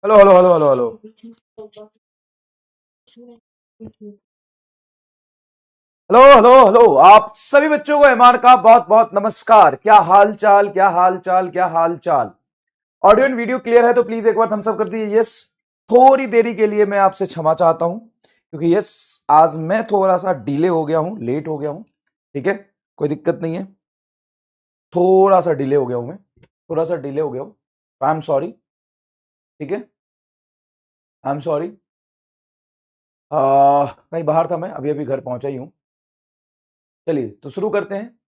Hello hello hello hello hello hello hello hello. आप सभी बच्चों को एमआर का बहुत बहुत नमस्कार। क्या हाल चाल, क्या हाल चाल, क्या हाल चाल। ऑडियो एंड वीडियो क्लियर है तो प्लीज एक बार थम्स अप कर दीजिए। यस। थोड़ी देरी के लिए मैं आपसे क्षमा चाहता हूं क्योंकि यस, आज मैं थोड़ा सा डिले हो गया हूं, लेट हो गया हूं। ठीक है, कोई दिक्कत नहीं है। थोड़ा सा डिले हो गया हूं मैं, थोड़ा सा डिले हो गया हूं। I am sorry. ठीक है, आई एम सॉरी। कहीं बाहर था मैं, अभी अभी घर पहुंचा ही हूं। चलिए तो शुरू करते हैं।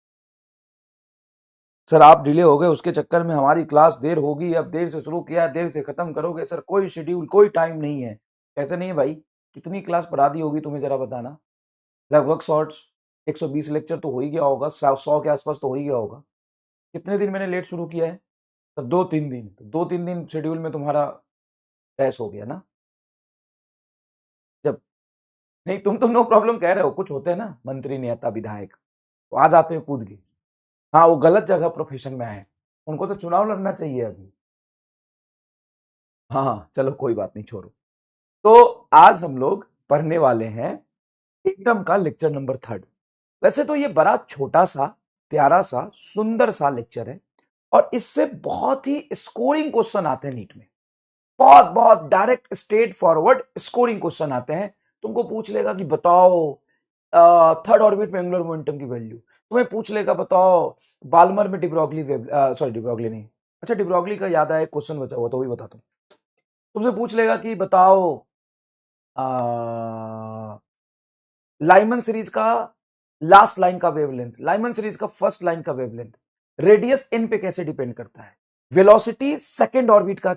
सर आप डिले हो गए, उसके चक्कर में हमारी क्लास देर होगी। अब देर से शुरू किया, देर से खत्म करोगे। सर कोई शेड्यूल, कोई टाइम नहीं है। ऐसा नहीं है भाई। कितनी क्लास पढ़ा दी होगी तुम्हें जरा बताना। लगभग शॉर्ट्स 120 लेक्चर तो हो ही गया होगा, 100 के आसपास तो हो ही गया होगा। कितने दिन मैंने लेट शुरू किया है? तो 2-3 दिन, तो 2-3 दिन शेड्यूल में तुम्हारा क्रैश हो गया ना। जब नहीं, तुम नो प्रॉब्लम कह रहे हो, कुछ होते हैं ना मंत्री नेता विधायक, तो आ जाते हैं कूद के। हाँ, वो गलत जगह प्रोफेशन में आए, उनको तो चुनाव लड़ना चाहिए अभी। हाँ हाँ, चलो कोई बात नहीं, छोड़ो। तो आज हम लोग पढ़ने वाले हैं एकदम का लेक्चर नंबर 3। वैसे तो ये बड़ा छोटा सा, प्यारा सा, सुंदर सा लेक्चर है और इससे बहुत ही स्कोरिंग क्वेश्चन आते हैं नीट में। बहुत बहुत direct straight forward scoring question आते हैं। तुमको पूछ लेगा कि बताओ थर्ड ऑर्बिट में एंगुलर मोमेंटम की वैल्यू। तुम्हें पूछ लेगा बताओ बाल्मर में डिब्रोगली, सॉरी डिब्रोगली नहीं, अच्छा डिब्रोगली का याद आया, क्वेश्चन बचा हुआ तो वही बताता हूँ। तुमसे पूछ लेगा कि बताओ लाइमन सीरीज का लास्ट लाइन का वेवलेंथ, लाइमन सीरीज का फर्स्ट लाइन का वेवलेंथ रेडियस इन पे कैसे डिपेंड करता है। वेलोसिटी सेकंड ऑर्बिट का,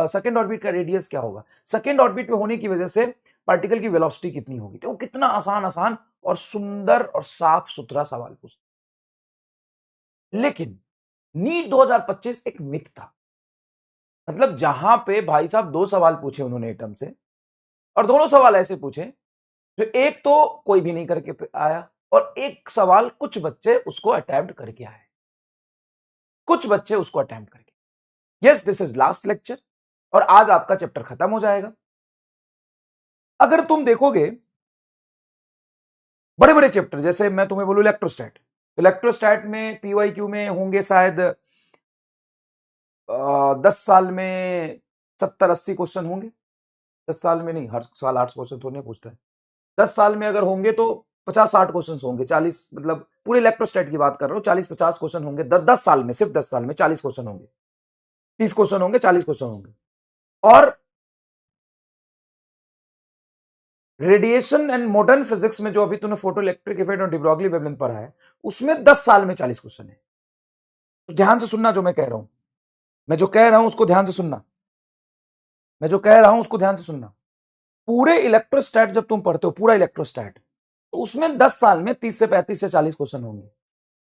सेकंड ऑर्बिट का रेडियस क्या होगा, सेकंड ऑर्बिट में होने की वजह से पार्टिकल की वेलोसिटी कितनी होगी। तो कितना आसान आसान और सुंदर और साफ सुथरा सवाल पूछता। लेकिन नीट 2025 एक मिथ था। मतलब जहां पे भाई साहब दो सवाल पूछे उन्होंने एटम से, और दोनों सवाल ऐसे पूछे जो एक तो कोई भी नहीं करके आया और एक सवाल कुछ बच्चे उसको अटेम्प्ट करके आए, कुछ बच्चे उसको अटेम्प्ट करके। Yes, this is last lecture और आज आपका चैप्टर खत्म हो जाएगा। अगर तुम देखोगे बड़े बड़े चैप्टर, जैसे मैं तुम्हें बोलूं इलेक्ट्रोस्टैट, तो इलेक्ट्रोस्टैट में पीवाईक्यू में होंगे शायद 10 साल में 70-80 क्वेश्चन होंगे। 10 साल में नहीं, हर साल 8 क्वेश्चन थोड़ी ना पूछता है। 10 साल में अगर होंगे तो 50-60 क्वेश्चन होंगे, 40, मतलब पूरे इलेक्ट्रोस्टैट की बात कर रहा हूं, 40-50 क्वेश्चन होंगे। 10 साल में, सिर्फ 10 साल में 40 क्वेश्चन होंगे, 30 क्वेश्चन होंगे, 40 क्वेश्चन होंगे। और रेडिएशन एंड मॉडर्न फिजिक्स में जो अभी तूने फोटो इलेक्ट्रिक इफेक्ट और डिब्रोगली वेवलेंथ पढ़ा है, उसमें 10 साल में 40 क्वेश्चन है। तो ध्यान से सुनना जो मैं कह रहा हूं, मैं जो कह रहा हूं उसको ध्यान से सुनना, मैं जो कह रहा हूं उसको ध्यान से सुनना। पूरे इलेक्ट्रोस्टैट जब तुम पढ़ते हो, पूरा इलेक्ट्रोस्टैट, तो उसमें 10 साल में 30 से 35 से 40 क्वेश्चन होंगे।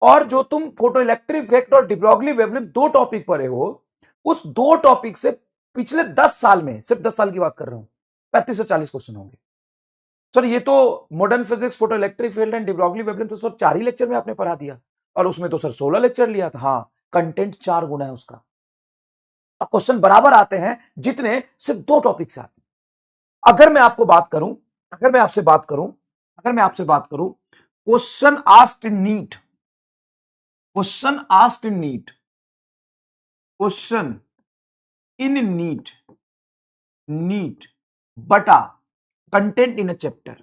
और जो तुम फोटो इलेक्ट्रिक इफेक्ट और डिब्रोगली वेवलेंथ दो टॉपिक पढ़े हो, उस दो टॉपिक से पिछले 10 साल में, सिर्फ 10 साल की बात कर रहा हूं, 35 से 40 क्वेश्चन होंगे। सर ये तो modern physics, photo electric field and de Broglie wavelength तो सर 4 ही लेक्चर में आपने पढ़ा दिया, और उसमें तो सर 16 लेक्चर लिया था। हाँ, कंटेंट 4 गुना है उसका, और क्वेश्चन बराबर आते हैं जितने सिर्फ दो टॉपिक से आते हैं। अगर मैं आपको बात करूं, अगर मैं आपसे बात करूं, अगर मैं आपसे बात करूं, question asked in NEET, question asked in NEET, question in NEET, NEET बटा content in a chapter,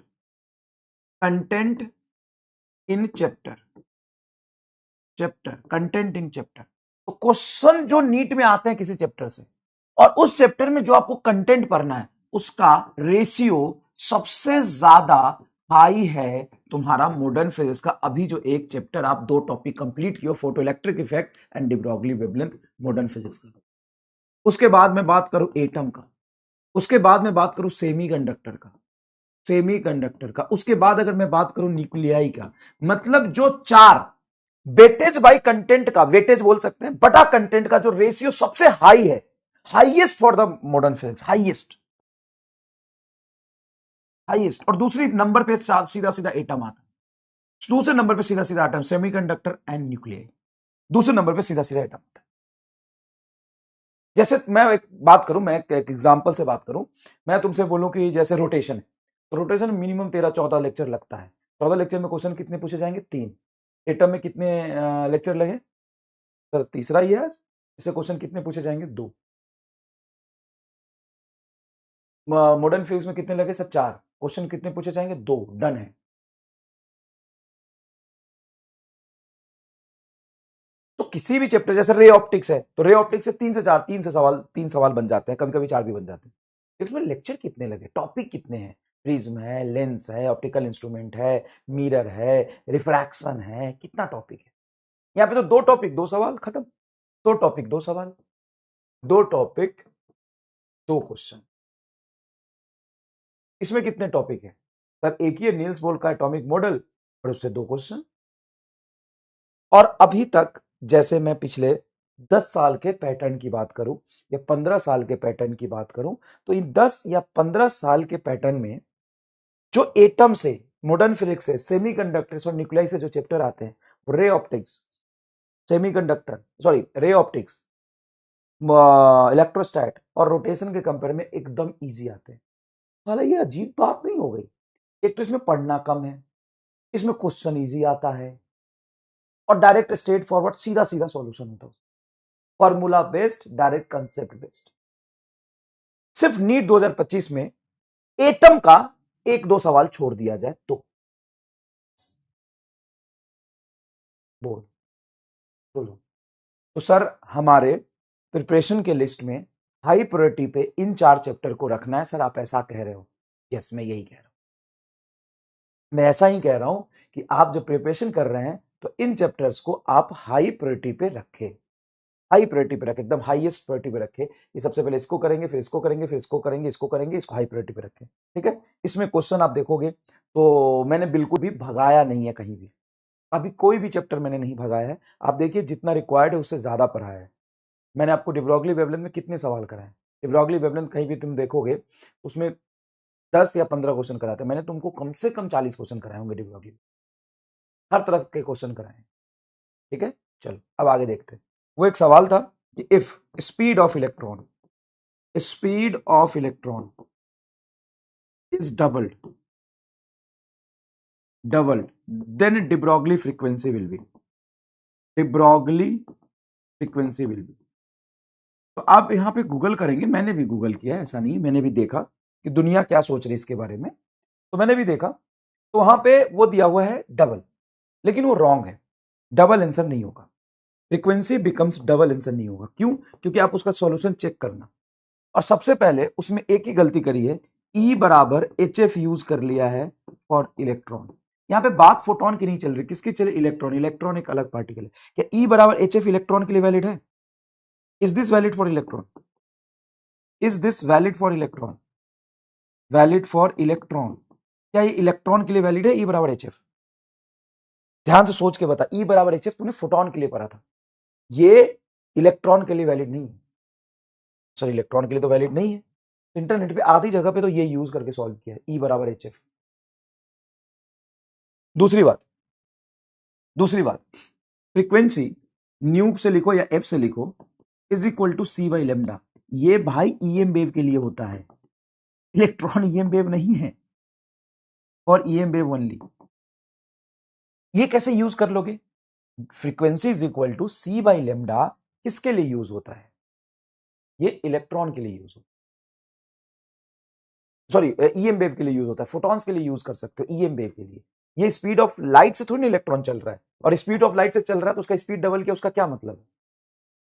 content in chapter, chapter content in chapter. तो क्वेश्चन जो नीट में आते हैं किसी चैप्टर से, और उस चैप्टर में जो आपको कंटेंट पढ़ना है, उसका रेशियो सबसे ज्यादा हाई है तुम्हारा मॉडर्न फिजिक्स का। अभी जो एक चैप्टर आप दो टॉपिक कंप्लीट किए, photo electric effect and de Broglie wavelength modern physics का। उसके बाद मैं बात करूं एटम का, उसके बाद मैं बात करूं सेमीकंडक्टर का, सेमीकंडक्टर का, उसके बाद अगर मैं बात करूं न्यूक्लियाई का, मतलब जो 4 वेटेज बाई कंटेंट का, वेटेज बोल सकते हैं, बटा कंटेंट का जो रेशियो सबसे हाई है, highest for the modern physics, highest, highest. और दूसरी नंबर पे सीधा सीधा एटम आता है, दूसरे नंबर पे सीधा सीधा एटम, सेमीकंडक्टर एंड न्यूक्लियाई, दूसरे नंबर पे सीधा सीधा एटम आता है। जैसे मैं एक बात करूं, मैं एक एग्जांपल से बात करूं, मैं तुमसे बोलूं कि जैसे रोटेशन है, तो रोटेशन मिनिमम 13-14 लेक्चर लगता है। 14 लेक्चर में क्वेश्चन कितने पूछे जाएंगे? 3। एटम में कितने लेक्चर लगे सर? तीसरा ही है आज। इससे क्वेश्चन कितने पूछे जाएंगे? 2। मॉडर्न फिजिक्स में कितने लगे सर? 4। क्वेश्चन कितने पूछे जाएंगे? 2। डन है। तो किसी भी चैप्टर, जैसे रे ऑप्टिक्स है, तो रे ऑप्टिक्स से 3 से 4, 3 सवाल बन जाते हैं, कभी कभी 4 भी बन जाते हैं। इसमें लेक्चर कितने लगे, टॉपिक कितने हैं? प्रिज्म है, लेंस है, ऑप्टिकल इंस्ट्रूमेंट है, मिरर है, रिफ्रैक्शन है, कितना टॉपिक है? यहाँ पे तो 2 टॉपिक 2 सवाल, खत्म। 2 टॉपिक 2 सवाल, 2 टॉपिक 2 क्वेश्चन। इसमें कितने टॉपिक है सर? एक ही है, नील्स बोर का एटॉमिक मॉडल, और उससे 2 क्वेश्चन। और अभी तक जैसे मैं पिछले 10 साल के पैटर्न की बात करूं या 15 साल के पैटर्न की बात करूं, तो इन 10 या 15 साल के पैटर्न में जो एटम से, मॉडर्न फिजिक्स से, सेमीकंडक्टर्स और न्यूक्लियाई से जो चैप्टर आते हैं, ray optics, semiconductor, sorry ray optics, electrostat और रोटेशन के कंपेयर में एकदम इजी आते हैं। हालांकि ये अजीब बात नहीं हो गई? एक तो इसमें पढ़ना कम है, इसमें क्वेश्चन इजी आता है, और डायरेक्ट स्ट्रेट फॉरवर्ड सीधा सीधा सॉल्यूशन होता है, formula based, direct concept based. सिर्फ नीट 2025 में एटम का 1-2 सवाल छोड़ दिया जाए तो बोल बोलो। तो सर हमारे प्रिपरेशन के लिस्ट में हाई प्रायोरिटी पे इन 4 चैप्टर को रखना है। सर आप ऐसा कह रहे हो? यस, मैं यही कह रहा हूं। मैं ऐसा ही कह रहा हूं कि आप जब प्रिपरेशन कर रहे हैं तो इन चैप्टर्स को आप हाई प्रायोरिटी पे रखें, हाई प्रायोरिटी पे रखें, एकदम हाईएस्ट प्रायोरिटी पे रखें। ये सबसे पहले इसको करेंगे, फिर इसको करेंगे, फिर इसको करेंगे, इसको करेंगे, इसको हाई प्रायोरिटी पे रखें, ठीक है? इसमें क्वेश्चन आप देखोगे तो मैंने बिल्कुल भी भगाया नहीं है कहीं भी, अभी कोई भी चैप्टर मैंने नहीं भगाया है। आप देखिए जितना रिक्वायर्ड है उससे ज्यादा पढ़ाया है मैंने। आपको डिब्रोगली वेवलेंथ में कितने सवाल कराए? डिब्रोगली वेवलेंथ कहीं भी तुम देखोगे उसमें 10 या 15 क्वेश्चन कराते, मैंने तुमको कम से कम 40 क्वेश्चन कराए होंगे डिब्रोगली, हर तरफ के क्वेश्चन कराए, ठीक है? चलो अब आगे देखते हैं। वो एक सवाल था कि if speed of electron is doubled then de Broglie frequency will be, de Broglie frequency will be। तो आप यहाँ पे गूगल करेंगे, मैंने भी गूगल किया, ऐसा नहीं, मैंने भी देखा कि दुनिया क्या सोच रही है इसके बारे में, तो मैंने भी देखा, तो वहां पे वो दिया हुआ है डबल, लेकिन वो रॉन्ग है, डबल आंसर नहीं होगा, फ्रीक्वेंसी बिकम्स डबल आंसर नहीं होगा। क्यों? क्योंकि आप उसका सॉल्यूशन चेक करना, और सबसे पहले उसमें एक ही गलती करी है, E बराबर HF यूज कर लिया है फॉर इलेक्ट्रॉन। यहां पे बात फोटोन की नहीं चल रही, किसकी चल रही? इलेक्ट्रॉन। इलेक्ट्रॉन एक अलग पार्टिकल है। क्या E बराबर HF इलेक्ट्रॉन के लिए वैलिड है? Is this valid for electron? Is this valid for electron? Valid for electron. क्या ये इलेक्ट्रॉन के लिए वैलिड है E बराबर HF? ध्यान से सोच के बता, E बराबर HF तुमने फोटोन के लिए पढ़ा था, ये इलेक्ट्रॉन के लिए वैलिड नहीं है। सर इलेक्ट्रॉन के लिए तो वैलिड नहीं है, इंटरनेट पे आधी जगह पे तो ये यूज करके सॉल्व किया है, E बराबर HF। दूसरी बात फ्रीक्वेंसी न्यू से लिखो या एफ से लिखो, is equal to C by lambda. ये भाई ईएम वेव के लिए होता है, इलेक्ट्रॉन ईएम वेव नहीं है, और ईएम वेव ओनली। ये कैसे यूज कर लोगे? Frequency is equal to C by lambda किसके लिए यूज होता है? ये इलेक्ट्रॉन के लिए यूज होता है, सॉरी ईएम वेव के लिए यूज होता है, फोटॉन्स के लिए यूज कर सकते हो ईएम वेव के लिए। ये स्पीड ऑफ लाइट से थोड़ी ना इलेक्ट्रॉन चल रहा है, और स्पीड ऑफ लाइट से चल रहा है तो उसका स्पीड डबल किया, उसका क्या मतलब है?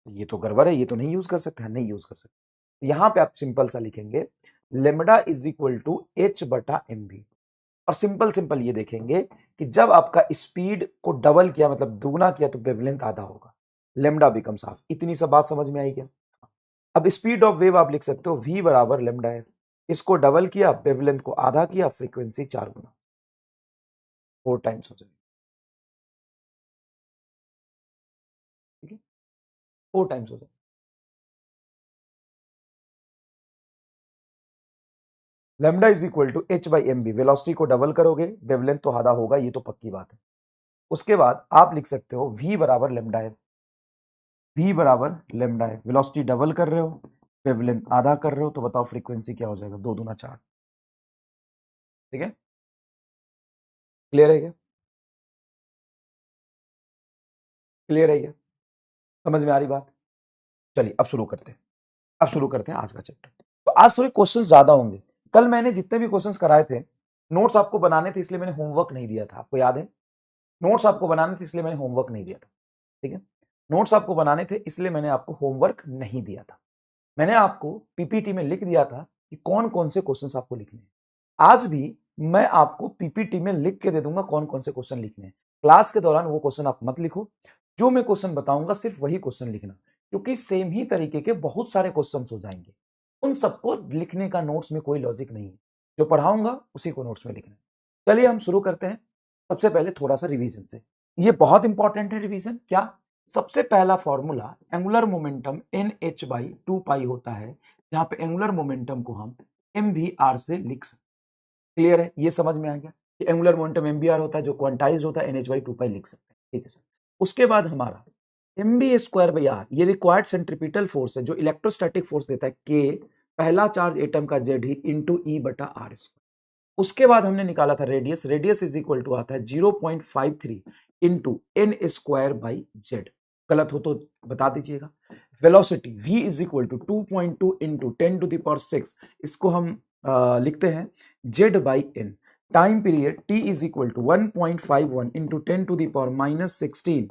ये तो गड़बड़ है, ये तो नहीं यूज कर सकते हैं, नहीं यूज कर सकते। यहां पे आप सिंपल सा लिखेंगे lambda is equal to H बटा एम बी, और सिंपल सिंपल ये देखेंगे कि जब आपका स्पीड को डबल किया मतलब दुगना किया तो वेवलेंथ आधा होगा, लेमडा बिकम्स हाफ। इतनी सब बात समझ में आई क्या? अब स्पीड ऑफ वेव आप लिख सकते हो v बराबर लेमडा है, इसको डबल किया, वेवलेंथ को आधा किया, फ्रीक्वेंसी 4 गुना, 4 टाइम्स हो जाएगी, ठीक है? 4 टाइम्स हो जाएगा। Lambda is equal to H by M B, velocity को डबल करोगे वेवलेंथ तो आधा होगा, ये तो पक्की बात है। उसके बाद आप लिख सकते हो v बराबर लेमडा है, v बराबर लेमडा है, वेलोसिटी डबल कर रहे हो, वेवलेंथ आधा कर रहे हो, तो बताओ फ्रीक्वेंसी क्या हो जाएगा, 2 दूना 4। ठीक है, क्लियर है क्या? क्लियर है क्या? समझ में आ रही बात? चलिए अब शुरू करते हैं, अब शुरू करते हैं आज का चैप्टर। तो आज थोड़े क्वेश्चंस ज्यादा होंगे। कल मैंने जितने भी क्वेश्चंस कराए थे, नोट्स आपको बनाने थे इसलिए मैंने होमवर्क नहीं दिया था, आपको याद है? नोट्स आपको बनाने थे इसलिए मैंने होमवर्क नहीं दिया था। ठीक है, नोट्स आपको बनाने थे इसलिए मैंने आपको होमवर्क नहीं दिया था। मैंने आपको पीपीटी में लिख दिया था कि कौन कौन से क्वेश्चंस आपको लिखने हैं। आज भी मैं आपको पीपीटी में लिख के दे दूंगा कौन कौन से क्वेश्चन लिखने हैं। क्लास के दौरान वो क्वेश्चन आप मत लिखो, जो मैं क्वेश्चन बताऊंगा सिर्फ वही क्वेश्चन लिखना, क्योंकि सेम ही तरीके के बहुत सारे क्वेश्चन हो जाएंगे। उन सबको लिखने का नोट्स में कोई लॉजिक नहीं है, जो पढ़ाऊंगा उसी को नोट्स में लिखना है। चलिए हम शुरू करते हैं। सबसे पहले थोड़ा सा रिवीजन से, ये बहुत इंपॉर्टेंट है रिवीजन। क्या? सबसे पहला formula angular momentum N H by 2 pi होता है, जहां पे एंगुलर मोमेंटम को हम एम वी आर से लिख सकते। क्लियर है? ये समझ में आ गया कि angular momentum M B are होता है, जो क्वांटाइज होता है एन एच बाई 2 पाई लिख सकते हैं। ठीक है सर। उसके बाद हमारा M B square by R, ये रिक्वायर्ड सेंट्रीपिटल फोर्स है जो इलेक्ट्रोस्टैटिक फोर्स देता है के, पहला चार्ज एटम का जेड ही इंटू ई बटा आर स्क्वायर। उसके बाद हमने निकाला था radius, radius is equal to आता है 0.53 into N square by Z. गलत हो तो बता दीजिएगा। Velocity v is equal to 2.2 into 10⁶, इसको हम लिखते हैं z बाई एन। Time period t is equal to 1.51 into 10⁻⁻16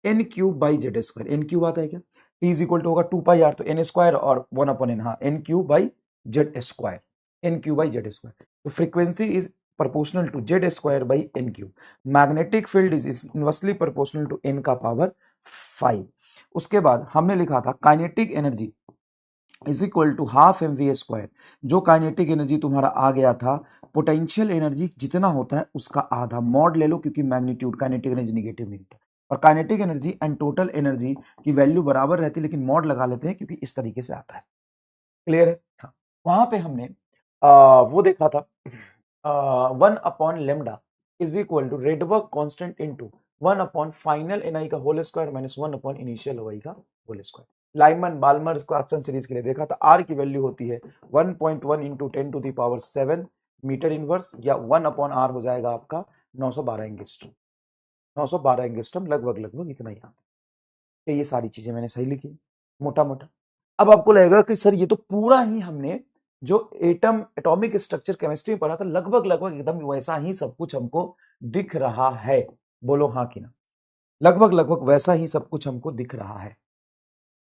n cube by z square. N cube आता है क्या? t इज इक्वल टू होगा 2 पाई आर, तो एन स्क्वायर और 1 अपॉन एन, हाँ n cube by z square, n cube by z square. तो frequency is proportional to z square by n cube. Magnetic field is inversely proportional to n का power 5। उसके बाद हमने लिखा था kinetic energy is equal to half M V square. जो kinetic energy तुम्हारा आ गया था, पोटेंशियल एनर्जी जितना होता है उसका आधा, मॉड ले लो क्योंकि मैग्नीट्यूड काइनेटिक एनर्जी निगेटिव नहीं होता, और kinetic energy and total energy की वैल्यू बराबर रहती है, लेकिन मॉड लगा लेते हैं क्योंकि इस तरीके से आता है। क्लियर है? हाँ, वहां पे हमने वो देखा था 1 upon lambda is equal to Rydberg constant into 1 upon final n i का whole square minus 1 upon initial o i का whole square. Lyman Balmer question series के लिए देखा था, आर की वैल्यू होती है 1.1 इंटू 10⁻7 मीटर इनवर्स, या 1 अपॉन आर हो जाएगा आपका 912 एंगस्ट्रम। 912 एंगस्ट्रम लगभग लगभग इतना ही आता है। ये सारी चीजें मैंने सही लिखी मोटा मोटा। अब आपको लगेगा कि सर ये तो पूरा ही हमने जो एटम एटॉमिक स्ट्रक्चर केमिस्ट्री में पढ़ा था लगभग लगभग एकदम वैसा ही सब कुछ हमको दिख रहा है। बोलो हाँ कि ना? लगभग लगभग वैसा ही सब कुछ हमको दिख रहा है।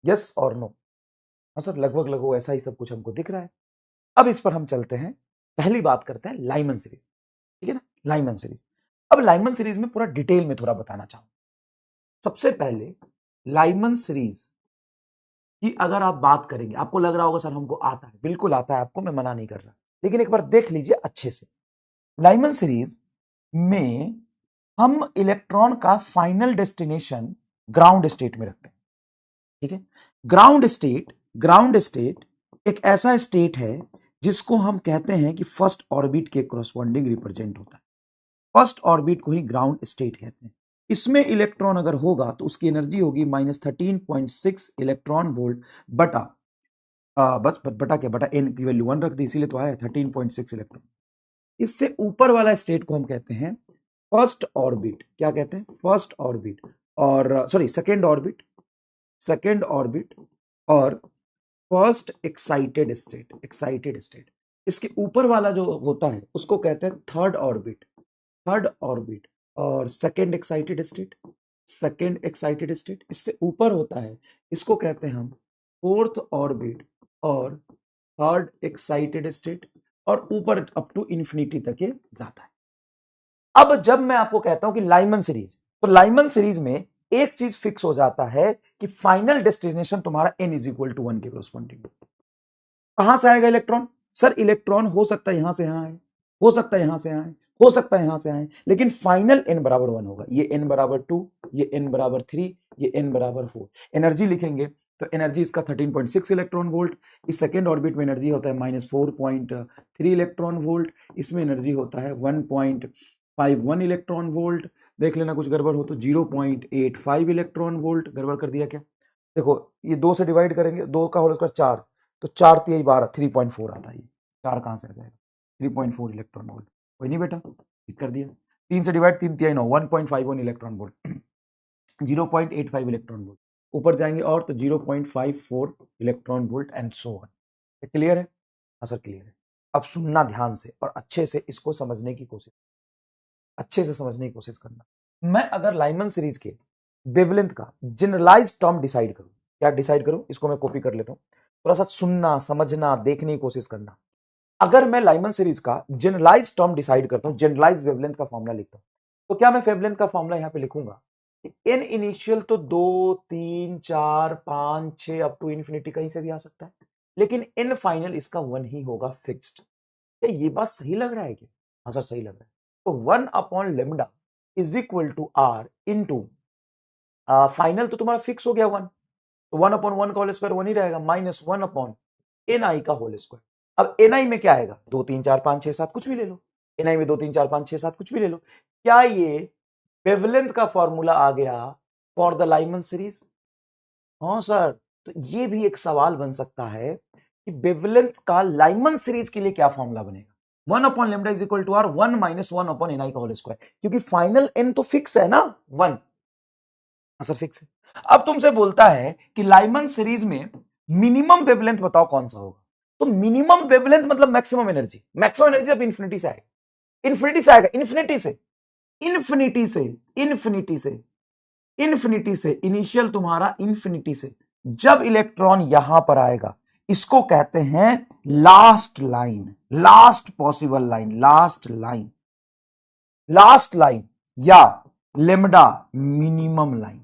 यस और नो? हाँ सर, लगभग लगभग वैसा ही सब कुछ हमको दिख रहा है। अब इस पर हम चलते हैं, पहली बात करते हैं लाइमन सीरीज। ठीक है ना, लाइमन सीरीज। अब लाइमन सीरीज में पूरा डिटेल में थोड़ा बताना चाहूंगा। सबसे पहले लाइमन सीरीज कि अगर आप बात करेंगे, आपको लग रहा होगा सर हमको आता है, बिल्कुल आता है आपको, मैं मना नहीं कर रहा, लेकिन एक बार देख लीजिए अच्छे से। लाइमन सीरीज में हम इलेक्ट्रॉन का फाइनल डेस्टिनेशन ग्राउंड स्टेट में रखते हैं। ठीक है, ग्राउंड स्टेट एक ऐसा स्टेट है जिसको हम कहते हैं कि फर्स्ट ऑर्बिट के कोरस्पॉन्डिंग रिप्रेजेंट होता है। फर्स्ट ऑर्बिट को ही ग्राउंड स्टेट कहते हैं। इसमें इलेक्ट्रॉन अगर होगा तो उसकी एनर्जी होगी -13.6 इलेक्ट्रॉन वोल्ट बटा बस बटा क्या, बटा एन की वैल्यू 1 रख दी, इसीलिए तो आया 13.6 इलेक्ट्रॉन। इससे ऊपर वाला स्टेट को हम कहते हैं फर्स्ट ऑर्बिट। क्या कहते हैं? फर्स्ट ऑर्बिट, और सॉरी सेकेंड ऑर्बिट और फर्स्ट एक्साइटेड स्टेट। इसके ऊपर वाला जो होता है उसको कहते हैं थर्ड ऑर्बिट और सेकेंड एक्साइटेड स्टेट। इससे ऊपर होता है, इसको कहते हैं हम फोर्थ ऑर्बिट और थर्ड एक्साइटेड स्टेट, और ऊपर अप टू इंफिनिटी तक ये जाता है। अब जब मैं आपको कहता हूं कि लाइमन सीरीज, तो लाइमन सीरीज में एक चीज फिक्स हो जाता है कि फाइनल डेस्टिनेशन तुम्हारा n इज इक्वल टू 1 के कोरस्पॉन्डिंग। कहां से आएगा इलेक्ट्रॉन? सर इलेक्ट्रॉन हो सकता है यहां से यहां आए, हो सकता है यहां से आए, हो सकता है यहां से आए, लेकिन फाइनल n बराबर 1 होगा। ये n बराबर 2, ये n बराबर 3, ये n बराबर 4। एनर्जी लिखेंगे तो एनर्जी इसका 13.6 इलेक्ट्रॉन वोल्ट, इस सेकेंड ऑर्बिट में एनर्जी होता है -4.3 इलेक्ट्रॉन वोल्ट, इसमें एनर्जी होता है 1.51 इलेक्ट्रॉन वोल्ट। देख लेना कुछ गड़बड़ हो तो 0.85 इलेक्ट्रॉन वोल्ट, गड़बड़ कर दिया क्या? देखो ये 2 से डिवाइड करेंगे, 2 का होल स्क्वायर 4, तो 4 3 12, 3.4 आता है। ये 4 कहाँ से आ जाएगा? 3.4 इलेक्ट्रॉन वोल्ट। कोई नहीं बेटा, ठीक कर दिया। 3 से divide, 3 3 9, 1.51 electron volt, 0.85 electron volt. ऊपर जाएंगे और तो 0.54 electron volt and so on. Clear है? हाँ सर क्लियर है। अब सुनना ध्यान से और अच्छे से इसको समझने की कोशिश, अच्छे से समझने की कोशिश करना। मैं अगर लाइमन सीरीज के वेवलेंथ का जनरलाइज टर्म डिसाइड करूं, क्या डिसाइड करूं, इसको मैं कॉपी कर लेता हूं, थोड़ा सा सुनना समझना देखने की कोशिश करना। अगर मैं लाइमन सीरीज का जनरलाइज टर्म डिसाइड करता हूं, जनरलाइज वेवलेंथ का फॉर्मूला लिखता हूं, तो क्या मैं वेवलेंथ का फॉर्मूला यहां पे लिखूंगा? एन इनिशियल तो 2 3 4 5 6 अप टू इंफिनिटी कहीं से भी आ सकता है, लेकिन एन फाइनल इसका 1 ही होगा, फिक्स्ड। क्या ये बात सही लग रहा है क्या? हाँ सर सही लग रहा है। तो 1 upon lambda is equal to R into final तो तुम्हारा फिक्स हो गया 1, तो 1 अपॉन 1 का होल स्क्वायर 1 ही रहेगा, माइनस 1 अपॉन एन आई का होल स्क्वायर। अब एन आई में क्या आएगा? 2 3 4 5 6 7 कुछ भी ले लो, एन आई में 2 3 4 5 6 7 कुछ भी ले लो। क्या ये वेवलेंथ का फॉर्मूला आ गया फॉर द लाइमन सीरीज? हाँ सर। तो ये भी एक सवाल बन सकता है कि वेवलेंथ का लाइमन सीरीज के लिए क्या फॉर्मूला बनेगा? 1 upon lambda is equal to are 1 minus 1 upon n i का होल स्क्वायर, क्योंकि फाइनल एन तो फिक्स है ना 1। सर फिक्स है। अब तुमसे बोलता है कि लाइमन सीरीज में मिनिमम वेवलेंथ बताओ कौन सा होगा? तो मिनिमम वेवलेंथ मतलब मैक्सिमम एनर्जी, मैक्सिमम एनर्जी अब इंफिनिटी से आएगा, इंफिनिटी से आएगा, इंफिनिटी से, इंफिनिटी से, इंफिनिटी से, इंफिनिटी से, इनिशियल तुम्हारा इंफिनिटी से। जब इलेक्ट्रॉन यहां पर आएगा, इसको कहते हैं last line, last possible line, last line, last line या लेमडा मिनिमम लाइन।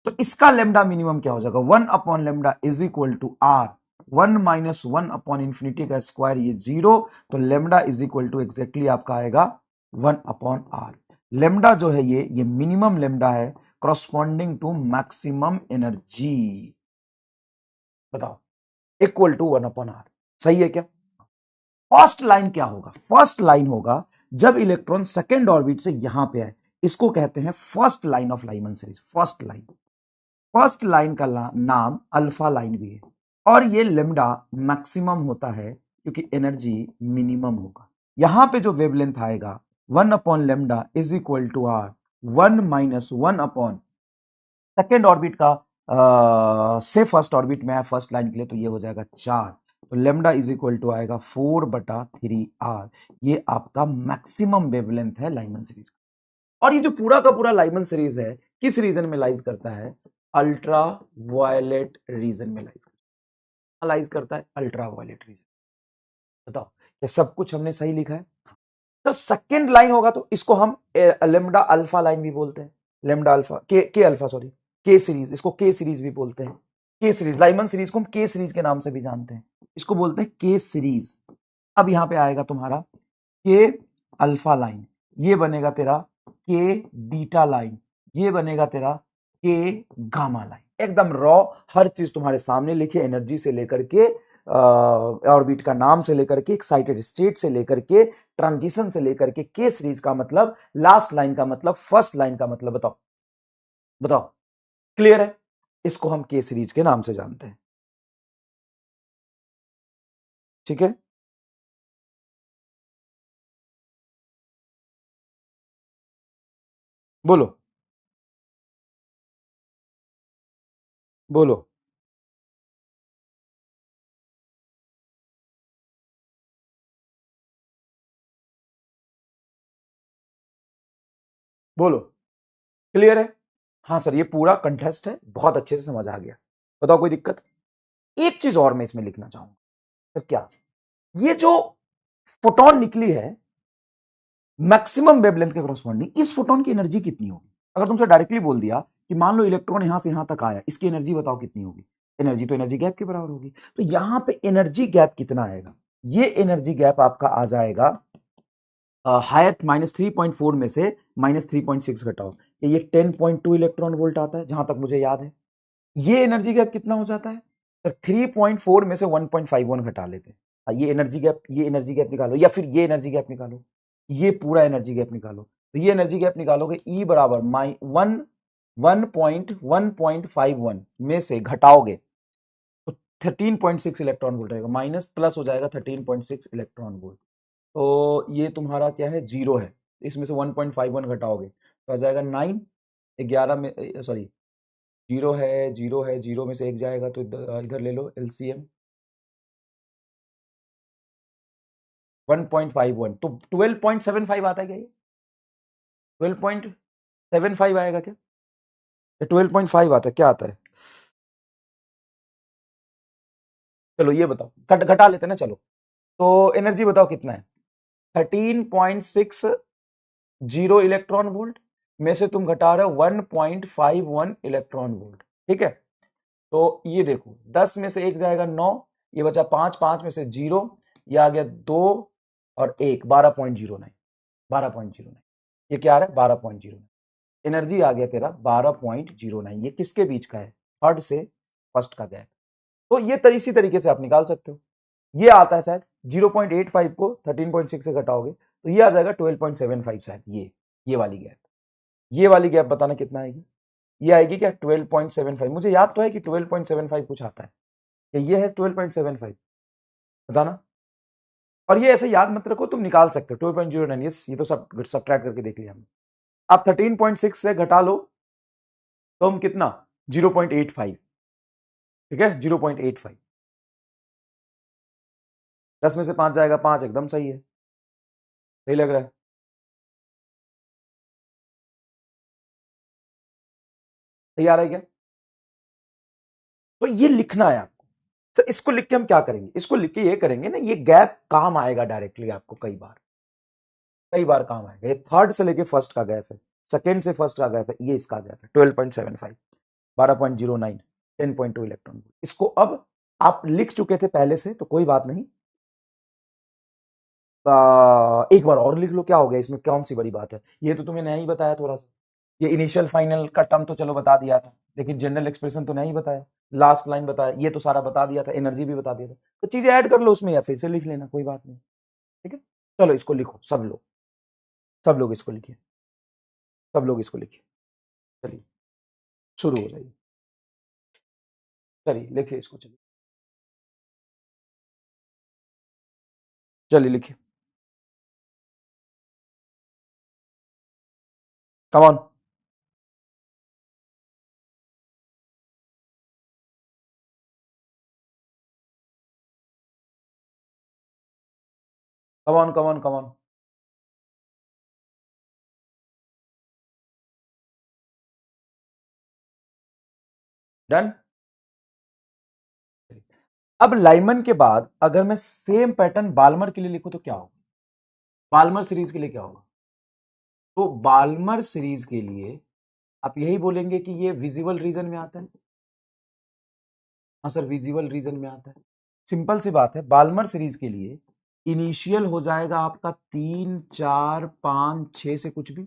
तो इसका लेमडा मिनिमम क्या हो जाएगा? 1 upon lambda is equal to are 1 minus 1 upon infinity का स्क्वायर, ये 0, तो lambda is equal to exactly आपका आएगा 1 अपॉन आर। लेमडा जो है ये मिनिमम लेमडा है करस्पॉन्डिंग टू मैक्सिमम एनर्जी। बताओ, इक्वल टू 1 अपॉन आर। सही है क्या? फर्स्ट लाइन क्या होगा? फर्स्ट लाइन होगा जब इलेक्ट्रॉन सेकेंड ऑर्बिट से यहां पे आए, इसको कहते हैं first line of Lyman series. First line, first line का नाम अल्फा लाइन भी है, और ये लेमडा मैक्सिमम होता है क्योंकि एनर्जी मिनिमम होगा। यहां पे जो वेवलेंथ आएगा 1 upon lambda is equal to are 1 minus 1 upon second orbit का से फर्स्ट ऑर्बिट में है फर्स्ट लाइन के लिए, तो ये हो जाएगा 4, तो लेमडा इज इक्वल टू आएगा 4/3r। ये आपका मैक्सिमम वेवलेंथ है लाइमन सीरीज का। और ये जो पूरा का पूरा लाइमन सीरीज है किस रीजन में लाइज करता है? अल्ट्रा वायलेट रीजन में लाइज करता है, अल्ट्रा वायलेट रीजन। बताओ, क्या सब कुछ हमने सही लिखा है? तो सेकेंड लाइन होगा तो इसको हम लेमडा अल्फा लाइन भी बोलते हैं, लेमडा अल्फा के अल्फा, सॉरी के सीरीज, इसको के सीरीज भी बोलते हैं। के सीरीज, लाइमन सीरीज को हम के सीरीज के नाम से भी जानते हैं, इसको बोलते हैं के सीरीज। अब यहां पे आएगा तुम्हारा के अल्फा लाइन, ये बनेगा तेरा के बीटा लाइन, ये बनेगा तेरा के गामा लाइन। एकदम रॉ, हर चीज तुम्हारे सामने लिखे, एनर्जी से लेकर के ऑर्बिट का नाम से लेकर के एक्साइटेड स्टेट से लेकर के ट्रांजिशन से लेकर के सीरीज का मतलब, लास्ट लाइन का मतलब, फर्स्ट लाइन का मतलब। बताओ बताओ, क्लियर है? इसको हम के सीरीज के नाम से जानते हैं। ठीक है, बोलो बोलो। बोलो, क्लियर है? हाँ सर, ये पूरा कंटेस्ट है, बहुत अच्छे से समझ आ गया। बताओ कोई दिक्कत? एक चीज और मैं इसमें लिखना चाहूंगा, तो क्या ये जो फोटोन निकली है मैक्सिमम वेवलेंथ के कॉरस्पॉन्डिंग, इस फोटोन की एनर्जी कितनी होगी? अगर तुमसे डायरेक्टली बोल दिया कि मान लो इलेक्ट्रॉन यहां से यहां तक आया, इसकी एनर्जी बताओ कितनी होगी? एनर्जी तो एनर्जी गैप के बराबर होगी। तो यहां पे एनर्जी गैप कितना आएगा? ये एनर्जी गैप आपका आ जाएगा हायर -3.4 में से -3.6 घटाओ, ये 10.2 इलेक्ट्रॉन वोल्ट आता है जहां तक मुझे याद है। ये एनर्जी गैप कितना हो जाता है? तो 3.4 में से 1.51 घटा लेते हैं। ये एनर्जी गैप, ये एनर्जी गैप निकालो, या फिर ये एनर्जी गैप निकालो, ये पूरा एनर्जी गैप निकालो। तो ये एनर्जी गैप निकालोगे, E बराबर 1 1.1.51 में से घटाओगे तो 13.6 इलेक्ट्रॉन वोल्ट रहेगा, माइनस प्लस हो जाएगा 13.6 इलेक्ट्रॉन वोल्ट। तो ये तुम्हारा क्या है, जीरो है। इसमें से 1.51 घटाओगे तो आ जाएगा 9, 11 में सॉरी जीरो है, जीरो है, जीरो में से एक जाएगा तो इधर ले लो एलसीएम 1.51, तो 12.75 आता है क्या? ये 12.75 आएगा क्या? 12.5 आता है क्या? आता है? चलो ये बताओ, घटा लेते ना। चलो तो एनर्जी बताओ कितना है? 13.60 इलेक्ट्रॉन वोल्ट में से तुम घटा रहे हो 1.51 इलेक्ट्रॉन वोल्ट, ठीक है। तो ये देखो 10 में से एक जाएगा 9, ये बचा 5, 5 में से 0, ये आ गया 2 और 1, 12.09, 12.09। ये क्या आ रहा है? 12.09। एनर्जी आ गया तेरा 12.09। ये किसके बीच का है? थर्ड से फर्स्ट का गैप। तो ये इसी तरीके से आप निकाल सकते हो। ये आता है शायद 0.85 को 13.6 से घटाओगे तो ये आ जाएगा 12.75 शायद। ये वाली गैप, ये वाली गैप बताना कितना आएगी? ये आएगी क्या? 12.75। मुझे याद तो है कि 12.75 कुछ आता है, क्या ये है 12.75? बताना। और ये ऐसे याद मत रखो, तुम निकाल सकते हो 12.09। ये तो सब सब्ट्रैक्ट करके देख लिया हमने। आप 13.6 से घटा लो तो हम कितना? 0.85, ठीक है, 0.85। 10 में से 5 जाएगा 5, एकदम सही है, सही लग रहा है। तैयार है क्या? तो ये लिखना है आपको। सर इसको लिख के हम क्या करेंगे? इसको लिख के ये करेंगे ना, ये गैप काम आएगा डायरेक्टली आपको, कई बार काम आएगा। ये थर्ड से लेके फर्स्ट का गैप है, सेकंड से फर्स्ट का गैप है, ये इसका गैप है 12.75, 12.09, 10.2 इलेक्ट्रॉन। इसको अब आप लिख चुके थे पहले से तो कोई बात नहीं, एक बार और लिख लो, क्या हो गया इसमें, कौन सी बड़ी बात है? ये तो तुम्हें नहीं बताया थोड़ा सा, ये इनिशियल फाइनल का टर्म तो चलो बता दिया था, लेकिन जनरल एक्सप्रेशन तो नहीं बताया, लास्ट लाइन बताया, ये तो सारा बता दिया था, एनर्जी भी बता दिया था। तो चीजें ऐड कर लो उसमें या फिर से लिख लेना, कोई बात नहीं, ठीक है। चलो इसको लिखो सब लोग इसको लिखिए, सब लोग इसको लिखिए। चलिए शुरू हो जाइए, चलिए लिखिए इसको, चलिए लिखिए, come on, come on, come on, come on. Done. अब लाइमन के बाद अगर मैं सेम पैटर्न बाल्मर के लिए लिखूं तो क्या होगा? बाल्मर सीरीज के लिए क्या होगा? तो बाल्मर सीरीज के लिए आप यही बोलेंगे कि ये विजिबल रीजन में आता है। हाँ सर, विजिबल रीजन में आता है। सिंपल सी बात है, बाल्मर सीरीज के लिए इनिशियल हो जाएगा आपका 3, 4, 5, 6 से कुछ भी,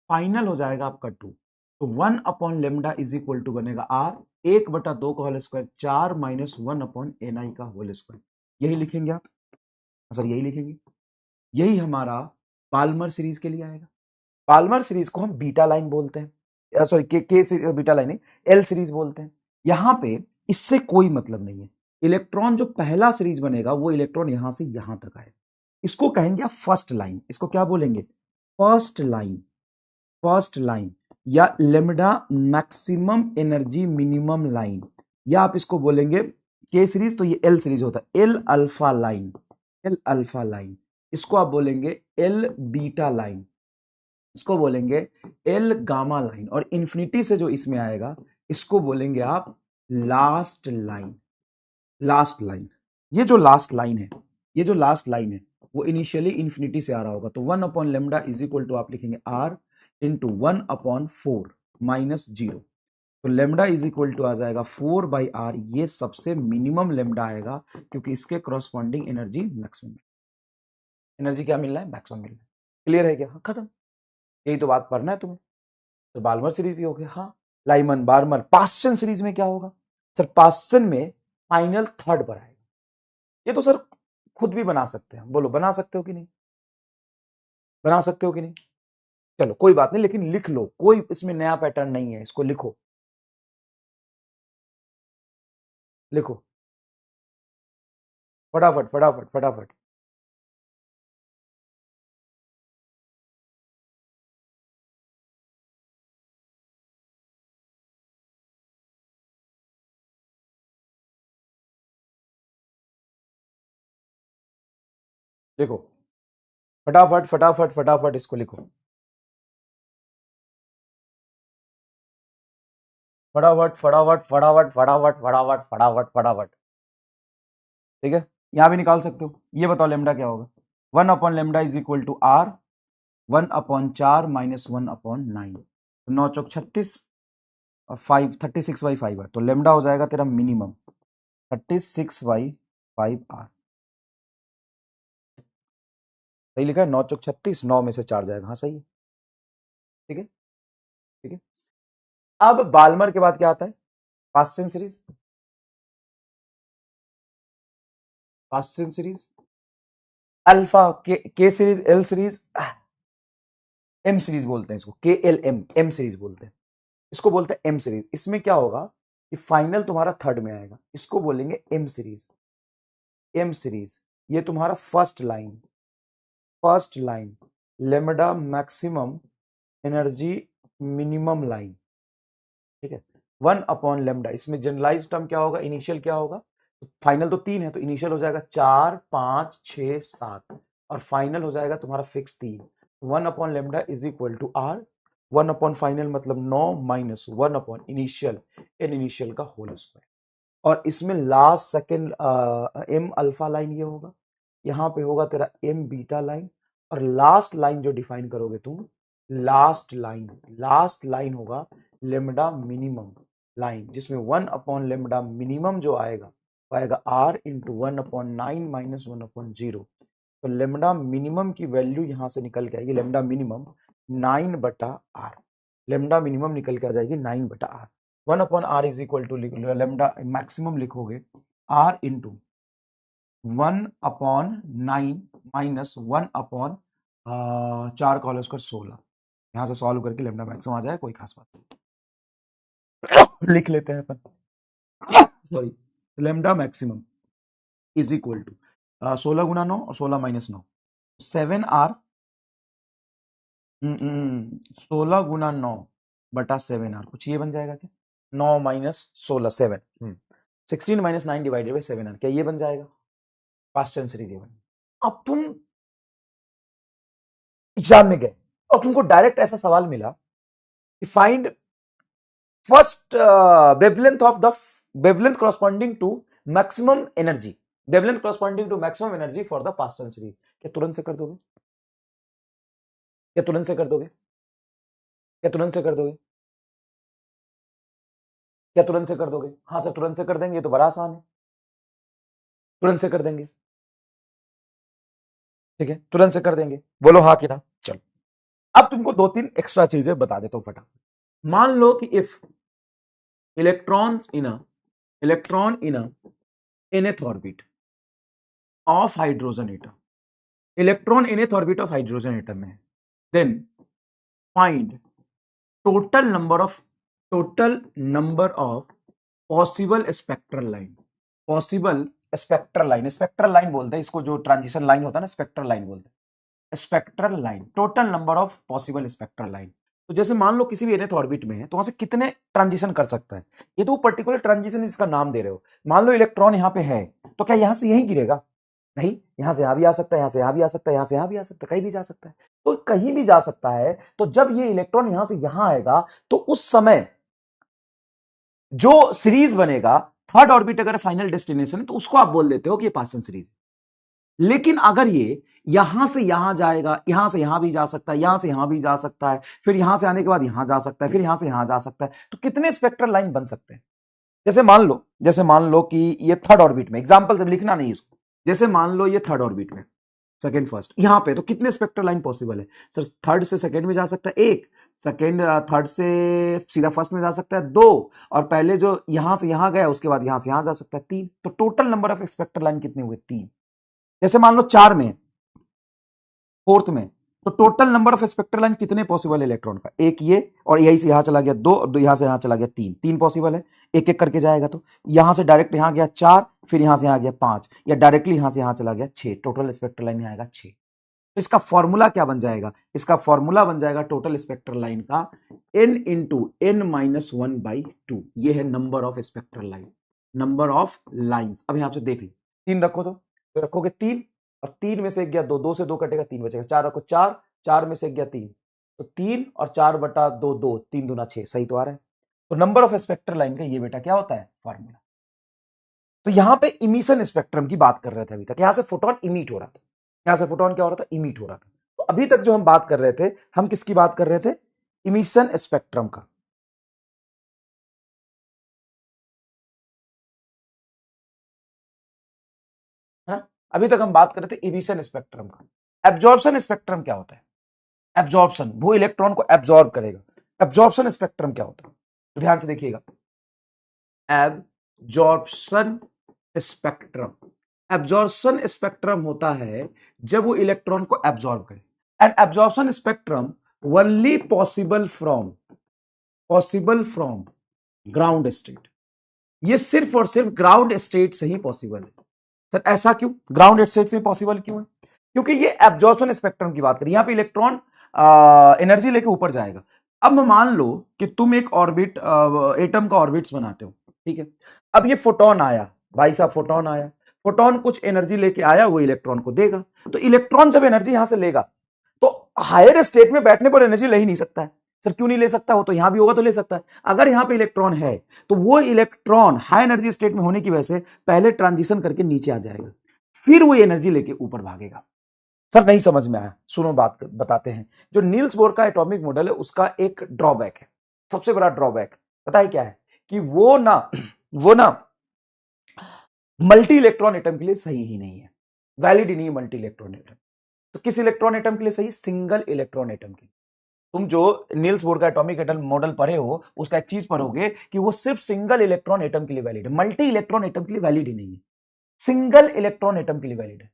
फाइनल हो जाएगा आपका 2। तो 1/λ इज इक्वल टू बनेगा आर, 1/2 का होल स्क्वायर, 4 माइनस 1/ni का होल स्क्वायर। यही लिखेंगे आप? सर यही लिखेंगे, यही हमारा पाल्मर सीरीज के लिए आएगा। पाल्मर सीरीज को हम बीटा लाइन बोलते हैं, सॉरी के बीटा लाइन नहीं, एल सीरीज बोलते हैं। यहां पे इससे कोई मतलब नहीं है, इलेक्ट्रॉन जो पहला सीरीज बनेगा वो इलेक्ट्रॉन यहां से यहां तक आएगा, इसको कहेंगे आप फर्स्ट लाइन। इसको क्या बोलेंगे? फर्स्ट लाइन, फर्स्ट लाइन, या lambda maximum energy minimum line, या आप इसको बोलेंगे के सीरीज, तो ये एल सीरीज होता है, L alpha line, L alpha line. इसको आप बोलेंगे एल बीटा लाइन, इसको बोलेंगे एल गामा लाइन, और इंफिनिटी से जो इसमें आएगा इसको बोलेंगे आप लास्ट लाइन, लास्ट लाइन। ये जो लास्ट लाइन है, ये जो लास्ट लाइन है वो इनिशियली इंफिनिटी से आ रहा होगा, तो 1/λ इज इक्वल टू आप लिखेंगे आर इंटू 1/4 माइनस 0। तो लेमडा इज इक्वल टू आ जाएगा 4/r, ये सबसे मिनिमम लेमडा आएगा क्योंकि इसके क्रॉसपॉन्डिंग एनर्जी मैक्सिमम, एनर्जी क्या मिल रहा है? मैक्सिमम मिल रहा है। क्लियर है क्या? हाँ, खत्म, यही तो बात पढ़ना है तुम्हें। तो बाल्मर सीरीज भी हो गया, हाँ। लाइमन, बार्मर, पास्चन सीरीज में क्या होगा? सर पास्चन में फाइनल थर्ड पर आएगा। ये तो सर खुद भी बना सकते हैं, बोलो बना सकते हो कि नहीं? बना सकते हो कि नहीं? चलो कोई बात नहीं, लेकिन लिख लो, कोई इसमें नया पैटर्न नहीं है, इसको लिखो, लिखो फटाफट फटाफट फटाफट। लिखो फटाफट फटाफट फटाफट, इसको लिखो फटाफट फटाफट फटाफट फटाफट फटाफट फटाफट फटाफट। ठीक है, यहां भी निकाल सकते हो। ये बताओ लेमडा क्या होगा? 1/λ is equal to r 1/4 minus 1/9। 9 चौक 36 और 5 36/5 है, तो लेमडा हो जाएगा तेरा मिनिमम 36/5 आर। सही लिखा है, 9 चौक 36, 9 में से 4 जाएगा, हाँ सही है। ठीक है ठीक है। अब बाल्मर के बाद क्या आता है? Paschen series, Paschen series, alpha के series, L series, M series बोलते हैं इसको, के एल एम, एम सीरीज बोलते हैं इसको, बोलते हैं एम सीरीज। इसमें क्या होगा कि फाइनल तुम्हारा थर्ड में आएगा, इसको बोलेंगे एम सीरीज। एम सीरीज ये तुम्हारा first line, first line lambda maximum energy minimum line. ठीक है, 1/λ। इसमें जनरलाइज टर्म क्या होगा, इनिशियल क्या होगा? तो फाइनल तो 3 है, तो इनिशियल हो जाएगा 4 5 6 7 और फाइनल हो जाएगा तुम्हारा fix 3। 1/λ is equal to r, 1/फाइनल मतलब 9 माइनस 1/इनिशियल, एन इनिशियल का होल स्क्वायर। और इसमें last second m alpha line ये होगा, यहां पे होगा तेरा एम बीटा लाइन, और लास्ट लाइन जो डिफाइन करोगे तुम, लास्ट लाइन होगा लेमडा मिनिमम लाइन, जिसमें 1/λ मिनिमम जो आएगा वो आएगा आर इंटू 1/9 माइनस 1/0। तो लेमडा मिनिमम की वैल्यू यहां से निकल के आएगी, lambda minimum 9/r, lambda minimum निकल के आ जाएगी 9/r। 1/r is equal to lambda maximum लिखोगे r इंटू 1/9 माइनस 1/4 का होल स्क्वायर 16। यहां से सॉल्व करके लेमडा मैक्सिमम आ जाए, कोई खास बात नहीं, लिख लेते हैं अपन। Sorry, lambda maximum is equal to 16 गुना 9 और 16 माइनस 9, 7r 16 गुना 9/7r, कुछ ये बन जाएगा क्या? 9 minus 16 7, 16 minus 9 divided by 7r, क्या ये बन जाएगा? पास्चन सीरीज ये बन। अब तुम एग्जाम में गए और तुमको डायरेक्ट ऐसा सवाल मिला कि find first wavelength of the wavelength corresponding to maximum energy, wavelength corresponding to maximum energy for the Paschen series. क्या तुरंत से कर दोगे? क्या तुरंत से कर दोगे? क्या तुरंत से कर दोगे? क्या तुरंत से कर दोगे? हाँ सर तुरंत से कर देंगे, तो बड़ा आसान है, तुरंत से कर देंगे। ठीक है, तुरंत से कर देंगे, बोलो हाँ कि ना। चलो अब तुमको 2-3 एक्स्ट्रा चीजें बता देता हूं फटाफट। मान लो कि if electron in a nth orbit of hydrogen atom, electron nth orbit of hydrogen atom में है, then find total number of possible spectral line, possible spectral line बोलते हैं इसको, जो ट्रांजिशन लाइन होता है ना, स्पेक्ट्रल लाइन बोलते हैं, spectral line, total number of possible spectral line. तो जैसे मान लो किसी भी nth ऑर्बिट में है, तो वहां से कितने ट्रांजिशन कर सकता है, ये तो पर्टिकुलर ट्रांजिशन इसका नाम दे रहे हो। मान लो इलेक्ट्रॉन यहां पे है, तो क्या यहां से यहीं गिरेगा? नहीं, यहां से यहां भी आ सकता है, यहां से यहां भी आ सकता है, यहां से यहां भी आ सकता है, कहीं भी जा सकता है। तो कहीं भी जा सकता है, तो जब ये इलेक्ट्रॉन यहां से यहां आएगा, तो उस समय जो सीरीज बनेगा, थर्ड ऑर्बिट अगर फाइनल डेस्टिनेशन है, तो उसको आप बोल देते हो कि ये पास्चन सीरीज। लेकिन अगर ये यहां से यहां जाएगा, यहां से यहां भी जा सकता है, यहां से यहां भी जा सकता है, फिर यहां से आने के बाद यहां जा सकता है, फिर यहां से यहां जा सकता है, तो कितने स्पेक्ट्रल लाइन बन सकते हैं? जैसे मान लो कि ये थर्ड ऑर्बिट में, एग्जांपल से लिखना नहीं इसको, जैसे मान लो ये थर्ड ऑर्बिट में, सेकंड फर्स्ट यहां पे, तो कितने स्पेक्ट्रल लाइन पॉसिबल है? सर थर्ड से सेकंड में जा सकता है एक, सेकंड थर्ड से सीधा फर्स्ट में जा सकता है 2, और पहले जो यहां से यहां गया उसके बाद यहां से यहां जा सकता है 3। तो total number of spectral line कितने हुए? 3। जैसे मान लो 4 में, फोर्थ में, तो total number of spectral line कितने पॉसिबल है इलेक्ट्रॉन का? एक ये, और यही से यहां चला गया 2, और यहां से यहां चला गया 3, 3 पॉसिबल है। एक एक करके जाएगा तो यहां से डायरेक्ट यहां गया 4, फिर यहां से यहां गया 5, या डायरेक्टली यहां से यहां चला गया 6, टोटल स्पेक्ट्रल लाइन में आएगा 6। तो इसका फॉर्मूला क्या बन जाएगा? इसका फॉर्मूला बन जाएगा टोटल स्पेक्ट्रल लाइन का n इंटू n माइनस 1/2। ये है number of spectral line, number of lines. अब यहां से देख लो, 3 रखो तो रखोगे 3, और 3 में से एक गया 2, 2 से 2 कटेगा 3 बचेगा, 4 रखो 4, 4 में से एक गया 3, तो 3 और 4/2 2, 3 दूना 6, सही तो आ रहा है। तो नंबर ऑफ स्पेक्ट्रल लाइन का ये बेटा क्या होता है? फॉर्मूला। तो यहां पे इमिशन स्पेक्ट्रम की बात कर रहे थे अभी तक, यहां से फोटोन इमिट हो रहा था, यहां से फोटोन क्या हो रहा था? इमिट हो रहा था। तो अभी तक जो हम बात कर रहे थे, हम किसकी बात कर रहे थे? इमिशन स्पेक्ट्रम का। है? अभी तक हम बात कर रहे थे इमिशन स्पेक्ट्रम का। एब्जॉर्प्शन स्पेक्ट्रम क्या होता है? एब्जॉर्प्शन, वो इलेक्ट्रॉन को एब्जॉर्ब करेगा। एब्जॉर्प्शन स्पेक्ट्रम क्या होता है? तो ध्यान से देखिएगा, एब्जॉर्प्शन स्पेक्ट्रम, एब्जॉर्प्शन स्पेक्ट्रम होता है जब वो इलेक्ट्रॉन को एब्जॉर्ब करे। And absorption spectrum only possible from ground state. ये सिर्फ और सिर्फ ग्राउंड स्टेट से ही पॉसिबल है। सर ऐसा क्यों? ग्राउंड स्टेट से पॉसिबल क्यों है? क्योंकि ये एब्जॉर्प्शन स्पेक्ट्रम की बात करें, यहां पे इलेक्ट्रॉन एनर्जी लेके ऊपर जाएगा। अब मान लो कि तुम एक ऑर्बिट, एटम का ऑर्बिट्स बनाते हो, ठीक है। अब ये फोटोन आया, भाई साहब फोटोन आया, फोटोन कुछ एनर्जी लेके आया, वो इलेक्ट्रॉन को देगा। तो इलेक्ट्रॉन जब एनर्जी यहां से लेगा, तो हायर स्टेट में बैठने पर एनर्जी ले ही नहीं सकता है। सर क्यों नहीं ले सकता? वो तो यहां भी होगा तो ले सकता है। अगर यहां पे इलेक्ट्रॉन है, तो वो इलेक्ट्रॉन हाई एनर्जी स्टेट में होने की वजह से पहले ट्रांजिशन करके नीचे आ जाएगा, फिर वो एनर्जी लेके ऊपर भागेगा। सर नहीं समझ में आया, सुनो बात बताते हैं। जो नील्स बोर का एटॉमिक मॉडल है, उसका एक ड्रॉबैक है, सबसे बड़ा ड्रॉबैक पता है क्या है? कि वो ना मल्टी इलेक्ट्रॉन एटम के लिए सही ही नहीं है, वैलिड ही नहीं है मल्टी इलेक्ट्रॉन एटम। तो किस इलेक्ट्रॉन एटम के लिए सही? सिंगल इलेक्ट्रॉन एटम के लिए। तुम जो नील्स बोर का एटॉमिक एटम मॉडल पढ़े हो, उसका एक चीज पढ़ोगे कि वो सिर्फ सिंगल इलेक्ट्रॉन एटम के लिए वैलिड है, मल्टी इलेक्ट्रॉन एटम के लिए वैलिड ही नहीं है, सिंगल इलेक्ट्रॉन एटम के लिए वैलिड है।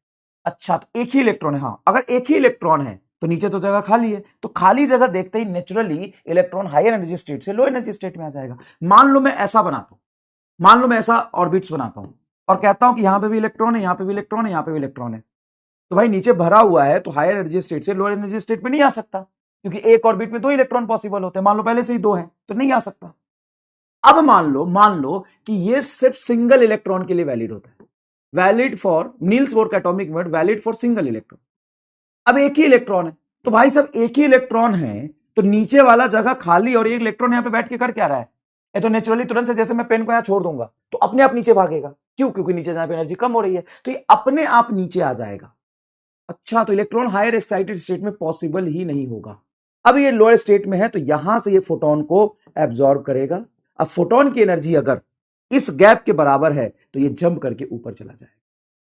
अच्छा, तो एक ही इलेक्ट्रॉन है, हाँ, अगर एक ही इलेक्ट्रॉन है तो नीचे तो जगह खाली है, तो खाली जगह देखते ही naturally electron higher energy state से लो एनर्जी स्टेट में आ जाएगा। मान लो मैं ऐसा बनाता हूं, मान लो मैं ऐसा ऑर्बिट्स बनाता हूं और कहता हूं कि यहां पे भी इलेक्ट्रॉन है, यहां पे भी इलेक्ट्रॉन है, यहां पे भी इलेक्ट्रॉन है, तो भाई नीचे भरा हुआ है, तो हायर एनर्जी स्टेट से लोअर एनर्जी स्टेट में नहीं आ सकता, क्योंकि एक ऑर्बिट में 2 इलेक्ट्रॉन पॉसिबल होते हैं। मान लो पहले से ही 2 है, तो नहीं आ सकता। अब मान लो कि ये सिर्फ सिंगल इलेक्ट्रॉन के लिए वैलिड होता है, वैलिड फॉर नील्स बोर का atomic model, valid for single electron. अब एक ही इलेक्ट्रॉन है, तो भाई साहब एक ही इलेक्ट्रॉन है, तो नीचे वाला जगह खाली, और एक इलेक्ट्रॉन यहां पे बैठ के कर क्या रहा है? ये तो नेचुरली तुरंत से, जैसे मैं पेन को यहां छोड़ दूंगा तो अपने आप नीचे भागेगा। क्यों? क्योंकि नीचे जहां पे एनर्जी कम हो रही है, तो ये अपने आप नीचे आ जाएगा। अच्छा, तो इलेक्ट्रॉन हायर एक्साइटेड स्टेट में पॉसिबल ही नहीं होगा। अब ये लोअर स्टेट में है, तो यहां से ये फोटोन को एब्जॉर्ब करेगा। अब फोटोन की एनर्जी अगर इस गैप के बराबर है, तो ये जंप करके ऊपर चला जाएगा।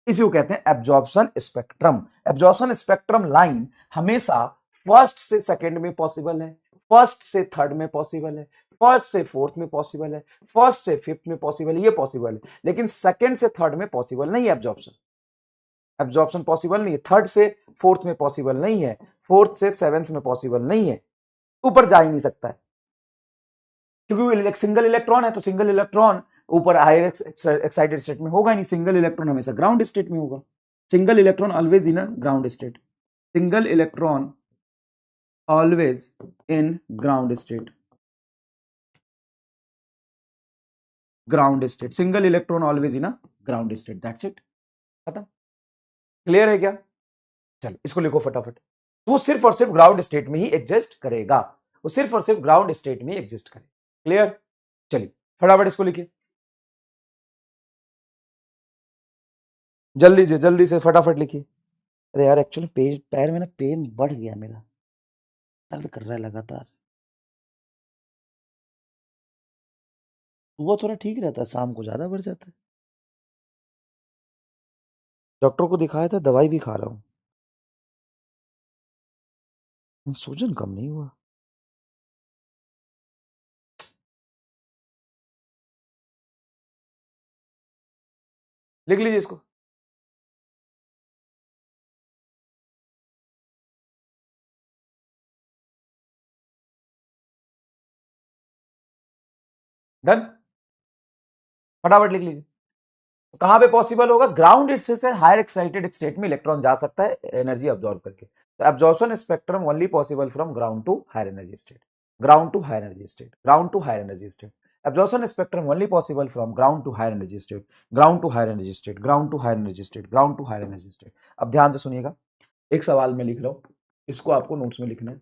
इसी को कहते हैं absorption spectrum. Absorption spectrum line हमेशा फर्स्ट से सेकंड में पॉसिबल है, फर्स्ट से थर्ड में पॉसिबल है, फर्स्ट से फोर्थ में पॉसिबल है, फर्स्ट से फिफ्थ में पॉसिबल है, ये पॉसिबल है, लेकिन सेकंड से थर्ड में पॉसिबल नहीं है। एब्जॉर्प्शन एब्जॉर्प्शन पॉसिबल नहीं है, थर्ड से फोर्थ में पॉसिबल नहीं है, फोर्थ से सेवेंथ में पॉसिबल नहीं है, ऊपर जा ही नहीं सकता है, क्योंकि सिंगल इलेक्ट्रॉन है, तो सिंगल इलेक्ट्रॉन ऊपर हायर एक्साइटेड स्टेट में होगा नहीं, सिंगल इलेक्ट्रॉन हमेशा ग्राउंड स्टेट में होगा। Single electron always in a ground state, single electron always in ground state, ground state, single electron always in a ground state, that's it, खत्म। Clear है क्या? चलो इसको लिखो फटाफट। वो सिर्फ और सिर्फ ग्राउंड स्टेट में ही एग्जिस्ट करेगा, वो सिर्फ और सिर्फ ग्राउंड स्टेट में ही एग्जिस्ट करेगा। क्लियर? चलिए फटाफट इसको लिखिए, जल्दी से फटाफट लिखिए। अरे यार एक्चुअली पेज पैर में ना पेन बढ़ गया, मेरा दर्द कर रहा है लगातार। सुबह थोड़ा ठीक रहता है, शाम को ज्यादा बढ़ जाता है। डॉक्टर को दिखाया था, दवाई भी खा रहा हूँ, सूजन कम नहीं हुआ। लिख लीजिए इसको। डन, फटाफट लिख लीजिए। कहां पे पॉसिबल होगा? ग्राउंड से हायर एक्साइटेड स्टेट में इलेक्ट्रॉन जा सकता है एनर्जी अब्सॉर्ब करके। तो absorption spectrum only possible from ground to higher energy state, ground to higher energy state, ground to higher energy state. Absorption spectrum only possible from ground to higher energy state, ground to higher energy state, ground to higher energy state, ground to higher energy state. अब ध्यान से सुनिएगा, एक सवाल में लिख लो, इसको आपको नोट्स में लिखना है।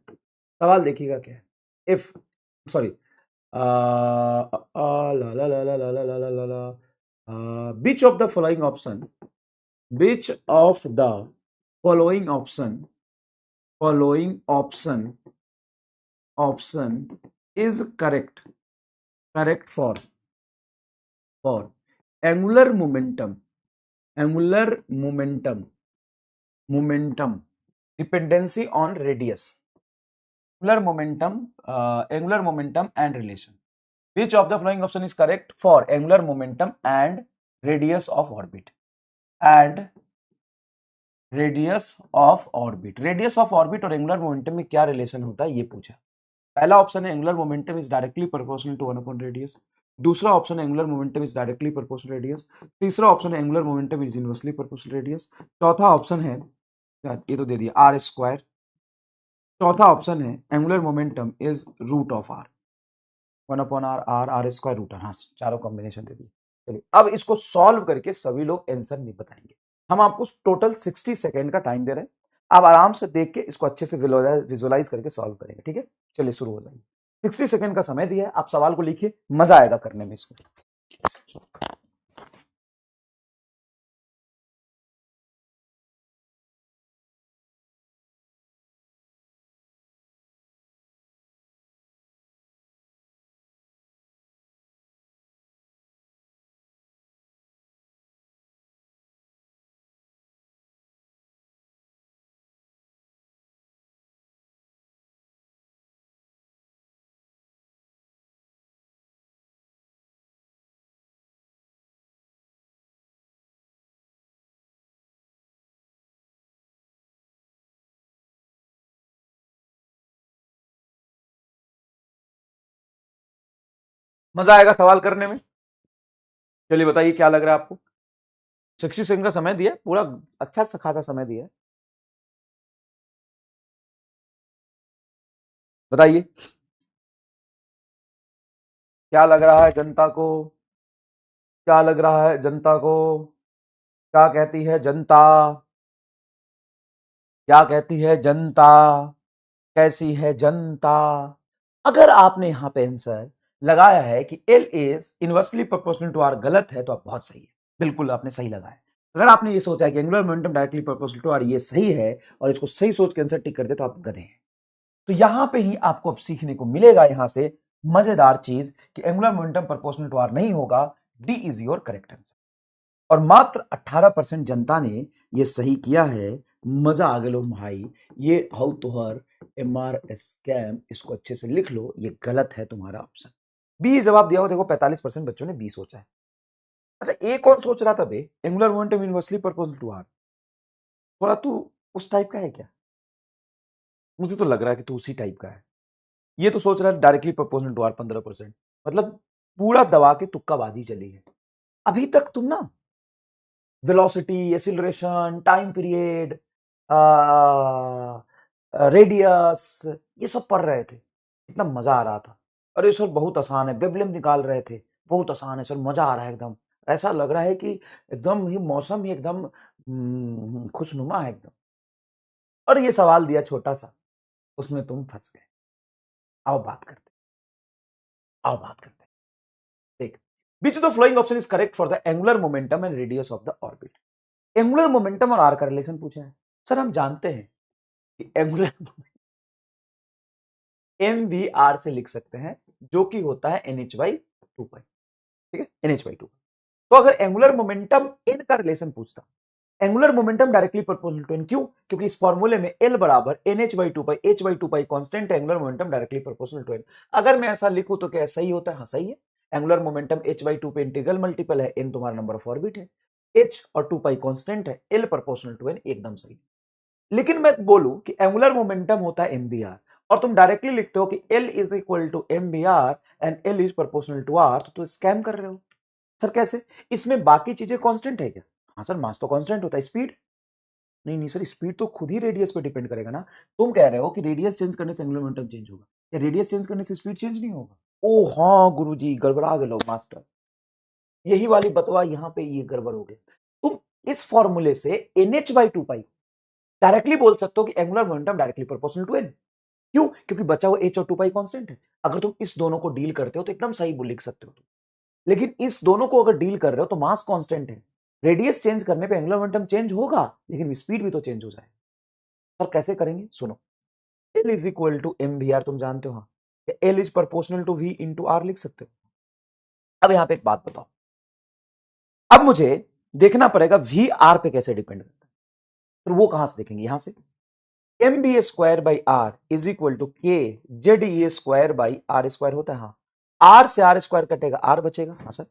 सवाल देखिएगा क्या है। इफ सॉरी ला ला ला ला ला ला ला ला ला which of the following option, which of the following option is correct for angular momentum dependency on radius, angular momentum and relation. Which of the following option is correct for angular momentum and radius of orbit? Radius of orbit और angular momentum में क्या relation होता है ये पूछा। पहला option है angular momentum is directly proportional to 1 upon radius, दूसरा ऑप्शन है angular momentum is directly proportional radius, तीसरा ऑप्शन है angular momentum is inversely proportional radius, चौथा ऑप्शन है, ये तो दे दिया, आर स्क्वायर, चौथा ऑप्शन है angular momentum is root of R, 1 upon R square root R. हाँ, चारों कॉम्बिनेशन दे दिए। चलिए अब इसको सॉल्व करके सभी लोग आंसर नहीं बताएंगे। हम आपको टोटल 60 सेकेंड का टाइम दे रहे हैं, आप आराम से देख के इसको अच्छे से विजुअलाइज करके सॉल्व करेंगे। ठीक है, चलिए शुरू हो जाइए। 60 सेकेंड का समय दिया है, आप सवाल को लिखिए, मजा आएगा करने में इसको। मजा आएगा सवाल करने में। चलिए बताइए क्या लग रहा है आपको। 60 सेकंड का समय दिया, पूरा अच्छा खासा समय दिया है, बताइए क्या लग रहा है जनता को, क्या लग रहा है जनता को, क्या कहती है जनता, क्या कहती है जनता, कैसी है जनता। अगर आपने यहां पे आंसर लगाया है कि L is inversely proportional to R, गलत है तो आप बहुत सही है, बिल्कुल आपने सही लगाया। अगर आपने ये सोचा है कि angular momentum directly proportional to R, ये सही है और इसको सही सोच के आंसर टिक कर दे तो आप गधे हैं। तो यहां पे ही आपको अब सीखने को मिलेगा यहां से मजेदार चीज कि angular momentum proportional to R नहीं होगा, D is your correct answer. और मात्र 18% जनता ने ये सही किया है। मजा आ गया भाई, ये how to her MR scam, इसको अच्छे से लिख लो, ये गलत है तुम्हारा ऑप्शन बी जवाब दिया हो। देखो 45% बच्चों ने बी सोचा है। अच्छा, ए कौन सोच रहा था बे, angular momentum inversely proportional to r. थोड़ा तू उस टाइप का है क्या? मुझे तो लग रहा है कि तू उसी टाइप का है। ये तो सोच रहा है डायरेक्टली प्रोपोर्शनल टू आर 15%, मतलब पूरा दबा के तुक्काबाजी चली है। अभी तक तुम ना velocity, acceleration, time period, radius, ये सब पढ़ रहे थे, इतना मजा आ रहा था। अरे सर बहुत आसान है, वेवलेंथ निकाल रहे थे, बहुत आसान है सर, मजा आ रहा है एकदम, ऐसा लग रहा है कि एकदम ही मौसम ही एकदम खुशनुमा है एकदम। और ये सवाल दिया छोटा सा, उसमें तुम फंस गए। आओ बात करते, आओ बात करते। देख, which of the following option is correct for the angular momentum and radius of the orbit? Angular momentum और आर का रिलेशन पूछा है। सर हम जानते हैं कि एंगुलर एम भी आर से लिख सकते हैं, जो कि होता है n H by two pi. ठीक है, एन एच बाई टू। तो अगर एंगुलर मोमेंटम एन का रिलेशन पूछता, angular momentum directly proportional to n, क्यों? क्योंकि इस फॉर्मूले में एल बराबर n H by two pi, h by two pi constant, angular momentum directly proportional to n. अगर मैं ऐसा लिखूं तो क्या सही होता है? हाँ सही है। Angular momentum H by to पे इंटीग्रल मल्टीपल है, एन तुम्हारा नंबर ऑफ ऑर्बिट है, एच और टू पाई कॉन्स्टेंट है, एल प्रोपोर्शनल टू एन, एकदम सही। लेकिन मैं बोलूं कि एंगुलर मोमेंटम होता है एमबीआर, और तुम डायरेक्टली लिखते हो कि L is equal to m B r and L is proportional to r, तो स्कैम कर रहे हो। सर कैसे? इसमें बाकी चीजें कांस्टेंट है क्या? हाँ सर, मास तो कांस्टेंट होता है। स्पीड नहीं, नहीं सर, स्पीड तो खुद ही रेडियस पे डिपेंड करेगा ना। तुम कह रहे हो कि रेडियस चेंज करने से एंगुलर मोमेंटम चेंज होगा, या रेडियस चेंज करने से स्पीड चेंज नहीं होगा? ओ हाँ गुरुजी, गड़बड़ा गए लोग मास्टर, यही वाली बतवा, यहाँ पे ये गड़बड़ हो गया। तुम इस फॉर्मूले से NH/2π डायरेक्टली बोल सकते हो कि angular momentum directly proportional to n। क्यों? क्योंकि बचा हुआ h और 2π कांस्टेंट है। अगर तुम इस दोनों को डील करते हो तो एकदम सही लिख सकते हो तुम। लेकिन इस दोनों को अगर डील कर रहे हो तो मास कांस्टेंट है, रेडियस चेंज करने पे एंगुलर मोमेंटम चेंज होगा, लेकिन स्पीड भी तो चेंज हो जाए। सर कैसे करेंगे? सुनो, L is equal to m v r, तुम जानते हो हाँ, L is proportional to V into r लिख सकते हो। अब यहां पे एक बात बताओ, अब मुझे देखना पड़ेगा V R पे कैसे डिपेंड करता है, तो वो कहां से देखेंगे? यहां से m b a square by r is equal to k z e a square by r square होता है। हाँ, आर से आर स्क्वायर कटेगा, आर बचेगा। हाँ सर,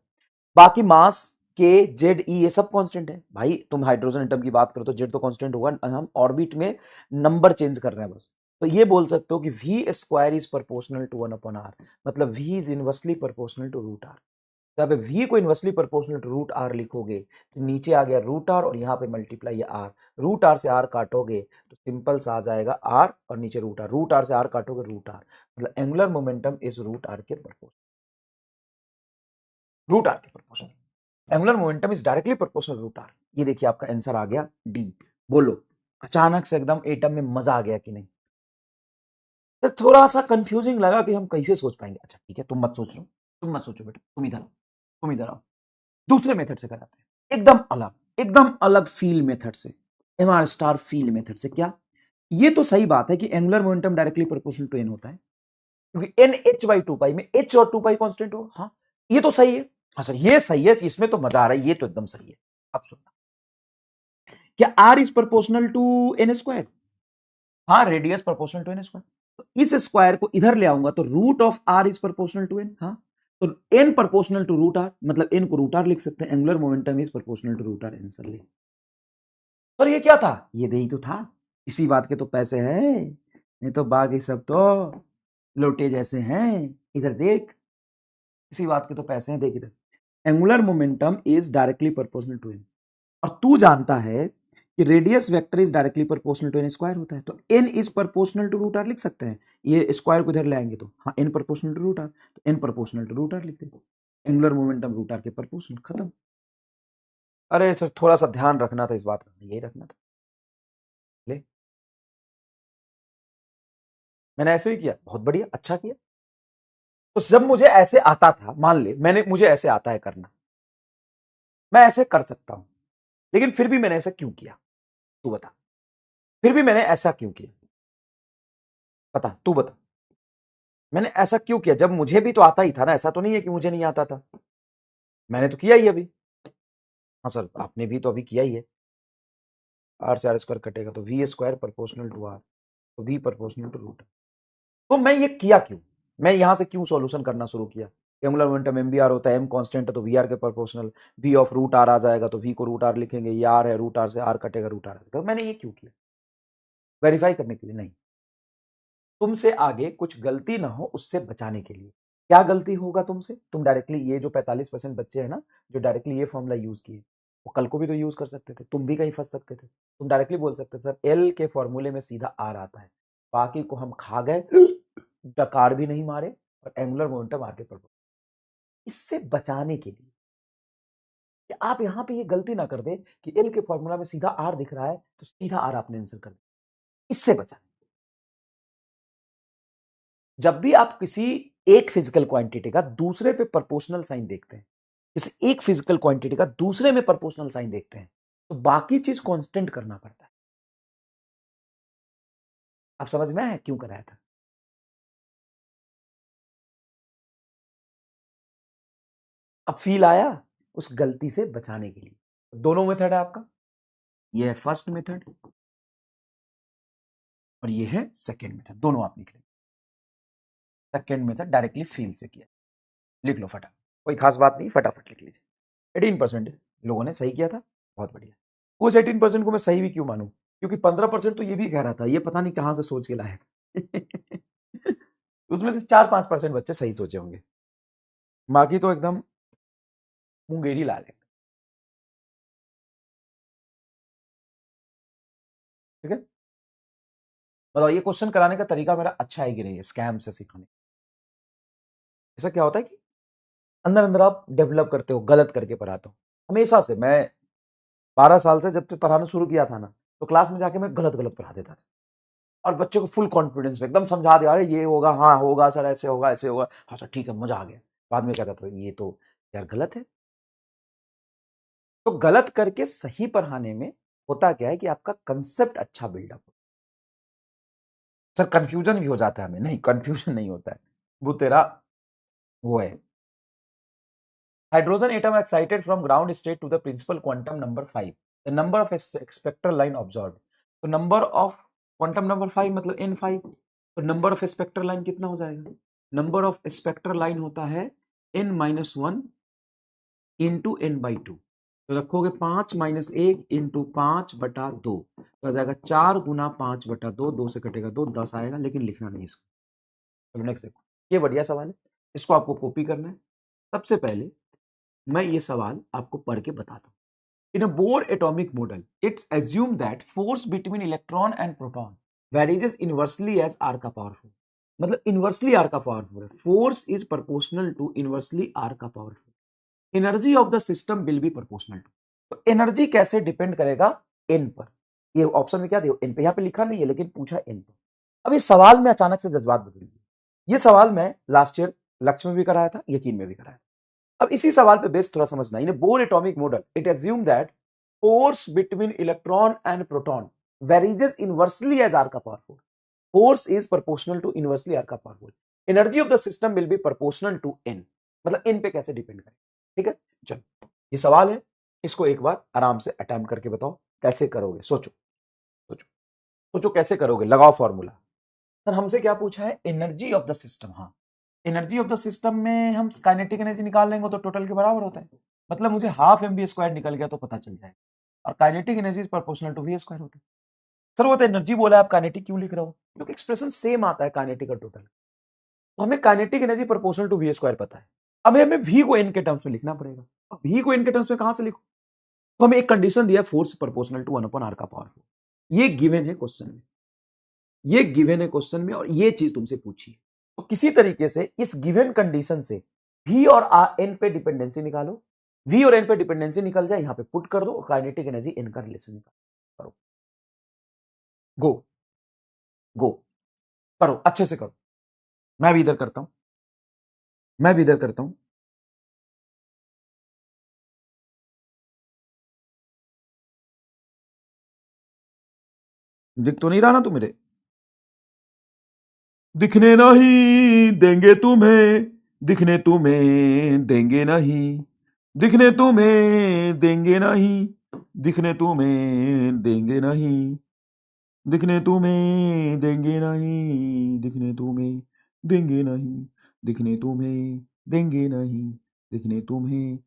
बाकी मास के जेड ई ये सब कांस्टेंट है। भाई तुम हाइड्रोजन एटम की बात करो तो जेड तो कांस्टेंट होगा, हम ऑर्बिट में नंबर चेंज कर रहे हैं बस। तो ये बोल सकते हो कि v square is proportional to 1/r, मतलब v is inversely proportional to root r. तो यहाँ पे v को inversely proportional to root r लिखोगे तो नीचे आ गया रूट आर, और यहाँ पे मल्टीप्लाई आर, रूट आर से आर काटोगे तो सिंपल सा आ जाएगा आर, और नीचे रूट आर से आर काटोगे रूट आर, मतलब angular momentum is root r के प्रोपोर्शनल, रूट आर के proportional. Angular momentum is directly proportional root r. ये देखिए आपका आंसर आ गया डी। बोलो, अचानक से एकदम एटम में मजा आ गया कि नहीं? तो थोड़ा सा कंफ्यूजिंग लगा कि हम कैसे सोच पाएंगे। अच्छा ठीक है, तुम मत सोच लो, तुम मत सोचो बेटा, तुम इधर आओ, तुम इधर आओ। दूसरे मेथड से कराते हैं, एकदम अलग फील मेथड से, एमआर स्टार फील मेथड से। क्या? ये तो सही बात है कि angular momentum directly proportional to n होता है, क्योंकि एन h/2π में h और 2π कांस्टेंट हो। हाँ, ये तो सही है। हाँ सर, ये सही है, इसमें तो मजा आ रहा है, ये तो एकदम सही है। अब सुनना, क्या r is proportional to n square? हाँ, radius proportional to n square, तो इस स्क्वायर को इधर ले आऊंगा तो root of r is proportional to n. हाँ, तो n proportional to root r, मतलब n को रूट आर लिख सकते हैं। Angular momentum is proportional to root r, answer ले। और ये क्या था? ये दे ही तो था, इसी बात के तो पैसे हैं, नहीं तो बाकी सब तो लोटे जैसे हैं। इधर देख, इसी बात के तो पैसे हैं, देख इधर, angular momentum is directly proportional to n, और तू जानता है कि radius vector is directly proportional to n square होता है, तो n is proportional to root r लिख सकते हैं। ये स्क्वायर को इधर ले आएंगे तो हाँ, n proportional to root r, तो n proportional to root r लिख देंगे, एंगुलर मोमेंटम रूट आर के प्रोपोर्शनल, खत्म। अरे सर, थोड़ा सा ध्यान रखना था इस बात का, यही रखना था। ले, मैंने ऐसे ही किया, बहुत बढ़िया, अच्छा किया। तो जब मुझे ऐसे आता था, मान ले मुझे ऐसे आता है करना, मैं ऐसे कर सकता हूं, लेकिन फिर भी मैंने ऐसा क्यों किया? तू बता, फिर भी मैंने ऐसा क्यों किया? बता, तू बता, मैंने ऐसा क्यों किया? जब मुझे भी तो आता ही था ना, ऐसा तो नहीं है कि मुझे नहीं आता था, मैंने तो किया ही अभी। हाँ सर, आपने भी तो अभी किया ही है। आर से आर स्क्वायर कटेगा तो v square proportional to r, तो वी प्रोपोर्शनल टू रूट। तो मैं ये किया क्यों? मैं यहां से क्यों सॉल्यूशन करना शुरू किया? Angular momentum M B are होता है, एम कांस्टेंट है तो वी आर के प्रोपोर्शनल, वी ऑफ रूट आर आ जाएगा तो वी को रूट आर लिखेंगे, ये आर है, रूट आर से आर कटेगा, रूट आर। तो मैंने ये क्यों किया? वेरीफाई करने के लिए नहीं, तुमसे आगे कुछ गलती ना हो उससे बचाने के लिए। क्या गलती होगा तुमसे? तुम डायरेक्टली ये जो 45% बच्चे हैं ना, जो डायरेक्टली ये फॉर्मूला यूज किए, वो कल को भी तो यूज कर सकते थे, तुम भी कहीं फंस सकते थे। तुम डायरेक्टली बोल सकते थे सर एल के फॉर्मूले में सीधा आर आता है, बाकी को हम खा गए, डकार भी नहीं मारे, और एंगुलर मोमेंटम आगे पढ़। इससे बचाने के लिए कि आप यहां पे ये गलती ना कर दे कि एल के फॉर्मूला में सीधा आर दिख रहा है तो सीधा आर आपने आंसर कर दिया, इससे बचाने। जब भी आप किसी एक फिजिकल क्वांटिटी का दूसरे पे प्रोपोर्शनल साइन देखते हैं, किसी एक फिजिकल क्वांटिटी का दूसरे में प्रोपोर्शनल साइन देखते हैं, तो बाकी चीज कांस्टेंट करना पड़ता है। आप समझ में आया क्यों कराया था? अब फील आया? उस गलती से बचाने के लिए दोनों मेथड है आपका, ये है फर्स्ट मेथड और ये है सेकेंड मेथड, दोनों आप लिख लें। सेकेंड मेथड डायरेक्टली फील से किया, लिख लो फटाफट, कोई खास बात नहीं, फटाफट लिख लीजिए। 18% लोगों ने सही किया था, बहुत बढ़िया। उस 18% को मैं सही भी क्यों मानूं? क्योंकि 15% तो ये भी कह रहा था, ये पता नहीं कहां से सोच के लाया। उसमें से 4-5% बच्चे सही सोचे होंगे, बाकी तो एकदम मुंगेरी लाल है। ठीक है, बताओ ये क्वेश्चन कराने का तरीका मेरा अच्छा है कि नहीं, स्कैम से सिखाने। ऐसा क्या होता है कि अंदर अंदर आप डेवलप करते हो, गलत करके पढ़ाते हो। हमेशा से मैं 12 साल से जब पढ़ाना शुरू किया था ना, तो क्लास में जाके मैं गलत गलत पढ़ा देता था, और बच्चे को फुल कॉन्फिडेंस में एकदम समझा दिया, अरे ये होगा, हाँ होगा सर, ऐसे होगा, ऐसे होगा, हाँ सर ठीक है, मजा आ गया। बाद में कहता था ये तो यार गलत है। तो गलत करके सही पढ़ाने में होता क्या है कि आपका कंसेप्ट अच्छा बिल्डअप हो। सर कंफ्यूजन भी हो जाता है हमें, नहीं कंफ्यूजन नहीं होता है, वो तेरा वो है। Hydrogen atom excited from ground state to the principal quantum number 5, the number of spectral line observed. तो नंबर ऑफ क्वांटम नंबर 5 मतलब n5, तो नंबर ऑफ स्पेक्ट्रल लाइन कितना हो जाएगा? नंबर ऑफ स्पेक्ट्रल लाइन होता है n-1 इंटू n/2। तो रखोगे 5-1 इंटू 5/2, तो आ जाएगा 4 गुना 5/2, 2 से कटेगा 2, 10 आएगा, लेकिन लिखना नहीं इसको। चलो नेक्स्ट देखो, ये बढ़िया सवाल है, इसको आपको कॉपी करना है। सबसे पहले मैं ये सवाल आपको पढ़ के बताता हूँ। In a Bohr atomic model, it's assumed that force between electron and proton varies inversely as r का power 4। मतलब इनवर्सली r का पावर 4 है। Force is proportional to inversely r का power 4। Energy of the system will be proportional to. तो energy कैसे depend करेगा? n पर। ये ऑप्शन में क्या दिया? n पे। यहाँ पे लिखा नहीं है, लेकिन पूछा n पर। अब इस सवाल में अचानक से जज्बात बदल गए। ये सवाल मैं लास्ट ईयर लक्ष्य में भी कराया था, यकीन में भी कराया था। अब इसी सवाल पे बेस थोड़ा समझना। In Bohr atomic model it assume that force between electron and proton varies inversely as r का power 4। force is proportional to inversely r का power 4। energy of the system will be proportional to n। मतलब n पे कैसे depend करें। ठीक है, चलो ये सवाल है, इसको एक बार आराम से अटेम्प्ट करके बताओ कैसे करोगे। सोचो सोचो सोचो कैसे करोगे, लगाओ फॉर्मूला। सर हमसे क्या पूछा है? Energy of the system. हाँ, एनर्जी ऑफ द सिस्टम में हम काइनेटिक एनर्जी निकाल लेंगे तो टोटल के बराबर होता है। मतलब मुझे हाफ mv² निकल गया तो पता चल जाएगा। और kinetic energy is proportional to v² होता है। सर वो तो एनर्जी बोला है, आप काइनेटिक क्यों लिख रहे हो? क्योंकि एक्सप्रेशन सेम आता है काइनेटिक और टोटल। तो हमें kinetic energy proportional to v² पता है। अब हमें v को n के टर्म्स में लिखना पड़ेगा। अब v को n के टर्म्स में कहां से लिखो? तो हमें एक कंडीशन दिया, फोर्स प्रोपोर्शनल टू 1/r का पावर 4। ये गिवन है क्वेश्चन में, ये गिवन है क्वेश्चन में, और ये चीज तुमसे पूछी। तो किसी तरीके से इस गिवन कंडीशन से v और n पे डिपेंडेंसी निकालो। v और n पे डिपेंडेंसी निकल जाए, यहां पे पुट कर दो, काइनेटिक एनर्जी n का रिलेशन निकालो। करो, गो गो, करो अच्छे से करो। मैं भी इधर करता हूं, मैं भी इधर करता हूं। दिख तो नहीं रहा ना तू मेरे? दिखने नहीं देंगे तुम्हें, दिखने तुम्हें देंगे नहीं, दिखने तुम्हें देंगे नहीं, दिखने तुम्हें देंगे नहीं, दिखने तुम्हें देंगे नहीं, दिखने तुम्हें देंगे नहीं, दिखने तुम्हें देंगे नहीं, दिखने तुम्हें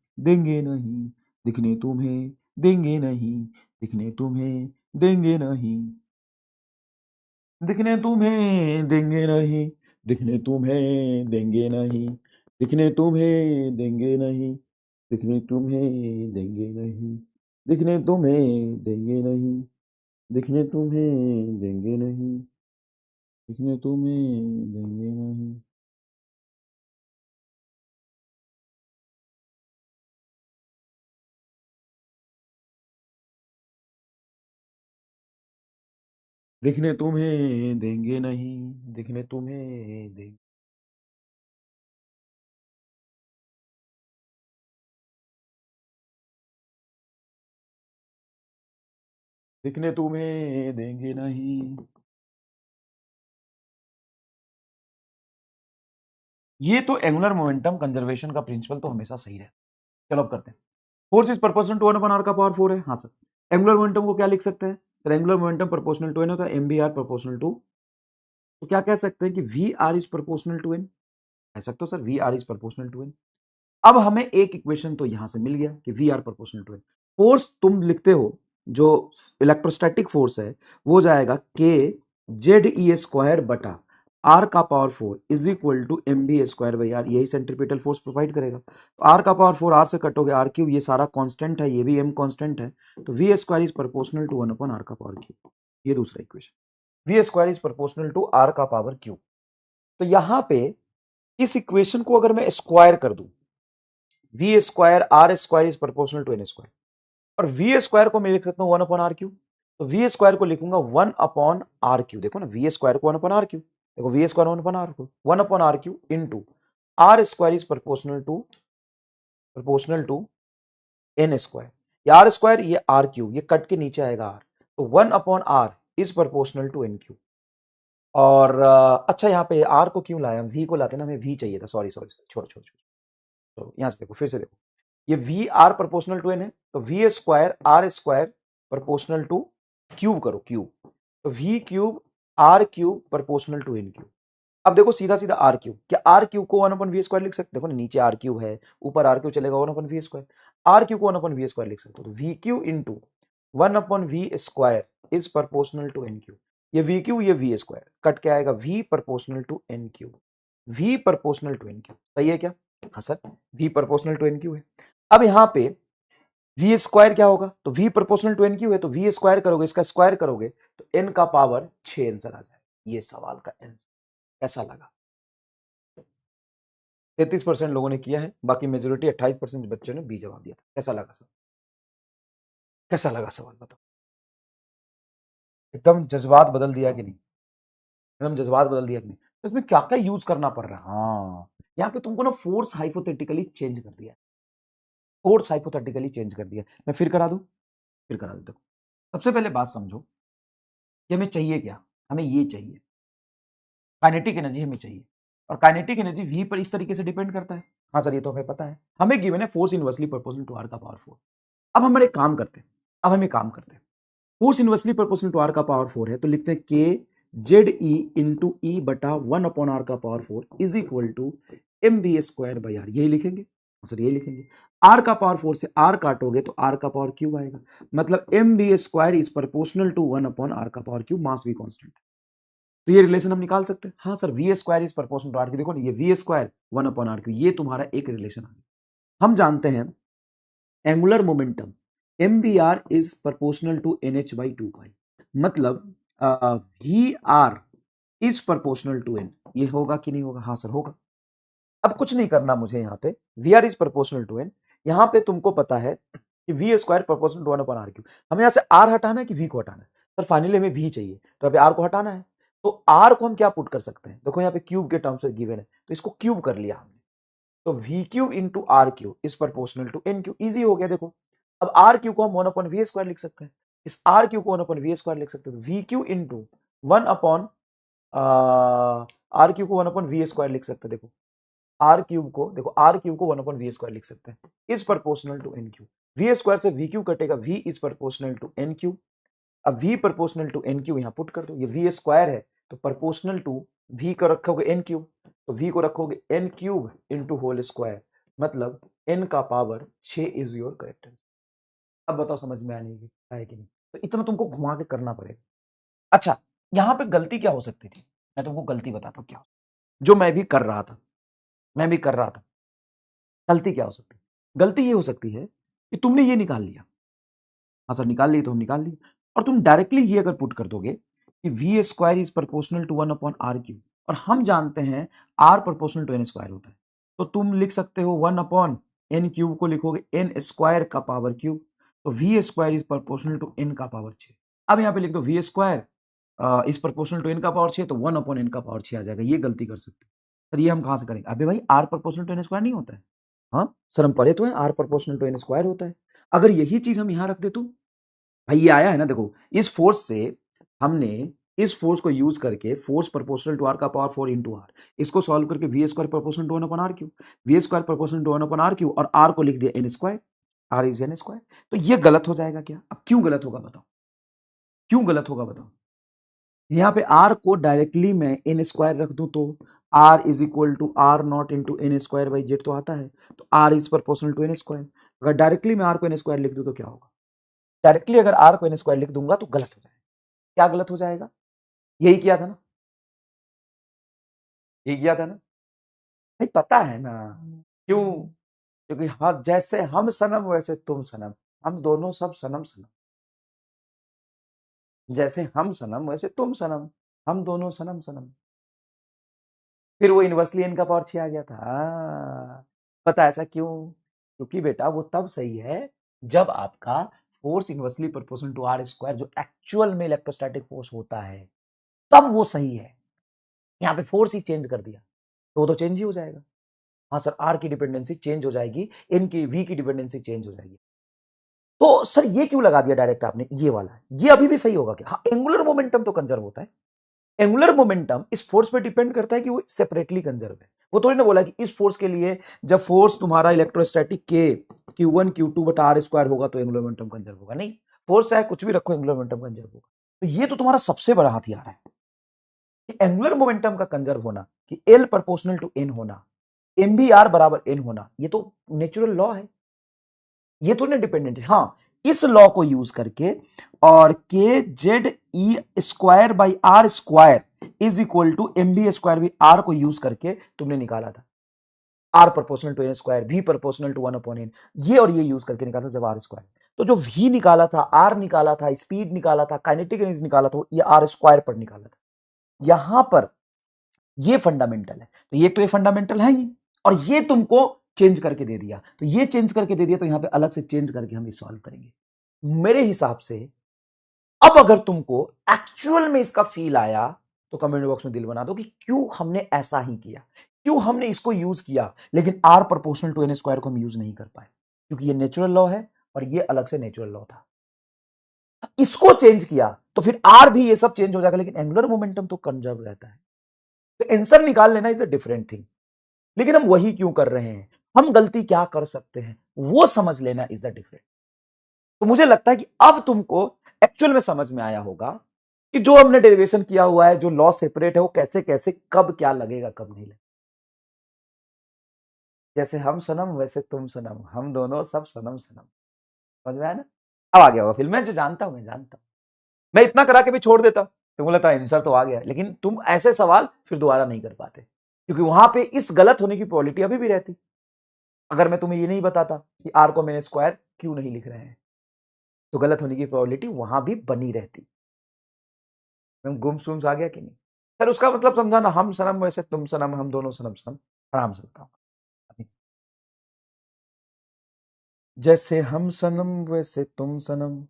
देंगे नहीं, दिखने तुम्हें देंगे नहीं, दिखने तुम्हें देंगे नहीं, दिखने तुम्हें देंगे नहीं, दिखने तुम्हें देंगे नहीं, दिखने तुम्हें देंगे नहीं, दिखने तुम्हें देंगे नहीं, दिखने तुम्हें देंगे नहीं, दिखने तुम्हें देंगे नहीं, दिखने तुम्हें देंगे नहीं। दिखने तुम्हें देंगे नहीं, दिखने तुम्हें देंगे। दिखने तुम्हें देंगे नहीं। ये तो एंगुलर मोमेंटम कंजर्वेशन का प्रिंसिपल तो हमेशा सही रहता है। चलो अब करते हैं। Force is proportional to 1/r का पावर 4 है। हाँ सर, एंगुलर मोमेंटम को क्या लिख सकते हैं? Sir angular momentum proportional to n होता है, mvr प्रोपोर्शनल टू, तो क्या कह सकते हैं कि vr is proportional to n। कह सकते हो sir vr is proportional to n। अब हमें एक इक्वेशन तो यहां से मिल गया कि vr proportional to n। Force तुम लिखते हो जो इलेक्ट्रोस्टैटिक फोर्स है वो जाएगा k ZE² बटा आर का power 4 is equal to m B square by r, यही सेंट्रीपिटल फोर्स प्रोवाइड करेगा। तो आर का पावर 4 आर से कट हो गया, आर क्यूब, ये सारा कांस्टेंट है, ये भी एम कांस्टेंट है, तो v square is proportional to 1 upon r का पावर क्यूब। ये दूसरा equation, v square is proportional to r का पावर क्यूब। तो यहां पे इस इक्वेशन को अगर मैं स्क्वायर कर दूं, v square r square is proportional to n square, और वी स्क्वायर को मैं लिख सकता हूं 1 अपॉन आर क्यूब, तो वी स्क्वायर को लिखूंगा 1 अपॉन आर क्यूब। देखो ना, वी स्क्वायर को 1 अपॉन आर क्यूब, देखो v square 1 upon r cube into r square is proportional to n square. ये आर स्क्वायर, ये आर क्यूब, ये कट के नीचे आएगा आर, तो 1 upon r is proportional to n cube. और अच्छा, यहाँ पे आर को क्यों लाया, वी को लाते ना, हमें वी चाहिए था, सॉरी सॉरी, छोड़ छोड़ छोड़, तो यहां से देखो, फिर से देखो, ये v r proportional to n है, तो v square r square proportional to cube करो, क्यूब, तो v cube r cube proportional to n cube. अब देखो सीधा सीधा आर क्यूब, क्या आर क्यूब को 1 अपॉन वी स्क्वायर लिख सकते, देखो ना नीचे आर क्यूब है, ऊपर आर क्यूब चलेगा 1 upon v square, r cube को 1 अपॉन वी स्क्वायर लिख सकते हो, तो v cube into 1 upon v square is proportional to n cube. ये वी क्यू, ये वी स्क्वायर कट के आएगा v proportional to n cube, v proportional to n cube, सही है क्या? हाँ sir, v proportional to n cube है। अब यहां पे वी स्क्वायर क्या होगा, तो v proportional to n Q है, तो वी स्क्वायर करोगे, इसका स्क्वायर करोगे तो एन का पावर 6 आंसर आ जाएगा। ये सवाल का आंसर कैसा लगा? 33% लोगों ने किया है, बाकी मेजोरिटी 28% बच्चों ने बी जवाब दिया था। कैसा लगा सवाल? कैसा लगा सवाल बताओ? एकदम जज्बात बदल दिया कि नहीं? एकदम जज्बात बदल दिया कि नहीं? तो इसमें क्या क्या यूज करना पड़ रहा है? हाँ, यहाँ पे तुमको ना फोर्स हाइपोथेटिकली चेंज कर दिया, फोर्स हाइपोथेटिकली चेंज कर दिया। मैं फिर करा दूं, फिर करा दूं। देखो, सबसे पहले बात समझो कि हमें चाहिए क्या, हमें ये चाहिए, काइनेटिक एनर्जी हमें चाहिए, और काइनेटिक एनर्जी वी पर इस तरीके से डिपेंड करता है। हाँ सर, ये तो हमें पता है, हमें गिवन है force inversely proportional to r का पावर 4। अब हम एक काम करते हैं, अब हम एक काम करते हैं, force inversely proportional to r का पावर 4 है, तो लिखते हैं के जेड ई इंटू ई बटा 1 अपॉन आर का power 4 is equal to m B square by r, यही लिखेंगे सर, यही लिखेंगे। आर का पावर 4 से आर काटोगे तो आर का पावर क्यूब आएगा, मतलब m B square is proportional to 1 upon r का पावर क्यूब, मास भी कांस्टेंट। तो ये रिलेशन हम निकाल सकते हैं। हाँ sir, v square is proportional to r cube, देखो ना, ये v square 1 upon r cube, ये तुम्हारा एक रिलेशन आ गया। हम जानते हैं angular momentum M B r is proportional to n H by 2 pi, मतलब v r is proportional to n, ये होगा कि नहीं होगा? हाँ सर होगा। अब कुछ नहीं करना मुझे, यहाँ पे v r is proportional to n, यहाँ पे तुमको पता है कि v square proportional to 1 upon r cube, हमें यहाँ से आर हटाना है कि वी को हटाना है? सर फाइनली हमें वी चाहिए, तो अभी आर को हटाना है, तो आर को हम क्या पुट कर सकते हैं, देखो यहाँ पे क्यूब के टर्म्स में गिवन है, तो इसको क्यूब कर लिया हमने, तो v cube into r cube is proportional to n cube, easy हो गया। देखो, अब आर क्यू को हम 1 अपॉन वी स्क्वायर लिख सकते हैं, इस आर क्यू को 1 अपॉन वी स्क्वायर लिख सकते हैं, v cube into 1 upon r cube को 1 अपॉन वी स्क्वायर लिख सकते हैं। देखो आर क्यूब को, देखो आर क्यूब को 1 अपॉन वी स्क्वायर लिख सकते हैं, is proportional to n cube, v square से वी क्यू कटेगा, v is proportional to n cube. अब v proportional to n cube यहां पुट कर दो, ये वी स्क्वायर है तो प्रोपोर्शनल टू वी को रखोगे एन क्यूब, तो वी को रखोगे n cube into whole square, मतलब एन का power 6 is your correct answer. अब बताओ समझ में आने की है कि नहीं? तो इतना तुमको घुमा के करना पड़ेगा। अच्छा, यहां पे गलती क्या हो सकती थी, मैं तुमको गलती बताता हूं क्या, जो मैं भी कर रहा था, मैं भी कर रहा था। गलती क्या हो सकती है? गलती ये हो सकती है कि तुमने ये निकाल लिया, हाँ सर निकाल लिए, तो हम निकाल लिए, और तुम डायरेक्टली ये अगर पुट कर दोगे कि v square is proportional to 1 upon r cube, और हम जानते हैं r proportional to n square होता है, तो तुम लिख सकते हो 1 अपॉन एन क्यूब को लिखोगे एन स्क्वायर का पावर क्यूब, तो v square is proportional to n का पावर 6। अब यहाँ पे लिख दो v square is proportional to n का पावर 6, तो 1 अपॉन एन का पावर 6 आ जाएगा। ये गलती कर सकते हैं सर, ये हम कहाँ से करेंगे? अबे भाई r proportional to n square नहीं होता है, हाँ सर हम पढ़े तो है r proportional to n square होता है। अगर यही चीज हम यहाँ रख दे तो भाई ये आया है ना, देखो इस फोर्स से हमने, इस फोर्स को यूज करके फोर्स प्रोपोर्शनल टू आर का पावर 4 इंटू आर, इसको सॉल्व करके v square proportional to 1 upon r cube, v square proportional to 1 upon r cube, और आर को लिख दिया n square, r is n square. तो ये गलत हो जाएगा क्या? अब क्यों गलत होगा बताओ, क्यों गलत होगा बताओ? यहाँ पे आर को डायरेक्टली मैं एन स्क्वायर रख दूं तो r is equal to r not into N square by z तो आता है, तो r is proportional to n square. अगर डायरेक्टली मैं आर को एन स्क्वायर लिख दूं तो क्या होगा? डायरेक्टली अगर आर को एन स्क्वायर लिख दूंगा तो गलत हो जाएगा। क्या गलत हो जाएगा? यही किया था ना, ये किया था ना भाई, पता है ना क्यों? क्योंकि हाँ, जैसे हम सनम वैसे तुम सनम, हम दोनों सब सनम सनम। जैसे हम सनम वैसे तुम सनम, हम दोनों सनम सनम। फिर वो इन्वर्सली इनका पावर 6 आ गया था। पता है ऐसा क्यों? क्योंकि बेटा वो तब सही है जब आपका force inversely proportional to r square, जो एक्चुअल में इलेक्ट्रोस्टैटिक फोर्स होता है, तब वो सही है। यहाँ पे फोर्स ही चेंज कर दिया तो वो तो चेंज ही हो जाएगा। हाँ सर, आर की डिपेंडेंसी चेंज हो जाएगी, एन की वी की डिपेंडेंसी चेंज हो जाएगी। तो सर ये क्यों लगा दिया डायरेक्ट आपने ये वाला? ये अभी भी सही होगा क्या? हाँ, एंगुलर मोमेंटम तो कंजर्व होता है। एंगुलर मोमेंटम इस फोर्स पे डिपेंड करता है कि वो सेपरेटली कंजर्व है। वो थोड़ी ना बोला कि इस फोर्स के लिए जब फोर्स तुम्हारा इलेक्ट्रोस्टैटिक के Q1 Q2 बटा आर स्क्वायर होगा तो एंगुलर मोमेंटम कंजर्व होगा। नहीं, फोर्स है कुछ भी रखो, एंगुलर मोमेंटम कंजर्व होगा। तो ये तो तुम्हारा सबसे बड़ा हथियार है कि एंगुलर मोमेंटम का कंजर्व होना, कि एल प्रोपोर्शनल टू एन होना, एम बी आर बराबर एन होना, ये तो नेचुरल लॉ है। ये तो नहीं डिपेंडेंट है। हाँ, इस लॉ को यूज करके और के z e square by r square is equal to m B square by r को यूज करके तुमने निकाला था r proportional to n square, v proportional to 1/n, ये और ये यूज करके निकाला था जब आर स्क्वायर। तो जो वी निकाला था, आर निकाला था, स्पीड निकाला था, काइनेटिक एनर्जी निकाला था, ये आर स्क्वायर पर निकाला था। यहां पर ये फंडामेंटल है, तो ये फंडामेंटल है ही, और ये तुमको चेंज करके दे दिया, तो ये चेंज करके दे दिया, तो यहां पे अलग से चेंज करके हम ये सॉल्व करेंगे। मेरे हिसाब से अब अगर तुमको एक्चुअल में इसका फील आया तो कमेंट बॉक्स में दिल बना दो कि क्यों हमने ऐसा ही किया, क्यों हमने इसको यूज किया, लेकिन r proportional to n square को हम यूज नहीं कर पाए, क्योंकि ये नेचुरल लॉ है और ये अलग से नेचुरल लॉ था। इसको चेंज किया तो फिर आर भी ये सब चेंज हो जाएगा, लेकिन एंगुलर मोमेंटम तो कंजर्व रहता है। तो आंसर निकाल लेना इज अ डिफरेंट थिंग, लेकिन हम वही क्यों कर रहे हैं, हम गलती क्या कर सकते हैं वो समझ लेना इज द डिफरेंट। तो मुझे लगता है कि अब तुमको एक्चुअल में समझ में आया होगा कि जो हमने डेरिवेशन किया हुआ है, जो लॉ सेपरेट है, वो कैसे कैसे कब क्या लगेगा कब नहीं लगेगा। जैसे हम सनम वैसे तुम सनम, हम दोनों सब सनम सनम। समझ में आया ना? अब आ गया होगा फिल्म में, जो जानता हूं मैं जानता हूं। मैं इतना करा के भी छोड़ देता तो बोला था आंसर तो आ गया, लेकिन तुम ऐसे सवाल फिर दोबारा नहीं कर पाते, क्योंकि वहां पे इस गलत होने की प्रोबेबिलिटी अभी भी रहती। अगर मैं तुम्हें ये नहीं बताता कि आर को मैंने स्क्वायर क्यों नहीं लिख रहे हैं, तो गलत होने की प्रोबेबिलिटी वहां भी बनी रहती। गुम सुम आ गया कि नहीं? सर उसका मतलब समझा ना, हम सनम वैसे तुम सनम, हम दोनों सनम सनम। आराम से बताओ। जैसे हम सनम वैसे तुम सनम,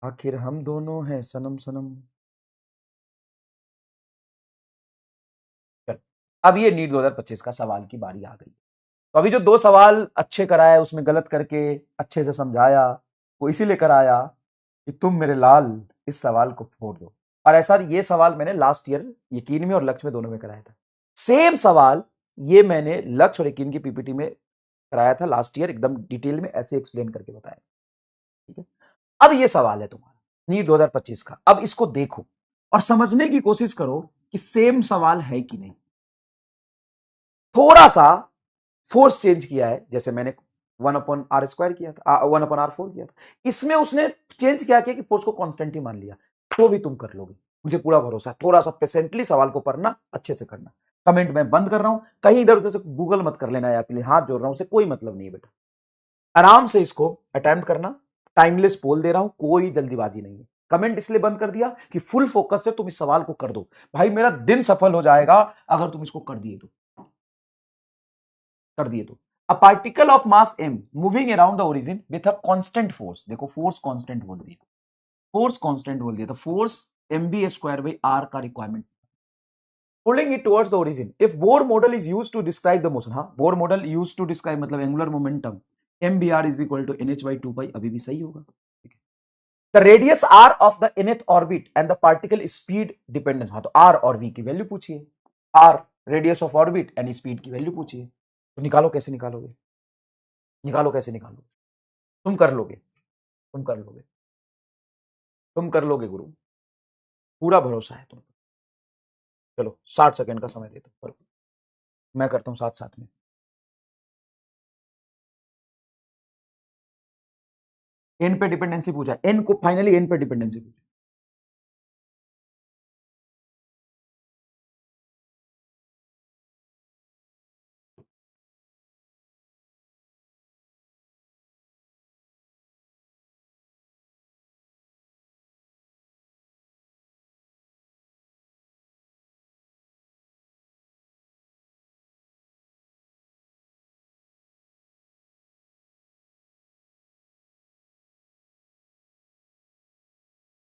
आखिर हम दोनों हैं सनम सनम। चल, अब ये नीट 2025 का सवाल की बारी आ गई। तो अभी जो दो सवाल अच्छे कराया उसमें गलत करके अच्छे से समझाया, वो इसीलिए कराया कि तुम मेरे लाल इस सवाल को फोड़ दो। और ऐसा ये सवाल मैंने लास्ट ईयर यकीन में और लक्ष्य में दोनों में कराया था। सेम सवाल ये मैंने लक्ष्य और यकीन की पीपीटी में कराया था लास्ट ईयर, एकदम डिटेल में ऐसे एक्सप्लेन करके बताया। ठीक है, अब ये सवाल है तुम्हारा नीट 2025 का। अब इसको देखो और समझने की कोशिश करो कि सेम सवाल है कि नहीं। थोड़ा सा फोर्स चेंज किया है, जैसे मैंने 1/r² किया था, 1/r4 किया था। इसमें उसने चेंज क्या किया कि फोर्स को कांस्टेंट ही मान लिया। तो भी तुम कर लोगे, मुझे पूरा भरोसा है। थोड़ा सा पेशेंटली सवाल को पढ़ना, अच्छे से करना। कमेंट में बंद कर रहा हूं, कहीं इधर उधर से गूगल मत कर लेना यार, प्लीज, हाथ जोड़ रहा हूं, उसे कोई मतलब नहीं है बेटा। आराम से इसको अटेम्प्ट करना। टाइमलेस पोल दे रहा हूं, कोई जल्दीबाजी नहीं है। कमेंट इसलिए बंद कर दिया कि फुल फोकस से तुम इस सवाल को कर दो। भाई मेरा दिन सफल हो जाएगा अगर तुम इसको कर दिए तो। कर दिए तो a particle of mass m moving around the origin with a constant force, देखो फोर्स कांस्टेंट बोल दिया, फोर्स कांस्टेंट बोल दिया, तो force mb square by r का requirement, pulling it towards the origin. If Bohr model is used to describe the motion, हाँ Bohr model used to describe मतलब angular momentum, mbr is equal to nh/2 अभी भी सही होगा। The radius r of the nth orbit and the particle speed dependence, हाँ तो r और v की वैल्यू पूछिए, r radius of orbit and speed की वैल्यू पूछिए। तो निकालो, कैसे निकालोगे? निकालो कैसे निकालोगे? तुम कर लोगे, तुम कर लोगे, तुम कर लोगे गुरु, पूरा भरोसा है तुम। चलो 60 सेकंड का समय देता हूं, मैं करता हूं साथ साथ में। एन पे डिपेंडेंसी पूछा, एन को फाइनली एन पे डिपेंडेंसी पूछा।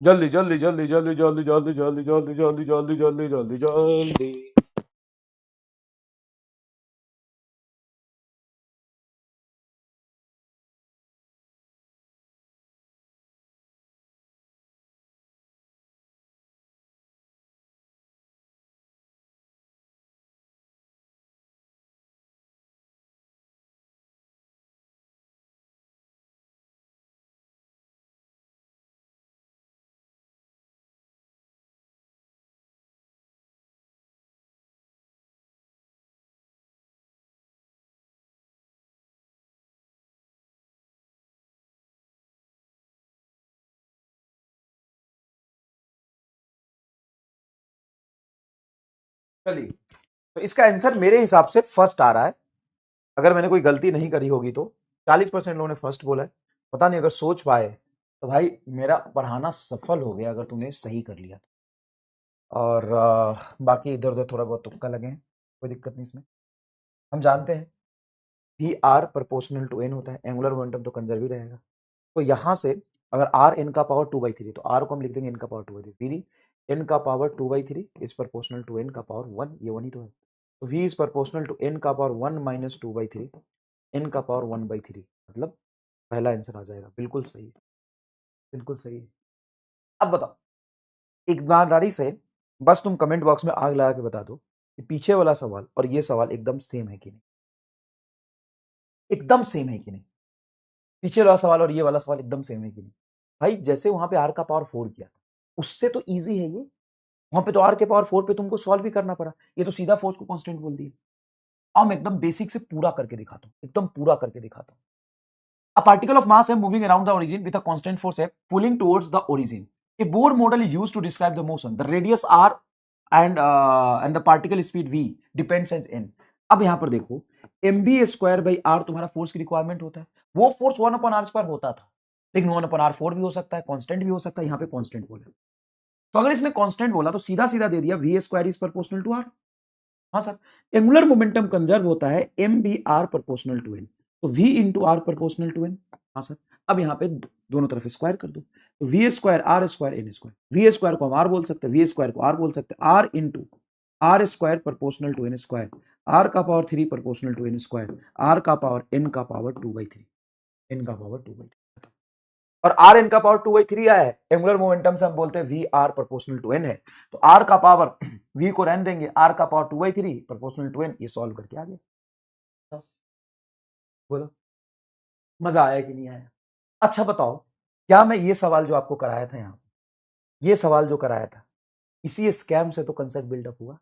जल्दी जल्दी जल्दी जल्दी जल्दी जल्दी जल्दी जल्दी जल्दी जल्दी जल्दी जल्दी जल्दी। चलिए, तो इसका आंसर मेरे हिसाब से फर्स्ट आ रहा है। अगर मैंने कोई गलती नहीं करी होगी तो 40% लोगों ने फर्स्ट बोला है। पता नहीं, अगर सोच पाए तो भाई मेरा पढ़ाना सफल हो गया, अगर तूने सही कर लिया तो। और बाकी इधर उधर थोड़ा बहुत तुक्का लगे हैं, कोई दिक्कत नहीं इसमें। हम जानते हैं v r proportional to n होता है, एंगुलर मोमेंटम तो कंजर्व ही रहेगा। तो यहां से अगर आर एन का पावर 2/3, तो आर को हम लिख देंगे एन का पावर 2/3, एन का power 2/3 is proportional to n का पावर 1, ये 1 ही तो है। तो v is proportional to n का पावर 1 माइनस 2/3, n का पावर 1/3, मतलब पहला आंसर आ जाएगा। बिल्कुल सही है, बिल्कुल सही है। अब बताओ ईमानदारी से, बस तुम कमेंट बॉक्स में आग लगा के बता दो कि पीछे वाला सवाल और ये सवाल एकदम सेम है कि नहीं, एकदम सेम है कि नहीं। पीछे वाला सवाल और ये वाला सवाल एकदम सेम है कि नहीं। भाई जैसे वहां पे आर का पावर 4 किया था, उससे तो इजी है ये। वहां पे तो आर के पावर 4 पे तुमको सॉल्व भी करना पड़ा, ये तो सीधा फोर्स को कांस्टेंट बोल दिया। अब मैं एकदम बेसिक से पूरा करके दिखाता हूं, एकदम पूरा करके दिखाता हूं। A particle of mass m moving around the origin with a constant force F pulling towards the origin. A Bohr model is used to describe the motion. The radius r and the particle speed v depends on n. अब यहां पर देखो mv square by are तुम्हारा force की requirement होता है। वो force 1/r² होता था, लेकिन 1/r4 भी हो सकता है, कांस्टेंट भी हो सकता है। यहां पे कांस्टेंट बोला, तो अगर इसने कांस्टेंट बोला तो सीधा सीधा दे दिया v square is proportional to r. हाँ सर, एंगुलर मोमेंटम कंजर्व होता है m B r proportional to n, तो v into r proportional to n. हाँ सर, अब यहाँ पे दोनों तरफ स्क्वायर कर दो, तो v square r square n square. V square को हम आर बोल सकते हैं, वी स्क्वायर को आर बोल सकते हैं। R into r square proportional to n square, r का power 3 proportional to n square, r का पावर एन का पावर 2/3, एन का पावर 2/3। और आर एन का पावर 2/3 आया है, एंगुलर मोमेंटम से हम बोलते हैं v r proportional to n है, तो आर का पावर वी को रहने देंगे, आर का पावर 2/3 प्रोपोर्शनल टू एन। ये सॉल्व करके आ गया। तो बोलो मजा आया कि नहीं आया। अच्छा बताओ, क्या मैं ये सवाल जो आपको कराया था यहाँ, ये सवाल जो कराया था, इसी स्कैम से तो कंसेप्ट बिल्डअप हुआ,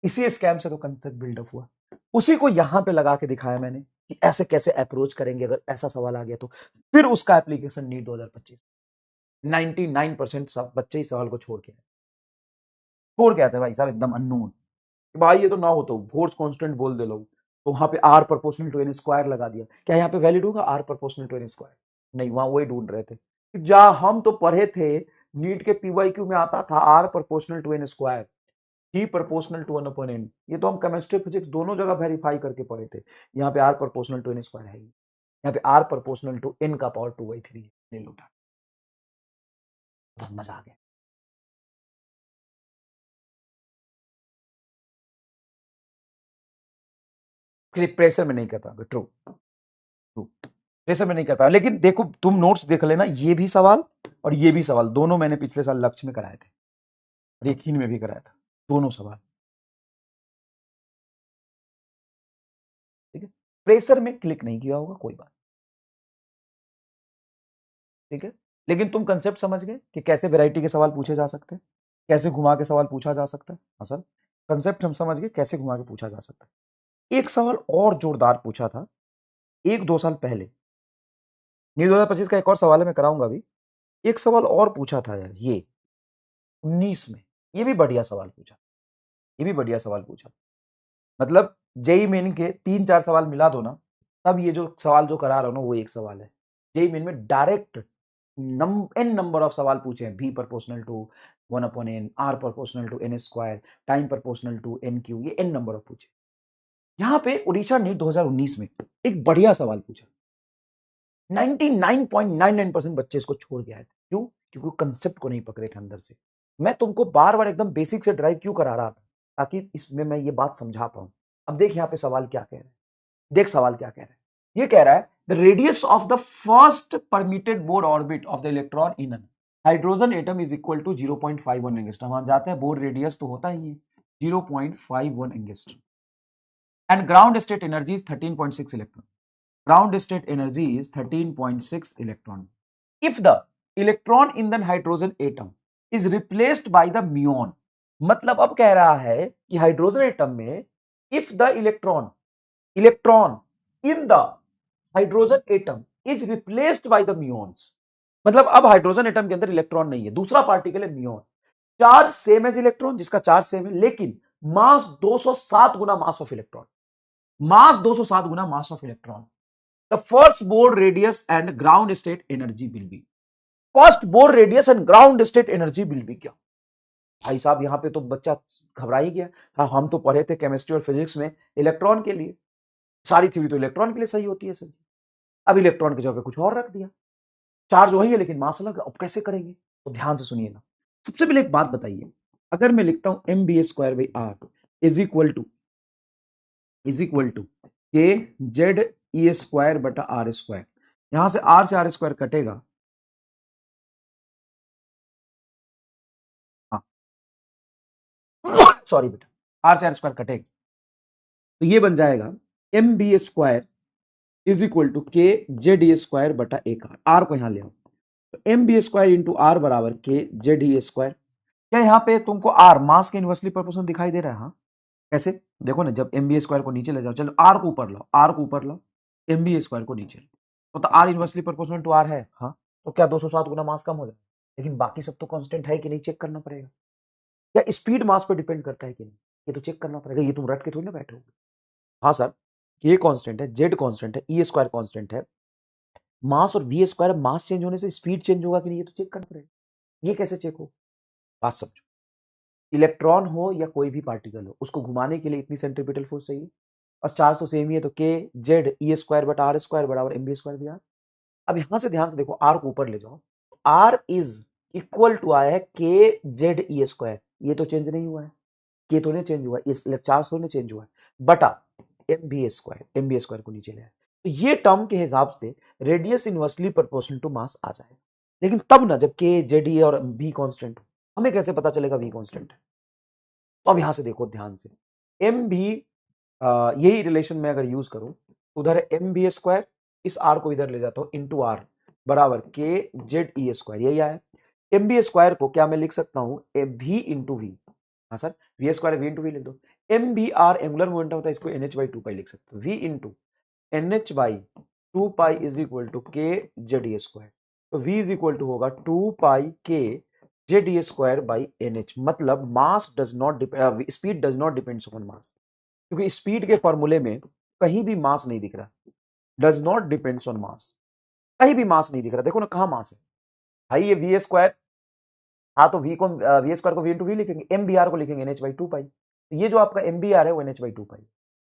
इसी स्कैम से तो कंसेप्ट बिल्डअप हुआ। उसी को यहां पे लगा के दिखाया मैंने कि ऐसे कैसे अप्रोच करेंगे अगर ऐसा सवाल आ गया तो। फिर उसका एप्लीकेशन नीट 2025, 99% सब बच्चे इस सवाल को छोड़ के आते हैं भाई साहब, एकदम अननोन। भाई ये तो ना हो तो फोर्स कांस्टेंट बोल दे लोग, तो वहां पे r proportional to n square लगा दिया। क्या यहाँ पे वैलिड होगा r proportional to n square? नहीं, वहां वही ढूंढ रहे थे। जा हम तो पढ़े थे, नीट के पीवाईक्यू में आता था r proportional to n square, ही प्रोपोर्शनल टू 1/n। ये तो हम केमिस्ट्री फिजिक्स दोनों जगह वेरीफाई करके पढ़े थे। यहाँ पे r proportional to n square है, यहाँ पे आर प्रोपोर्शनल टू एन का पावर 2/3 ले लो, तो मजा आ गया। प्रेशर में नहीं कर पाओगे, ट्रू ट्रू, प्रेशर में नहीं कर पाया। लेकिन देखो तुम नोट्स देख लेना, ये भी सवाल और ये भी सवाल दोनों मैंने पिछले साल लक्ष्य में कराए थे और यकीन में भी कराया था, दोनों सवाल। ठीक है, प्रेशर में क्लिक नहीं किया होगा, कोई बात। ठीक है, लेकिन तुम कंसेप्ट समझ गए कि कैसे वैरायटी के सवाल पूछे जा सकते हैं, कैसे घुमा के सवाल पूछा जा सकता है। हाँ सर, कंसेप्ट हम समझ गए कैसे घुमा के पूछा जा सकता है। एक सवाल और जोरदार पूछा था 1-2 साल पहले, नीट 2025 का एक और सवाल है, मैं कराऊंगा अभी। एक सवाल और पूछा था यार, ये 19 में, ये भी बढ़िया सवाल पूछा, ये भी बढ़िया सवाल पूछा। मतलब जेई मेन के 3-4 सवाल मिला दो ना, तब ये जो सवाल जो करा रहा हूं ना वो एक सवाल है। जेई मेन में डायरेक्ट एन नंबर ऑफ सवाल पूछे हैं, b proportional to 1/n, r proportional to n square, time proportional to n cube, ये एन नंबर ऑफ पूछे। यहां पे उड़ीसा नीट 2019 में एक बढ़िया सवाल पूछा, 99.99% बच्चे इसको छोड़ के आए थे। क्यों? क्योंकि कंसेप्ट को नहीं पकड़े थे अंदर से। मैं तुमको बार बार एकदम बेसिक से ड्राइव क्यों करा रहा था, ताकि इसमें मैं ये बात समझा पाऊं। अब देख यहाँ पे सवाल क्या कह रहा है, देख सवाल क्या कह रहा है। ये कह रहा है the radius of the first permitted Bohr orbit of the electron in an hydrogen atom is equal to 0.51 angstrom. वहां जाते हैं बोर रेडियस तो होता ही है 0.51 angstrom and ground state energy is 13.6 electron. ground state energy is 13.6 electron. If the electron in the hydrogen atom is replaced by the muon, मतलब अब कह रहा है कि हाइड्रोजन एटम में if the electron in the hydrogen atom is replaced by the muons, मतलब अब hydrogen atom के अंदर इलेक्ट्रॉन नहीं है, दूसरा पार्टिकल है म्यून। चार्ज सेम है इलेक्ट्रॉन, जिसका चार्ज सेम है, लेकिन मास 207 गुना मास ऑफ इलेक्ट्रॉन, मास 207 गुना mass of electron. The first Bohr radius and ground state energy will be, first Bohr radius and ground state energy will be क्या? भाई साहब यहाँ पे तो बच्चा घबरा ही गया। हाँ, हम तो पढ़े थे केमिस्ट्री और फिजिक्स में इलेक्ट्रॉन के लिए, सारी थ्योरी तो इलेक्ट्रॉन के लिए सही होती है सर। अब इलेक्ट्रॉन की जगह पे कुछ और रख दिया, चार्ज वही है लेकिन मास अलग, अब कैसे करेंगे? तो ध्यान से सुनिएगा। सबसे पहले एक बात बताइए, अगर मैं लिखता हूं mb² is equal to k z e square बटा आर स्क्वायर, यहां से आर स्क्वायर कटेगा, हाँ सॉरी बेटा, आर स्क्वायर कटेगा, तो ये बन जाएगा m B square is equal to k z e square बटा एक आर को यहां ले आओ, तो m B square into r बराबर के जेड ई स्क्वायर। क्या यहाँ पे तुमको आर मास के इनवर्सली प्रोपोर्शनल दिखाई दे रहा है? हाँ, कैसे? देखो ना, जब एम बी स्क्वायर को नीचे ले जाओ, चलो आर को ऊपर लाओ, आर को ऊपर लाओ, एम बी स्क्वायर को नीचे लाओ, तो r inversely proportional to r है। हाँ, तो क्या 207 गुना मास कम हो जाए? लेकिन बाकी सब तो कांस्टेंट है कि नहीं, चेक करना पड़ेगा। या स्पीड मास पे डिपेंड करता है कि नहीं, ये तो चेक करना पड़ेगा। ये तुम रट के थोड़ी ना बैठोगे। हाँ सर, ये कांस्टेंट है, जेड कांस्टेंट है, ई स्क्वायर कांस्टेंट है, मास और वी स्क्वायर, मास चेंज होने से स्पीड चेंज होगा कि नहीं, ये तो चेक करना पड़ेगा। ये कैसे चेक हो? बात समझो, इलेक्ट्रॉन हो या कोई भी पार्टिकल हो, उसको घुमाने के लिए इतनी सेंट्रीपिटल फोर्स चाहिए, और चार्ज तो सेम ही है, तो के जेड ई स्क्वायर बटा आर स्क्वायर बराबर एम बी स्क्वायर भी आर। अब यहां से ध्यान से देखो, आर को ऊपर ले जाओ, आर इज इक्वल टू आया है के जेड ई स्क्वायर, ये तो चेंज नहीं हुआ है, के तो नहीं चेंज हुआ है, इस चार्ज तो नहीं चेंज हुआ है, बटा एम बी स्क्वायर को नीचे ले आए, तो ये टर्म के हिसाब से radius inversely proportional to mass आ जाएगा। लेकिन तब ना जब के जेड ई और बी कांस्टेंट, हमें कैसे पता चलेगा वी कांस्टेंट है? तो अब यहां से देखो ध्यान से, एम भी यही रिलेशन में अगर यूज करूं, उधर एम बी स्क्वायर, इस आर को इधर ले जाता हूं, इंटू आर बराबर के जेड ई स्क्वायर, यही आया। एम बी स्क्वायर को क्या मैं लिख सकता हूं, वी इंटू वी, हाँ sir, v square v into v लिख दो। M B r angular momentum होता है, इसको एन एच बाई 2 पाई लिख सकते हो, v into n H by 2 pi is equal to k z e square, तो वी इज इक्वल टू होगा 2 pi k z e square by n h. मतलब mass does not speed does not depends on mass, क्योंकि speed के फॉर्मूले में कहीं भी मास नहीं दिख रहा, डज नॉट डिपेंड्स ऑन मास, कहीं भी मास नहीं दिख रहा। देखो ना कहाँ मास है भाई, ये वी स्क्वायर, हाँ तो वी स्क्वायर को वी इंटू वी लिखेंगे, एम बी आर को लिखेंगे एन एच बाई 2 पाई, तो ये जो आपका एम बी आर है वो एन एच बाई 2 पाई,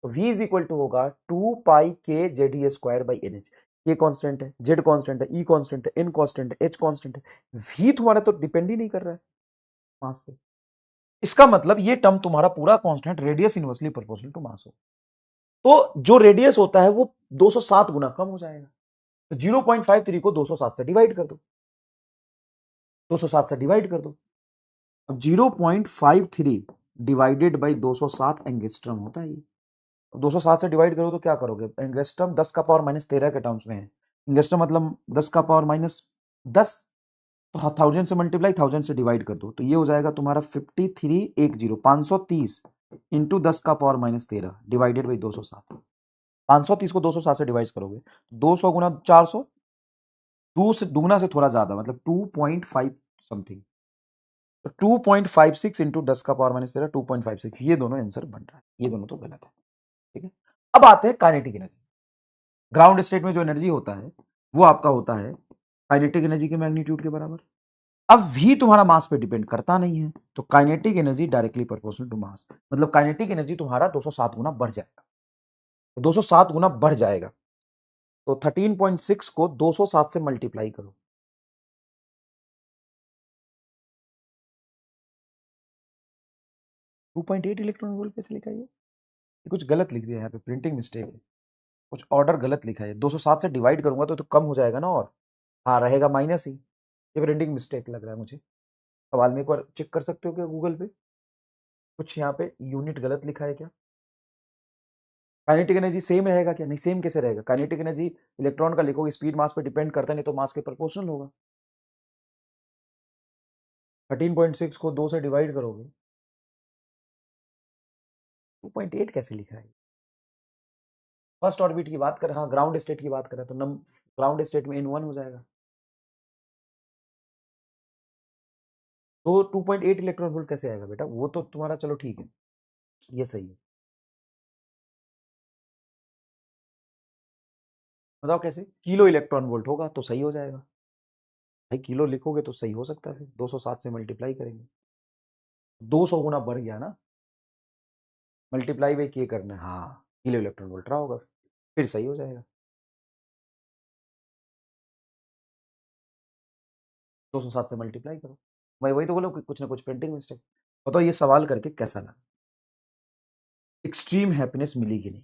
तो वी इज इक्वल टू होगा 2 pi k z e square by n h. ये कांस्टेंट है, जेड कांस्टेंट है, ई कांस्टेंट है, एन कांस्टेंट है, एच कांस्टेंट है, वी तुम्हारा तो डिपेंड ही नहीं कर रहा है मास पे। इसका मतलब ये टर्म तुम्हारा पूरा constant radius inversely proportional to mass हो, तो जो रेडियस होता है वो 207 गुना कम हो जाएगा। तो 0.53 को 207 से डिवाइड कर दो, 207 से डिवाइड कर दो। अब 0.53 डिवाइडेड बाई 207 एंगस्ट्रम होता है। 207 से डिवाइड करो तो क्या करोगे, एंगस्ट्रम 10 का पावर माइनस 13 के टर्म्स में है, एंगस्ट्रम मतलब 10 का पावर माइनस 10, तो 1000 से मल्टीप्लाई 1000 से डिवाइड कर दो, तो ये हो जाएगा तुम्हारा 530 इंटू 10 का पावर माइनस 13 डिवाइडेड बाई 207। 530 को 207 से डिवाइड करोगे, 200 गुना 400, दो से दुगना से थोड़ा ज्यादा, मतलब 2.5 समथिंग, तो 2.56 इंटू 10 का पावर माइनस 13 2.56, ये दोनों आंसर बन रहा है, ये दोनों तो गलत है। ठीक है, अब आते हैं काइनेटिक एनर्जी। ग्राउंड स्टेट में जो एनर्जी होता है वो आपका होता है काइनेटिक एनर्जी के मैग्नीट्यूड के बराबर। अब v तुम्हारा मास पे डिपेंड करता नहीं है, तो kinetic energy directly proportional to mass, मतलब काइनेटिक एनर्जी तुम्हारा 207 गुना बढ़ जाएगा, 207 गुना बढ़ जाएगा, तो 13.6 को 207 से मल्टीप्लाई करो, 2.8 इलेक्ट्रॉन वोल्ट कैसे लिखा है ये कुछ गलत लिख दिया यहाँ पे, प्रिंटिंग मिस्टेक है, कुछ ऑर्डर गलत लिखा है। 207 से डिवाइड करूंगा तो कम हो जाएगा ना, और हाँ रहेगा माइनस ही। ये प्रिंटिंग मिस्टेक लग रहा है मुझे। सवाल में एक बार चेक कर सकते हो क्या गूगल पे, कुछ यहाँ पे यूनिट गलत लिखा है क्या? काइनेटिक एनर्जी सेम रहेगा क्या? नहीं, सेम कैसे रहेगा? काइनेटिक एनर्जी इलेक्ट्रॉन का लिखोगे, स्पीड मास पे डिपेंड करता है, नहीं तो मास के प्रोपोर्शनल होगा। 13.6 को 2 से डिवाइड करोगे, 2.8 कैसे लिखा है? फर्स्ट ऑर्बिट की बात कर, हाँ ग्राउंड स्टेट की बात करें तो ग्राउंड स्टेट में N1 हो जाएगा। तो 2.8 इलेक्ट्रॉन वोल्ट कैसे आएगा बेटा? वो तो तुम्हारा चलो ठीक है, ये सही है। बताओ कैसे? किलो इलेक्ट्रॉन वोल्ट होगा तो सही हो जाएगा भाई, किलो लिखोगे तो सही हो सकता है। फिर 207 से मल्टीप्लाई करेंगे, 200 गुना बढ़ गया ना, मल्टीप्लाई बाई के करना है, हाँ किलो इलेक्ट्रॉन वोल्ट रहा होगा, फिर सही हो जाएगा। 207 से मल्टीप्लाई करो। मैं वही तो बोला कि कुछ ना कुछ प्रिंटिंग मिस्टेक। बताओ ये सवाल करके कैसा लगा? एक्सट्रीम हैप्पीनेस मिली कि नहीं?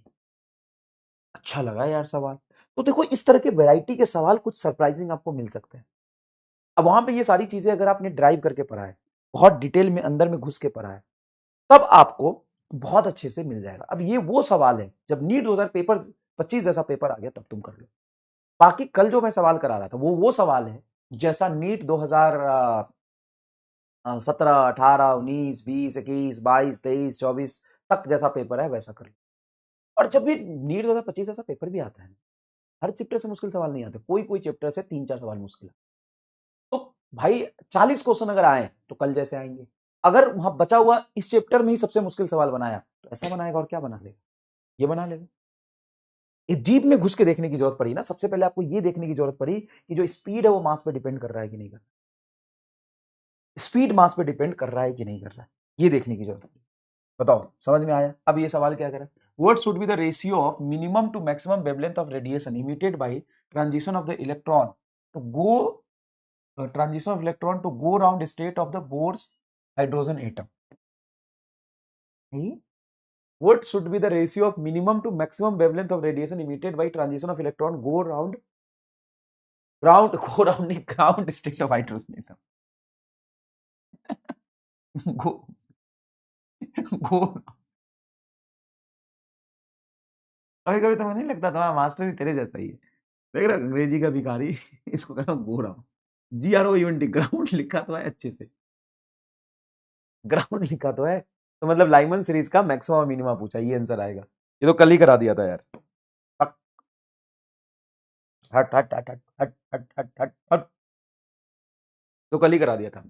अच्छा लगा यार सवाल। तो देखो इस तरह के वैरायटी के सवाल कुछ सरप्राइजिंग आपको मिल सकते हैं। अब वहां पे ये सारी चीजें अगर आपने ड्राइव करके पढ़ा है, बहुत डिटेल में अंदर में घुस के पढ़ा है, तब आपको बहुत अच्छे से मिल जाएगा। अब ये वो सवाल है जब नीट 2000 पेपर 25 जैसा पेपर आ गया तब तुम कर लो। बाकी कल जो मैं सवाल करा रहा था वो सवाल है जैसा नीट 2017, 18, 19, 20, 21, 22, 23, 24 तक जैसा पेपर है वैसा कर लो। और जब भी नीट 2025 जैसा पेपर भी आता है, हर चैप्टर से मुश्किल सवाल नहीं आते, कोई कोई चैप्टर से 3-4 सवाल मुश्किल है। तो भाई 40 क्वेश्चन अगर आए तो कल जैसे आएंगे। अगर वहां बचा हुआ इस चैप्टर में ही सबसे मुश्किल सवाल बनाया तो ऐसा बनाएगा, और क्या बना लेगा? ये बना लेगा। ये डीप में घुस के देखने की जरूरत पड़ी ना। सबसे पहले आपको ये देखने की जरूरत पड़ी कि जो स्पीड है वो मास पे डिपेंड कर रहा है कि नहीं कर रहा, स्पीड मास पे डिपेंड कर रहा है कि नहीं कर रहा है, ये देखने की जरूरत पड़ी। बताओ समझ में आया? अब ये सवाल क्या करें? What should be the ratio of minimum to maximum wavelength of radiation emitted by transition of the electron to go transition of electron to go round state of the Bohr's hydrogen atom? What should be the ratio of minimum to maximum wavelength of radiation emitted by transition of electron go round ground state of hydrogen atom? go go कभी कभी तुम्हें नहीं लगता तुम्हारा master भी तेरे जैसा ही है? देख रहा अंग्रेजी का भिखारी इसको कहना गो राउंड, GROUND ग्राउंड लिखा तो है अच्छे से, ग्राउंड लिखा तो है। तो मतलब लाइमन सीरीज का मैक्सिमम मिनिमा पूछा, ये आंसर आएगा। ये तो कल ही करा दिया था यार। हट हट हट हट हट हट हट हट हट, तो कल ही करा दिया था।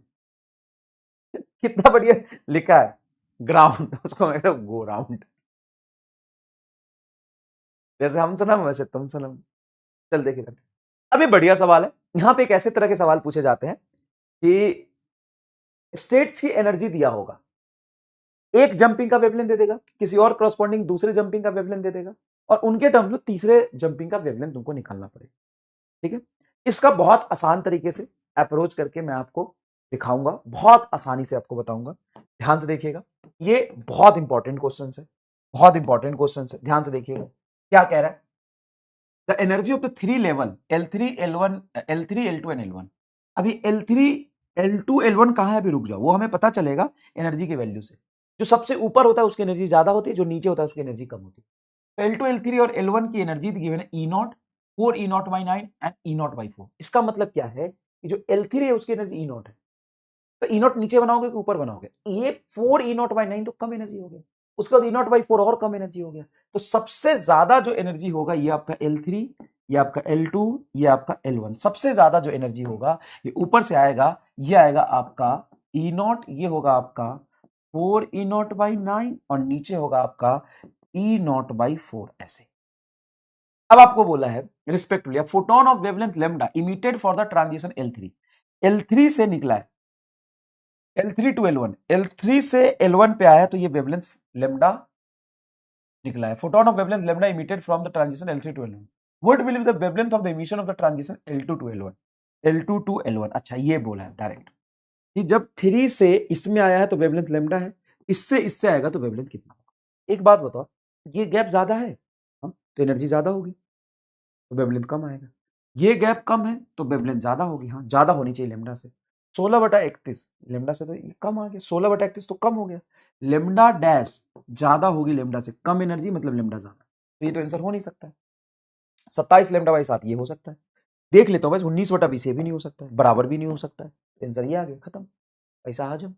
कितना बढ़िया लिखा है ग्राउंड, उसको मैं गो राउंड। जैसे हम सनम वैसे तुम सनम। चल देखे करते। अभी बढ़िया सवाल है। यहां पे एक ऐसे तरह के सवाल पूछे जाते हैं कि स्टेट्स की एनर्जी दिया होगा, एक जंपिंग का वेवलेंथ दे देगा, किसी और क्रॉसपॉन्डिंग दूसरे जंपिंग का वेवलेंथ दे देगा, और उनके टर्म्स में तीसरे जंपिंग का वेवलेंथ तुमको निकालना पड़ेगा। ठीक है, इसका बहुत आसान तरीके से अप्रोच करके मैं आपको दिखाऊंगा, बहुत आसानी से आपको बताऊंगा। ध्यान से देखिएगा, ये बहुत इंपॉर्टेंट क्वेश्चन है, बहुत इंपॉर्टेंट क्वेश्चन है। ध्यान से देखिएगा क्या कह रहा है। The energy of the three level L3, L1, L3, L2 and L1। अभी L3, L2, L1 कहां है? अभी रुक जाओ, वो हमें पता चलेगा एनर्जी के वैल्यू से। जो सबसे ऊपर होता है उसकी एनर्जी ज्यादा होती है, जो नीचे होता है उसकी एनर्जी कम होती है। तो L2, L3 और L1 की एनर्जी गिवन है E0, 4 E0/9 एंड E0/4। इसका मतलब क्या है कि जो L3 है उसकी एनर्जी E0 है। तो E0 नीचे बनाओगे कि ऊपर बनाओगे? ये 4 E0/9 तो कम एनर्जी हो गया, उसके बाद E0/4 और कम एनर्जी हो गया। तो सबसे ज्यादा जो एनर्जी होगा ये आपका L3, ये आपका L2, ये आपका L1। सबसे ज्यादा जो एनर्जी होगा ये ऊपर से आएगा, ये आएगा आपका E0, ये होगा आपका 4 E0/9 और नीचे होगा आपका E0/4। ऐसे अब आपको बोला है respectively photon of wavelength lambda emitted for the transition L3 से निकला है L3 टू L1, L3 से L1 पे आया तो ये वेवलेंथ लैम्डा निकला है। Photon of wavelength lambda emitted from the transition L3 to L1, what will be the wavelength of the emission of the transition L2 to L1? L2 to L1, अच्छा ये बोला है डायरेक्ट कि जब 3 से इसमें आया है तो वेवलेंथ लैम्डा है, इससे आएगा तो वेवलेंथ कितना होगा। एक बात बताओ, ये गैप ज्यादा है तो एनर्जी ज्यादा होगी तो वेवलेंथ कम आएगा, ये गैप कम है तो वेवलेंथ ज्यादा होगी, हाँ ज्यादा होनी चाहिए लेमडा से। 16/31 लेमडा से तो ये कम आ गया, 16/31 तो कम हो गया, लेमडा डैश ज्यादा होगी लेमडा से, कम एनर्जी मतलब लेमडा ज्यादा, तो ये तो आंसर हो नहीं सकता है। 27 लेमडा बाई 7 ये हो सकता है, देख लेता हूँ बस, 19/20 ये भी नहीं हो सकता है, बराबर भी नहीं हो सकता है, आंसर ये आ गया, खत्म, पैसा आ जाओ,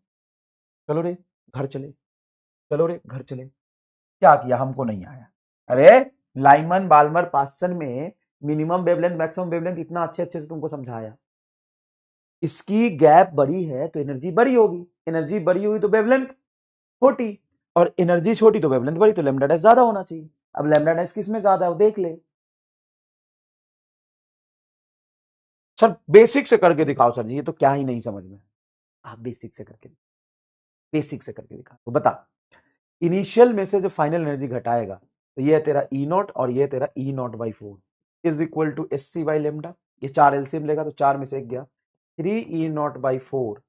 चलो रे घर चले, चलो रे घर चले। क्या किया, हमको नहीं आया, अरे लाइमन बाल्मर पास्सन में मिनिमम वेवलेंथ मैक्सिमम वेवलेंथ इतना अच्छे अच्छे से तुमको समझाया, इसकी गैप बड़ी है तो एनर्जी बड़ी होगी, एनर्जी बड़ी होगी तो वेवलेंथ छोटी, और एनर्जी छोटी तो वेवलेंथ बड़ी, तो लैम्डा डैश ज्यादा होना चाहिए। अब लैम्डा डैश किस में ज्यादा है वो देख ले। सर बेसिक से करके दिखाओ सर जी, ये तो क्या ही नहीं समझ में, आप बेसिक से करके, बेसिक से करके दिखा तो बता, इनिशियल में से जो फाइनल एनर्जी घटाएगा तो ये है तेरा ई नॉट और ये तेरा e nought by 4 is equal to s c by lambda, ये 4 एलसीएम लेगा तो 4 में से 1 गया, 3 e nought by 4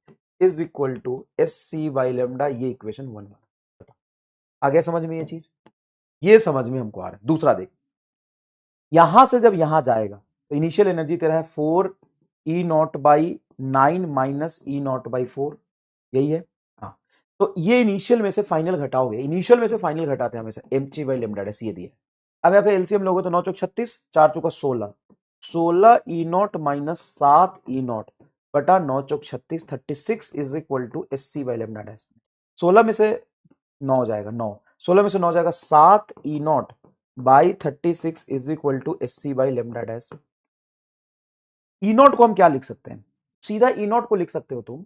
is equal to s c by lambda, ये इक्वेशन 1 बता, आ गया समझ में ये चीज, ये समझ में हमको आ रहा है। दूसरा देख, यहां से जब यहां जाएगा तो इनिशियल एनर्जी तेरा है 4 e nought by 9 minus e nought by 4, यही है, हाँ, तो ये इनिशियल में से फाइनल घटाओगे, इनिशियल में से फाइनल घटाते हैं हमेशा mg बाई लेमडा डैश, ये दिया। अब यहाँ पे एलसीएम लोगे तो 9 चौक 36, 4 चौका 16, 16 e naught minus 7 e naught बटा 9 चौक 36, 36 is equal to s c by lambda dash. 16 में से 9 जाएगा 9, 16 में से 9 जाएगा 7 e nought by 36 is equal to s c by lambda dash. E nought को हम क्या लिख सकते हैं, सीधा ई नॉट को लिख सकते हो तुम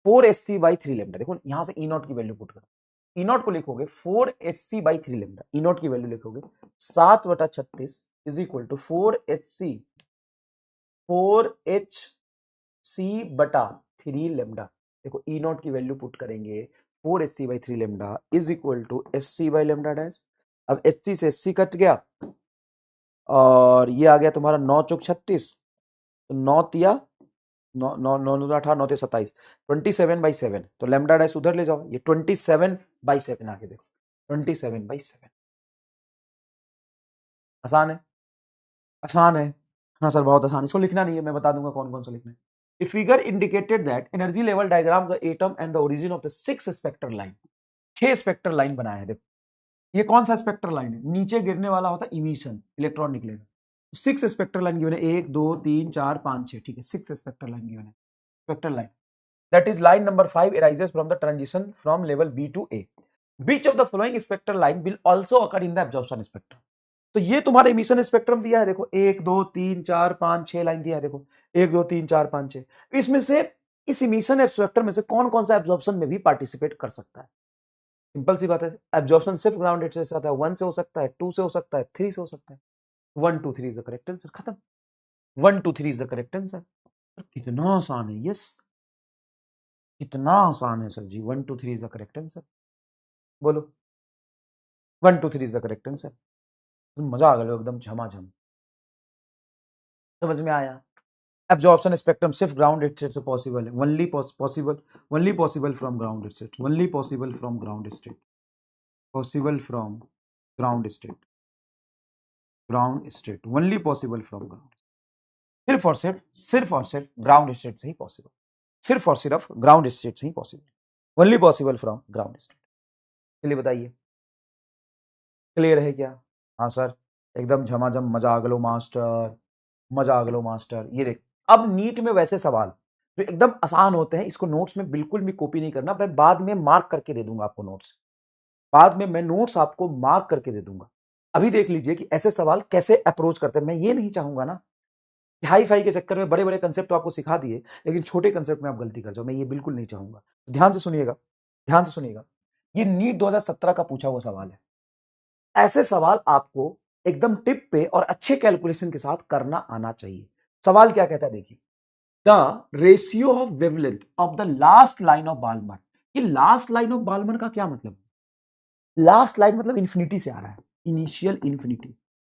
4sc बाई 3 लेमडा, देखो यहां से ई नॉट की वैल्यू पुट करो, ई नॉट को लिखोगे 4sc by 3 lambda, E naught की वैल्यू लिखोगे 7/36 इज इक्वल टू 4hc बटा 3 लेमडा, देखो ई नॉट की वैल्यू पुट करेंगे 4sc by 3 lambda is equal to sc by lambda dash. अब sc से sc कट गया और ये आ गया तुम्हारा 9 चौक 36, तो 9 तिया 9 9 9 18 9 27 27/7, तो लेमडा डैश उधर ले जाओ, ये 27/7 आके देखो 27/7, आसान है, आसान है, हाँ सर बहुत आसान, इसको लिखना नहीं है, मैं बता दूंगा कौन कौन सा लिखना है। The figure indicated that energy level diagram the atom and the origin of the 6 spectral line, 6 spectral line बनाया है, देखो ये कौन सा स्पेक्ट्रल लाइन है, नीचे गिरने वाला होता है इमिशन, इलेक्ट्रॉन निकलेगा, 6 स्पेक्ट्रल लाइन गिवन है, 1 2 3 4 5 6, ठीक है 6 स्पेक्ट्रल लाइन गिवन है, spectral line, that is line number 5 arises from the transition from level B to A. Which of the following spectral line will also occur in the absorption spectrum? तो ये तुम्हारा emission spectrum दिया है, देखो 1 2 3 4 5 6 line दिया है, देखो 1 2 3 4 5 6, इसमें से इस इमिशन स्पेक्ट्रम में से कौन कौन सा एब्जॉर्प्शन में भी पार्टिसिपेट कर सकता है, सिंपल सी बात है, एब्जॉर्प्शन सिर्फ ग्राउंडेड से आता है, 1 से हो सकता है, 2 से हो सकता है, 3 से हो सकता है, 1 2 3 इज द करेक्ट आंसर, खत्म, 1 2 3 इज द करेक्ट आंसर, कितना आसान है, यस कितना आसान है sir ji, 1 2 3 is the correct answer, बोलो 1 2 3 इज द करेक्ट आंसर, मजा आ गया एकदम झमाझम, समझ में आया। एब्जॉर्प्शन स्पेक्ट्रम सिर्फ ग्राउंड स्टेट से पॉसिबल है, only possible from ground state, only possible from ground state, possible from ground state, ground state only possible from ground, सिर्फ और सिर्फ ग्राउंड स्टेट से ही पॉसिबल, सिर्फ और सिर्फ ग्राउंड स्टेट से ही possible, only possible from ground state. चलिए बताइए क्लियर है क्या, हाँ सर एकदम झमाझम, मजा आ गलो मास्टर, मजा आ गलो मास्टर। ये देख, अब नीट में वैसे सवाल जो एकदम आसान होते हैं, इसको नोट्स में बिल्कुल भी कॉपी नहीं करना, मैं बाद में मार्क करके दे दूंगा आपको नोट्स, बाद में मैं नोट्स आपको मार्क करके दे दूंगा। अभी देख लीजिए कि ऐसे सवाल कैसे अप्रोच करते हैं, मैं ये नहीं चाहूंगा ना हाई फाई के चक्कर में बड़े बड़े कंसेप्ट तो आपको सिखा दिए, लेकिन छोटे कंसेप्ट में आप गलती कर जाओ, मैं ये बिल्कुल नहीं चाहूंगा, ध्यान से सुनिएगा, ध्यान से सुनिएगा, ये नीट 2017 का पूछा हुआ सवाल है, ऐसे सवाल आपको एकदम टिप पे और अच्छे कैलकुलेशन के साथ करना आना चाहिए। सवाल क्या कहता है देखिए, the ratio of wavelength of the last line of Balmer, ये लास्ट लाइन ऑफ बाल्मर का क्या मतलब, लास्ट लाइन मतलब इंफिनिटी से आ रहा है, इनिशियल इंफिनिटी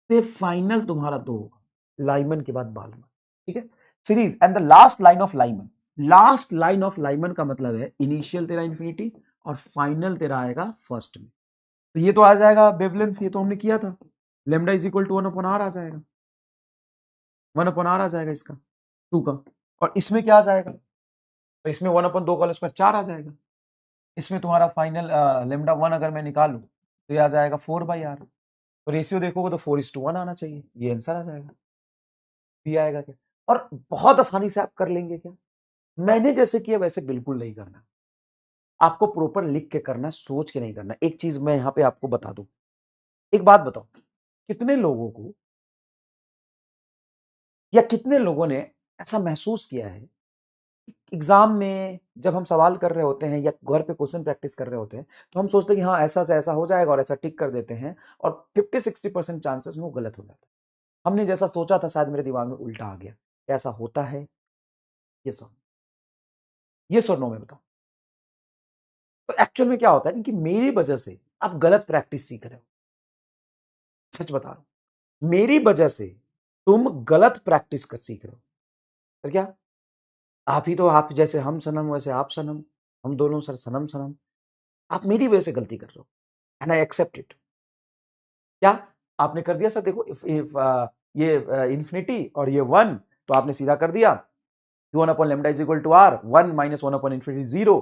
पे फाइनल तुम्हारा 2 होगा, लाइमन के बाद बाल्मर, ठीक है, series and the last line of Lyman, last line of Lyman का मतलब है इनिशियल तेरा इंफिनिटी और फाइनल तेरा आएगा फर्स्ट में। तो ये तो आ जाएगा वेवलेंथ, ये तो हमने किया था, lambda is equal to 1/r आ जाएगा, 1/r आ जाएगा इसका 2 का। और इसमें क्या आ जाएगा, तो इसमें 1/2 का स्क्वायर 4 आ जाएगा। इसमें तुम्हारा फाइनल लेमडा 1 अगर मैं निकालू तो ये आ जाएगा 4/r। तो रेशियो देखोगे तो 4:1 आना चाहिए, ये आंसर आ जाएगा। भी आएगा क्या? और बहुत आसानी से आप कर लेंगे क्या? मैंने जैसे किया वैसे बिल्कुल नहीं करना, आपको प्रॉपर लिख के करना, सोच के नहीं करना। एक चीज मैं यहां पे आपको बता दूं, एक बात बताओ, कितने लोगों को या कितने लोगों ने ऐसा महसूस किया है, एग्जाम में जब हम सवाल कर रहे होते हैं या घर पे क्वेश्चन प्रैक्टिस कर रहे होते हैं, तो हम सोचते हैं कि हाँ ऐसा से ऐसा हो जाएगा और ऐसा टिक कर देते हैं, और 50-60% चांसेस में वो गलत हो जाता है। हमने जैसा सोचा था शायद मेरे दिमाग में उल्टा आ गया। ऐसा होता है? ये सर नो में बताओ। तो एक्चुअल में क्या होता है कि मेरी वजह से आप गलत प्रैक्टिस सीख रहे हो, सच बता रहा हूं, मेरी वजह से तुम गलत प्रैक्टिस कर सीख रहे हो। तो क्या आप ही तो, आप जैसे हम सनम वैसे आप सनम, हम दोनों सर सनम सनम, आप मेरी वजह से गलती कर रहे हो एंड आई एक्सेप्ट इट। क्या आपने कर दिया सर? देखो इफ ये इंफिनिटी और ये 1, तो आपने सीधा कर दिया 1/λ इज इक्वल टू r, 1 माइनस 1/infinity 0,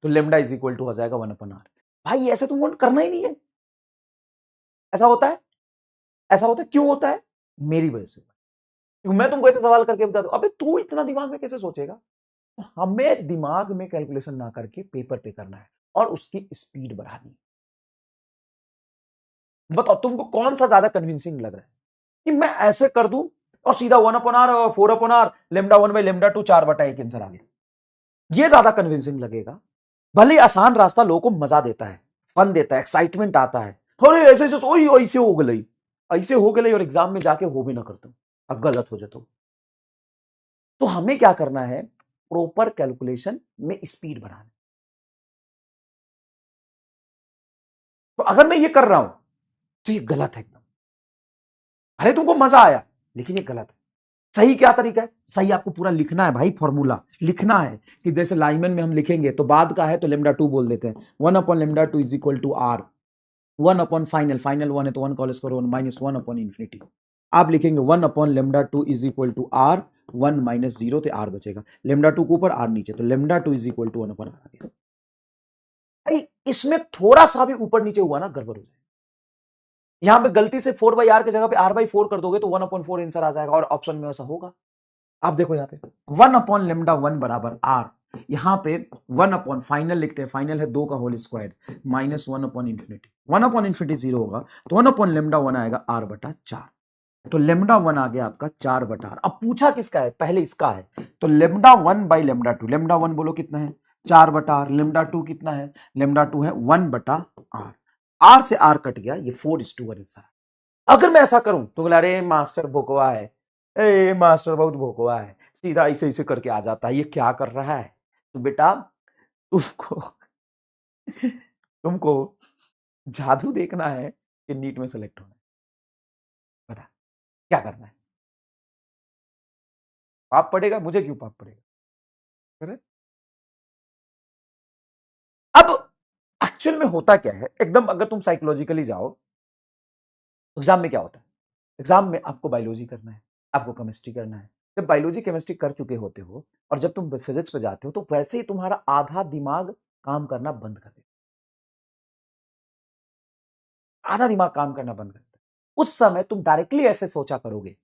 तो लेमडा इज इक्वल टू हो जाएगा 1/r। भाई ऐसे तुमको करना ही नहीं है। ऐसा होता है? ऐसा होता है, क्यों होता है? मेरी वजह से। मैं तुमको ऐसे सवाल करके बता दूं, अबे तू इतना दिमाग में कैसे सोचेगा? तो हमें दिमाग में कैलकुलेशन ना करके पेपर पे करना है और उसकी स्पीड बढ़ानी है। बताओ तुमको कौन सा ज्यादा कन्विंसिंग लग रहा है, कि मैं ऐसे कर दूं और सीधा 1/r और 4/r लेमडा 1/λ2 4/1 आंसर आ गया? ये ज्यादा कन्विंसिंग लगेगा। भले आसान रास्ता लोगों को मजा देता है, फन देता है, एक्साइटमेंट आता है, अरे ऐसे ऐसे ऐसे हो गई, ऐसे हो गई, और एग्जाम में जाके हो भी ना करता, अब गलत हो जाता। तो हमें क्या करना है, प्रॉपर कैलकुलेशन में स्पीड बढ़ाना। तो अगर मैं ये कर रहा हूं तो ये गलत है एकदम। अरे तुमको मजा आया, लेकिन ये गलत है। सही क्या तरीका है? सही आपको पूरा लिखना है भाई, फॉर्मूला लिखना है कि जैसे लाइमन में हम लिखेंगे तो बाद का है तो λ2 बोल देते हैं, 1/λ2 इज इक्वल टू r, 1/फाइनल, फाइनल 1 है तो 1 कॉल स्क्वायर 1 माइनस 1/इंफिनिटी। आप लिखेंगे 1/λ2 is equal to r, 1 minus 0 थे r बचेगा, λ2 के ऊपर r नीचे, तो λ2 इज इक्वल टू 1/r आ गया। भाई इसमें थोड़ा सा भी ऊपर नीचे हुआ ना गड़बड़ हो जाए। यहां पे गलती से 4/r की जगह पे r/4 कर दोगे तो 1/4 आंसर आ जाएगा, और ऑप्शन में ऐसा होगा। आप देखो यहाँ पे 1/λ1 बराबर r, यहां पे 1 फाइनल लिखते हैं, फाइनल है 2 का होल स्क्वायर माइनस 1/इंफिनिटी, 1/इंफिनिटी 0 होगा तो 1/λ1 आएगा r/4, तो λ1 आ गया आपका 4/r। अब पूछा किसका है, पहले इसका है, तो λ1/λ2, λ1 बोलो कितना है 4/r, λ2 कितना है, λ2 है 1/r, r से r कट गया, ये 4:1 आंसर। अगर मैं ऐसा करूं तो बोला अरे मास्टर भोकवा है, ए मास्टर बहुत भोकवा है, सीधा ऐसे ऐसे करके आ जाता है, ये क्या कर रहा है? तो बेटा तुमको तुमको जादू देखना है कि नीट में सेलेक्ट होना है? बता क्या करना है? पाप पड़ेगा, मुझे क्यों पाप पड़ेगा? अरे अब एक्चुअल में होता क्या है, एकदम अगर तुम साइकोलॉजिकली जाओ, एग्जाम में क्या होता है, एग्जाम में आपको बायोलॉजी करना है, आपको केमिस्ट्री करना है। जब बायोलॉजी केमिस्ट्री कर चुके होते हो और जब तुम फिजिक्स पे जाते हो तो वैसे ही तुम्हारा आधा दिमाग काम करना बंद कर देता है, आधा दिमाग काम करना बंद कर देता है। उस समय तुम डायरेक्टली ऐसे सोचा करोगे,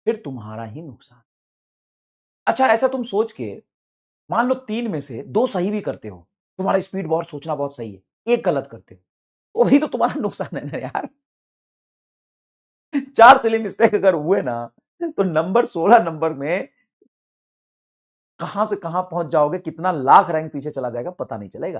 फिर तुम्हारा ही नुकसान। अच्छा ऐसा तुम सोच के मान लो 3 में से 2 सही भी करते हो, तुम्हारा स्पीड बहुत, सोचना बहुत सही है, एक गलत करते हो, तो वही तो तुम्हारा नुकसान है ना यार। 4 सिली मिस्टेक अगर हुए ना, तो नंबर 16 नंबर में कहां से कहां पहुंच जाओगे, कितना लाख रैंक पीछे चला जाएगा पता नहीं चलेगा।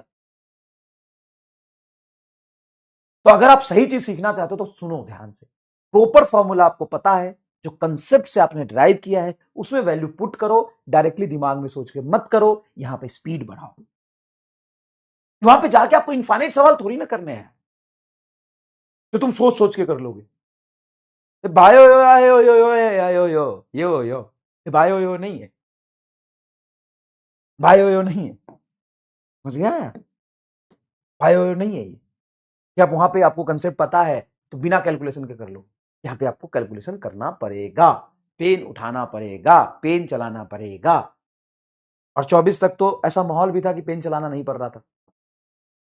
तो अगर आप सही चीज सीखना चाहते हो तो सुनो ध्यान से, प्रॉपर फॉर्मूला आपको पता है, जो कंसेप्ट से आपने ड्राइव किया है उसमें वैल्यू पुट करो, डायरेक्टली दिमाग में सोच के मत करो, यहां पे स्पीड बढ़ाओ। वहां पे जाके आपको इनफाइनाइट सवाल थोड़ी ना करने हैं जो तुम सोच सोच के कर लोगे। बायो यो आयो यो यो आयो यो यो यो यो बायो यो नहीं है। बायो नहीं है, समझ गया? बायो नहीं है ये कि आप वहां पे आपको कंसेप्ट पता है तो बिना कैलकुलेशन के कर लो। यहाँ पे आपको कैलकुलेशन करना पड़ेगा, पेन उठाना पड़ेगा, पेन चलाना पड़ेगा। और 24 तक तो ऐसा माहौल भी था कि पेन चलाना नहीं पड़ रहा था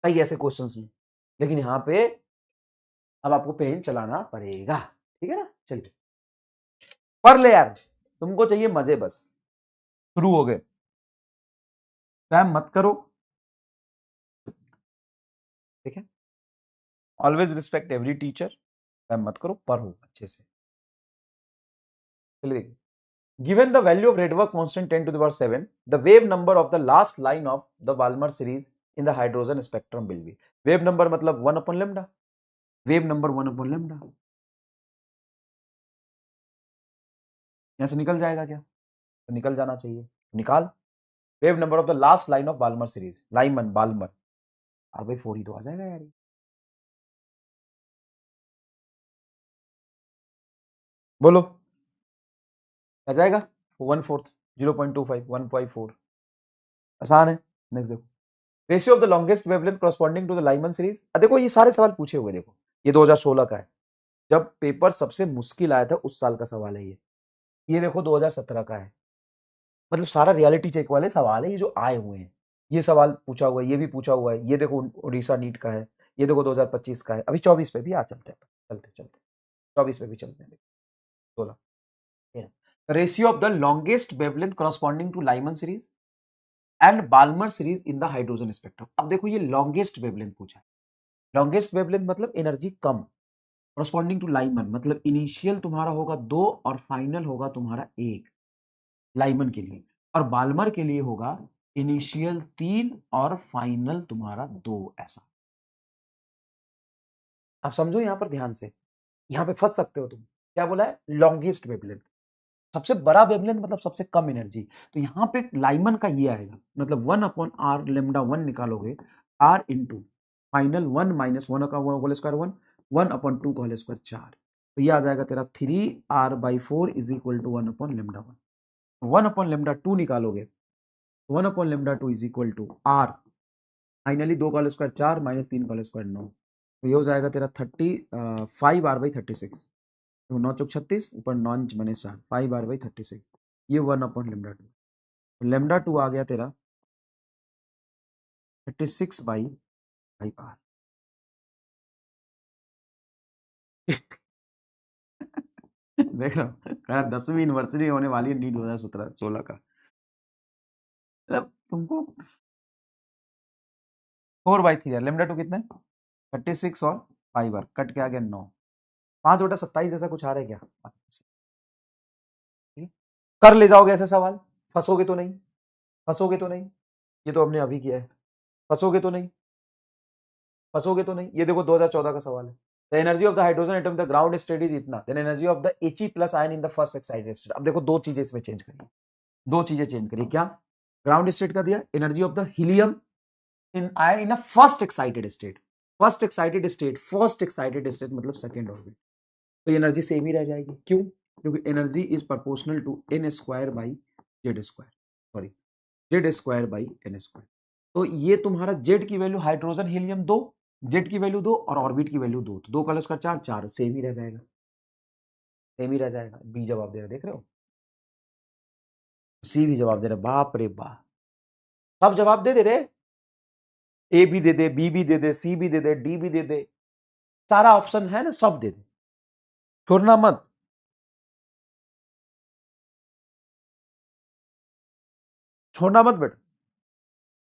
कई ऐसे क्वेश्चंस में, लेकिन यहाँ पे अब आपको पेन चलाना पड़ेगा। ठीक है ना? चलिए पढ़ ले यार, तुमको चाहिए मजे बस। शुरू हो गए, स्पैम मत करो, ठीक है? Always respect every teacher, spam मत करो, पढ़ो अच्छे से। चलिए देखिए, given the value of Rydberg constant 10 to the power 7, the wave number of the last line of the Balmer series in the hydrogen spectrum will be, wave number मतलब 1 upon lambda, wave number 1 upon lambda, यहां से निकल जाएगा क्या? तो निकल जाना चाहिए, निकाल। Wave number of the last line of Balmer series, Lyman Balmer, r by 4 ही तो आ जाएगा यार। बोलो आ जाएगा 1/4, 0.25, 1/4, आसान है। नेक्स्ट देखो, ratio of the longest wavelength corresponding to the Lyman series. देखो ये सारे सवाल पूछे हुए, देखो ये 2016 का है, जब पेपर सबसे मुश्किल आया था उस साल का सवाल है ये देखो 2017 का है, मतलब सारा रियलिटी चेक वाले सवाल है ये जो आए हुए हैं। ये सवाल पूछा हुआ है, ये भी पूछा हुआ है, ये देखो उड़ीसा नीट का है, ये देखो 2025 का है, अभी 24 पे भी आ चलते हैं, चलते चलते 24 पे भी चलते हैं। 16 ratio of the longest wavelength corresponding to Lyman series and Balmer series in the hydrogen spectrum. अब देखो ये लॉन्गेस्ट वेवलेंथ पूछा है, लॉन्गेस्ट वेवलेंथ मतलब एनर्जी कम, कॉरस्पॉन्डिंग टू लाइमन मतलब इनिशियल तुम्हारा होगा 2 और फाइनल होगा तुम्हारा 1 लाइमन के लिए, और बाल्मर के लिए होगा इनिशियल 3 और फाइनल तुम्हारा 2। ऐसा आप समझो यहां पर ध्यान से, यहां पे फंस सकते हो तुम। क्या बोला है? लॉन्गेस्ट वेवलेंथ, सबसे बड़ा वेवलेंथ मतलब सबसे कम एनर्जी, तो यहाँ पे लाइमन का ये आएगा, मतलब 1/r लेमडा 1 निकालोगे, r इंटू फाइनल 1 माइनस 1 का होल स्क्वायर 1, 1/2 का होल स्क्वायर 4, तो ये आ जाएगा तेरा 3r/4 इज इक्वल टू 1/λ1। 1/λ2 निकालोगे, 1/λ2 is equal to r finally 2 का होल स्क्वायर 4 माइनस 3 का होल स्क्वायर 9, तो ये हो जाएगा तेरा 5r/36, तो 9 चौक 36, ऊपर 9 बने 7, 5r/36, ये 1/λ2, λ2 आ गया तेरा 36/5r। देख रहा हूँ 10वीं यूनिवर्सिटी होने वाली है नीट 2017-16 का, मतलब तुमको 4/3 है, λ2 कितना है 36 और 5r कट के आ गया 9, 5/27 ऐसा कुछ आ रहा है क्या? कर ले जाओगे ऐसे सवाल, फंसोगे तो नहीं, फंसोगे तो नहीं, ये तो हमने अभी किया है, फंसोगे तो नहीं, फंसोगे तो नहीं। ये देखो 2014 का सवाल है, the energy of the hydrogen atom the ground state is इतना, then energy of the He plus ion in the first excited state. अब देखो दो चीजें इसमें चेंज करिए, दो चीजें चेंज करिए, क्या? ग्राउंड स्टेट का दिया, energy of the helium in ion in a first excited state, first excited state, first excited state मतलब सेकेंड ऑर्बिट, तो एनर्जी सेम ही रह जाएगी। क्यों? क्योंकि energy is proportional to n square by z square, sorry z square by n square. तो ये तुम्हारा जेड की वैल्यू हाइड्रोजन हीलियम 2, जेड की वैल्यू 2 और ऑर्बिट की वैल्यू 2, तो 2 का स्क्वायर 4, 4 सेम ही रह जाएगा, सेम ही रह जाएगा। बी जवाब दे रहा, देख रहे हो? सी भी जवाब दे रहा, बाप रे बाप, सब जवाब दे दे रे, ए भी दे दे, बी भी दे दे, सी भी दे दे, डी भी दे दे, सारा ऑप्शन है ना, सब दे दे, छोड़ना मत। छोड़ना मत बेटा,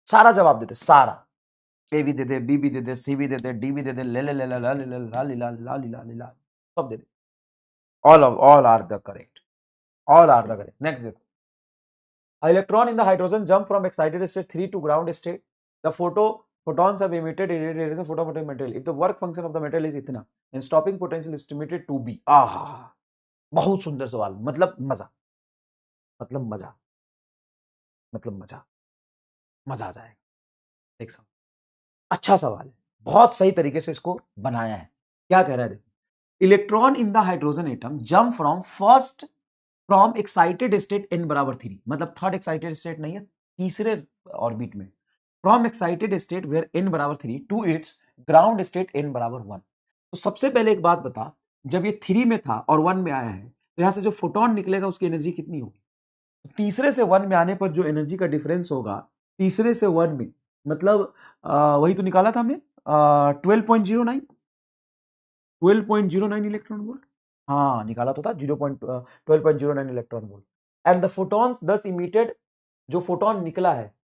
सारा जवाब दे दे, सारा, ए भी दे दे, बी भी दे दे, सी भी दे दे, डी भी दे दे, ले ले ले ले ला ले ले ला ली ला ला ली ला ली ला, सब दे दे, all are the correct, all are the correct. Next देखो, electron in the hydrogen jump from excited state 3 to ground state, the photons have emitted radiation photovoltaic material if the work function of the material is इतना and stopping potential is estimated to be, आहा बहुत सुंदर सवाल, मतलब मजा, मतलब मजा, मतलब मजा, मजा आ जाएगा। एक सवाल अच्छा सवाल है, बहुत सही तरीके से इसको बनाया है। क्या कह रहा है? देखो, electron in the hydrogen atom jump from excited state n = 3, मतलब थर्ड एक्साइटेड स्टेट नहीं है, तीसरे ऑर्बिट में, from excited state where n बराबर 3 to its ground state n बराबर 1। तो सबसे पहले एक बात बता, जब ये 3 में था और 1 में आया है तो यहां से जो फोटोन निकलेगा उसकी एनर्जी कितनी होगी? तो तीसरे से 1 में आने पर जो एनर्जी का डिफरेंस होगा तीसरे से 1 में, मतलब वही तो निकाला था हमने 12.09 इलेक्ट्रॉन वोल्ट। हाँ निकाला तो था 12.09 electron volt. And the photons दस इमिटेड, जो फोटोन निकला है,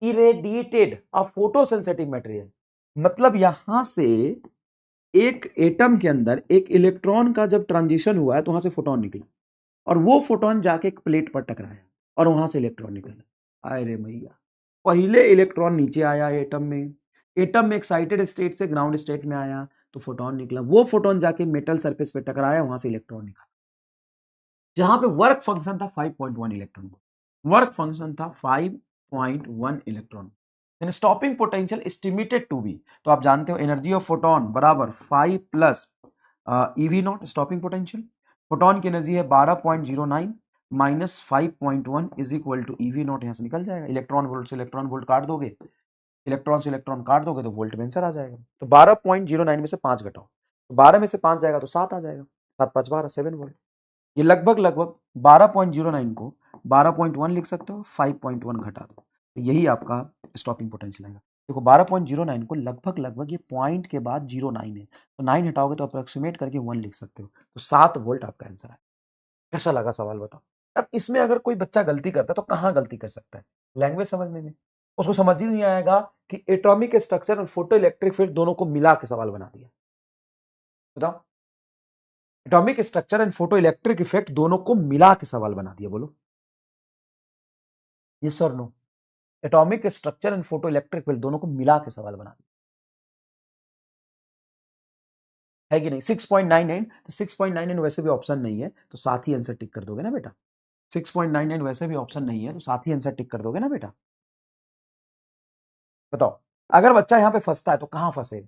इरेडिएटेड अ फोटोसेंसिटिव मटेरियल, मतलब यहां से एक एटम के अंदर एक इलेक्ट्रॉन का जब ट्रांजिशन हुआ है तो वहां से फोटोन निकला और वो फोटोन जाके एक प्लेट पर टकराया और वहां से इलेक्ट्रॉन निकला। अरे भैया, पहले इलेक्ट्रॉन नीचे आया एटम में एक्साइटेड स्टेट से ग्राउंड स्टेट में आया तो फोटोन निकला, वो फोटोन जाके मेटल सरफेस पे टकराया, वहां से इलेक्ट्रॉन निकला, जहां पे वर्क फंक्शन था 5.1 इलेक्ट्रॉन वोल्ट। वर्क फंक्शन था 5.1 electron. Stopping potential estimated to be, तो आप जानते हो एनर्जी ऑफ फोटोन बराबर 5 plus eV naught, stopping potential. Photon की एनर्जी है 12.09 minus 5.1 is equal to eV naught, यहां से निकल जाएगा, इलेक्ट्रॉन वोल्ट से इलेक्ट्रॉन वोल्ट काट दोगे, इलेक्ट्रॉन से इलेक्ट्रॉन काट दोगे तो वोल्ट में आंसर आ जाएगा। तो 12.09 में से 5 घटाओ, तो 12 में से 5 जाएगा तो 7 आ जाएगा, 7 5 12 7 वोल्ट। ये लगभग 12.09 को 12.1 लिख सकते हो, 5.1 घटा दो तो यही आपका स्टॉपिंग पोटेंशियल आएगा। देखो 12.09 को लगभग ये पॉइंट के बाद 09 है, तो 9 हटाओगे तो अप्रोक्सीमेट करके 1 लिख सकते हो, तो 7 वोल्ट आपका आंसर है। कैसा लगा सवाल बताओ? अब इसमें अगर कोई बच्चा गलती करता है तो कहाँ गलती कर सकता है? लैंग्वेज समझने में। उसको समझ ही नहीं आएगा कि एटॉमिक स्ट्रक्चर और फोटो इलेक्ट्रिक फील्ड दोनों को मिला के सवाल बना दिया। बताओ, atomic structure and photo electric effect दोनों को मिला के सवाल बना दिया, बोलो यस और no? Atomic structure and photo electric field दोनों को मिला के सवाल बना दिया है कि नहीं? 6.99, तो 6.99 वैसे भी ऑप्शन नहीं है तो साथ ही आंसर टिक कर दोगे ना बेटा। 6.99 वैसे भी ऑप्शन नहीं है तो साथ ही आंसर टिक कर दोगे ना बेटा। बताओ, अगर बच्चा यहां पे फंसता है तो कहां फंसेगा?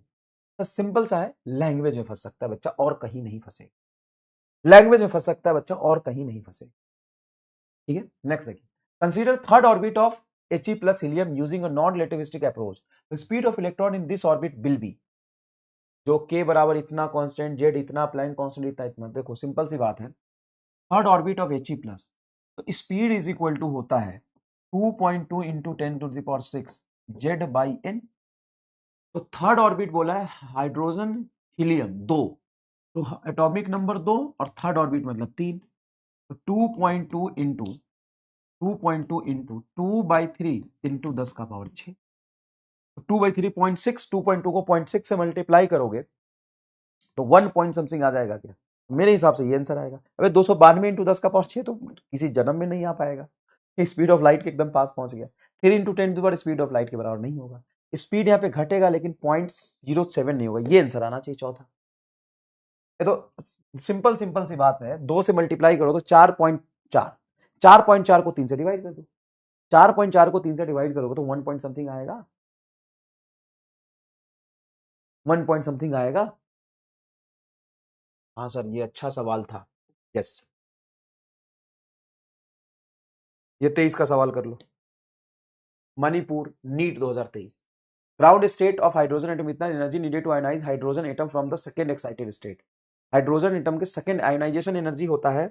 तो सिंपल सा है, लैंग्वेज में फंस सकता है बच्चा और कहीं नहीं फंसेगा। लैंग्वेज में फंस सकता है बच्चा और कहीं नहीं फंसेगा। ठीक है, नेक्स्ट देखिए, consider third orbit of He plus helium using a non-relativistic approach. The speed of electron in this orbit will be, जो k बराबर इतना कांस्टेंट, z इतना, प्लैंक कांस्टेंट इतना इतना। देखो सिंपल सी बात है, third orbit of He plus, तो स्पीड इज इक्वल टू होता है 2.2 इंटू 10⁶ z बाई n। तो थर्ड ऑर्बिट बोला है हाइड्रोजन हीलियम 2, तो एटॉमिक नंबर 2 और थर्ड ऑर्बिट मतलब 3, तो 2.2 इंटू 2.2 इंटू 2/3 इंटू 10 का पावर 6, तो 2/3 0.6, 2.2 को 0.6 से मल्टीप्लाई करोगे तो 1 पॉइंट समथिंग आ जाएगा क्या? मेरे हिसाब से ये आंसर आएगा। अबे 292 इंटू 10 का पावर 6 तो किसी जन्म में नहीं आ पाएगा, स्पीड ऑफ लाइट के एकदम पास पहुंच गया। 3 इंटू 10 स्पीड ऑफ लाइट के बराबर नहीं होगा, स्पीड यहाँ पे घटेगा लेकिन 0.07 नहीं होगा, ये आंसर आना चाहिए चौथा। ये तो सिंपल सिंपल सी बात है, 2 से मल्टीप्लाई करो तो 4.4, 4.4 को 3 से डिवाइड कर दो, 4.4 को 3 से डिवाइड करोगे तो 1 पॉइंट समथिंग आएगा, 1 पॉइंट समथिंग आएगा। हाँ सर ये अच्छा सवाल था, यस। ये 23 का सवाल कर लो, Manipur NEET 2023। Ground state of hydrogen atom, इतना energy needed to ionise hydrogen atom from the second excited state. Hydrogen atom के सेकेंड आयनाइजेशन एनर्जी होता है,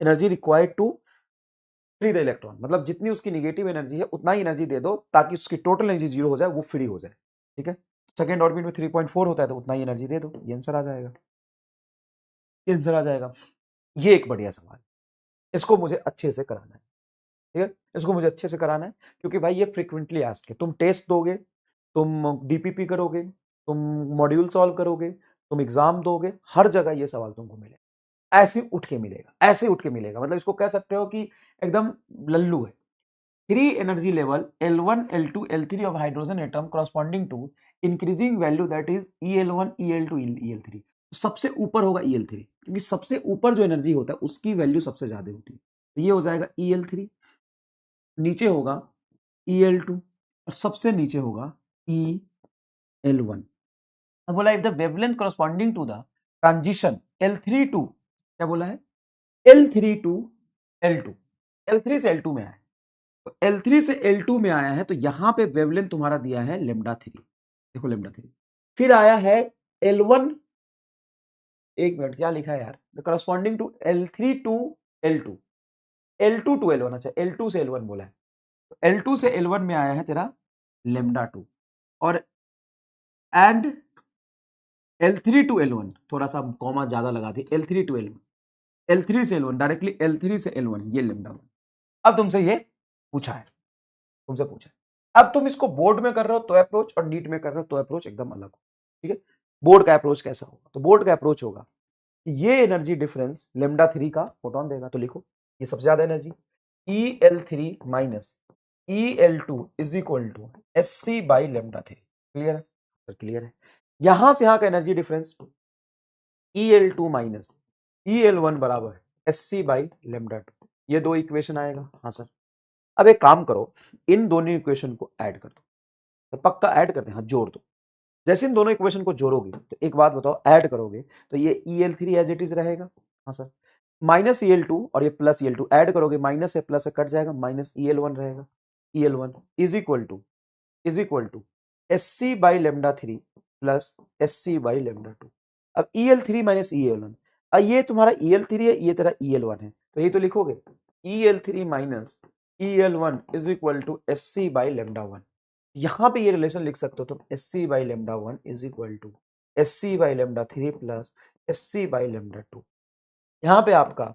energy required to free the electron, मतलब जितनी उसकी निगेटिव एनर्जी है उतना ही एनर्जी दे दो ताकि उसकी टोटल एनर्जी 0 हो जाए, वो फ्री हो जाए। ठीक है, सेकेंड ऑर्बिट में 3.4 होता है तो उतना ही एनर्जी दे दो, ये आंसर आ जाएगा, ये आंसर आ जाएगा। ये एक बढ़िया सवाल, इसको मुझे अच्छे से कराना है। ठीक है, इसको मुझे अच्छे से कराना है क्योंकि भाई ये फ्रीक्वेंटली आस्क्ड है। तुम टेस्ट दोगे, तुम डीपीपी करोगे, तुम मॉड्यूल सॉल्व करोगे, तुम एग्जाम दोगे, हर जगह ये सवाल तुमको मिलेगा, ऐसे उठ के मिलेगा, ऐसे उठ के मिलेगा। मतलब इसको कह सकते हो कि एकदम लल्लू है। 3 energy level L1 L2 L3 of hydrogen atom corresponding to increasing value that is EL1 EL2 EL3। सबसे ऊपर होगा EL3 क्योंकि सबसे ऊपर जो एनर्जी होता है उसकी वैल्यू सबसे ज्यादा होती है, तो ये हो जाएगा EL3, नीचे होगा EL2 और सबसे नीचे होगा EL1। अब बोला if the wavelength corresponding to the transition L3 to, क्या बोला है, L3 टू L2, L3 से L2 में आए, तो L3 से L2 में आया है, तो यहां पे वेवलेंथ तुम्हारा दिया है λ3, देखो λ3। फिर आया है L1, एक मिनट क्या लिखा है यार, corresponding to L3 to L2, L2 to L1, अच्छा L2 से L1 बोला है, तो L2 से L1 में आया है तेरा λ2, और एंड L3 टू L1, थोड़ा सा कॉमा ज्यादा लगा दी, L3 टू L1, L3 से L1 डायरेक्टली L3 से L1, ये λ1। अब तुमसे ये पूछा है, तुमसे पूछा है, अब तुम इसको बोर्ड में कर रहे हो तो अप्रोच, और नीट में कर रहे हो तो अप्रोच एकदम अलग हो, ठीक है। बोर्ड का अप्रोच कैसा होगा, तो बोर्ड का अप्रोच होगा ये एनर्जी डिफरेंस λ3 का फोटोन देगा, तो लिखो ये सबसे ज्यादा energy EL3 minus EL2 is equal to SC by λ3। Clear है, सर क्लियर है। यहां से यहां का energy difference EL2 minus EL1 बराबर SC बाई λ2, ये दो इक्वेशन आएगा, हाँ सर। अब एक काम करो, इन दोनों इक्वेशन को ऐड कर दो, तो पक्का ऐड करते हैं, हाँ जोड़ दो। जैसे इन दोनों इक्वेशन को जोड़ोगे तो एक बात बताओ, ऐड करोगे तो ये EL3 एज इट इज रहेगा, हाँ सर, माइनस EL2 और ये प्लस EL2 ऐड करोगे, माइनस से प्लस से कट जाएगा, माइनस EL1 रहेगा, EL1 is equal to SC by λ3 plus SC by λ2। अब EL3 माइनस EL1, अब ये तुम्हारा EL3 है, ये तेरा EL1 है, तो ये तो लिखोगे EL3 minus EL1 is equal to SC by λ1। यहां पे ये रिलेशन लिख सकते हो तुम, SC by λ1 is equal to SC by λ3 plus SC by λ2। यहां पे आपका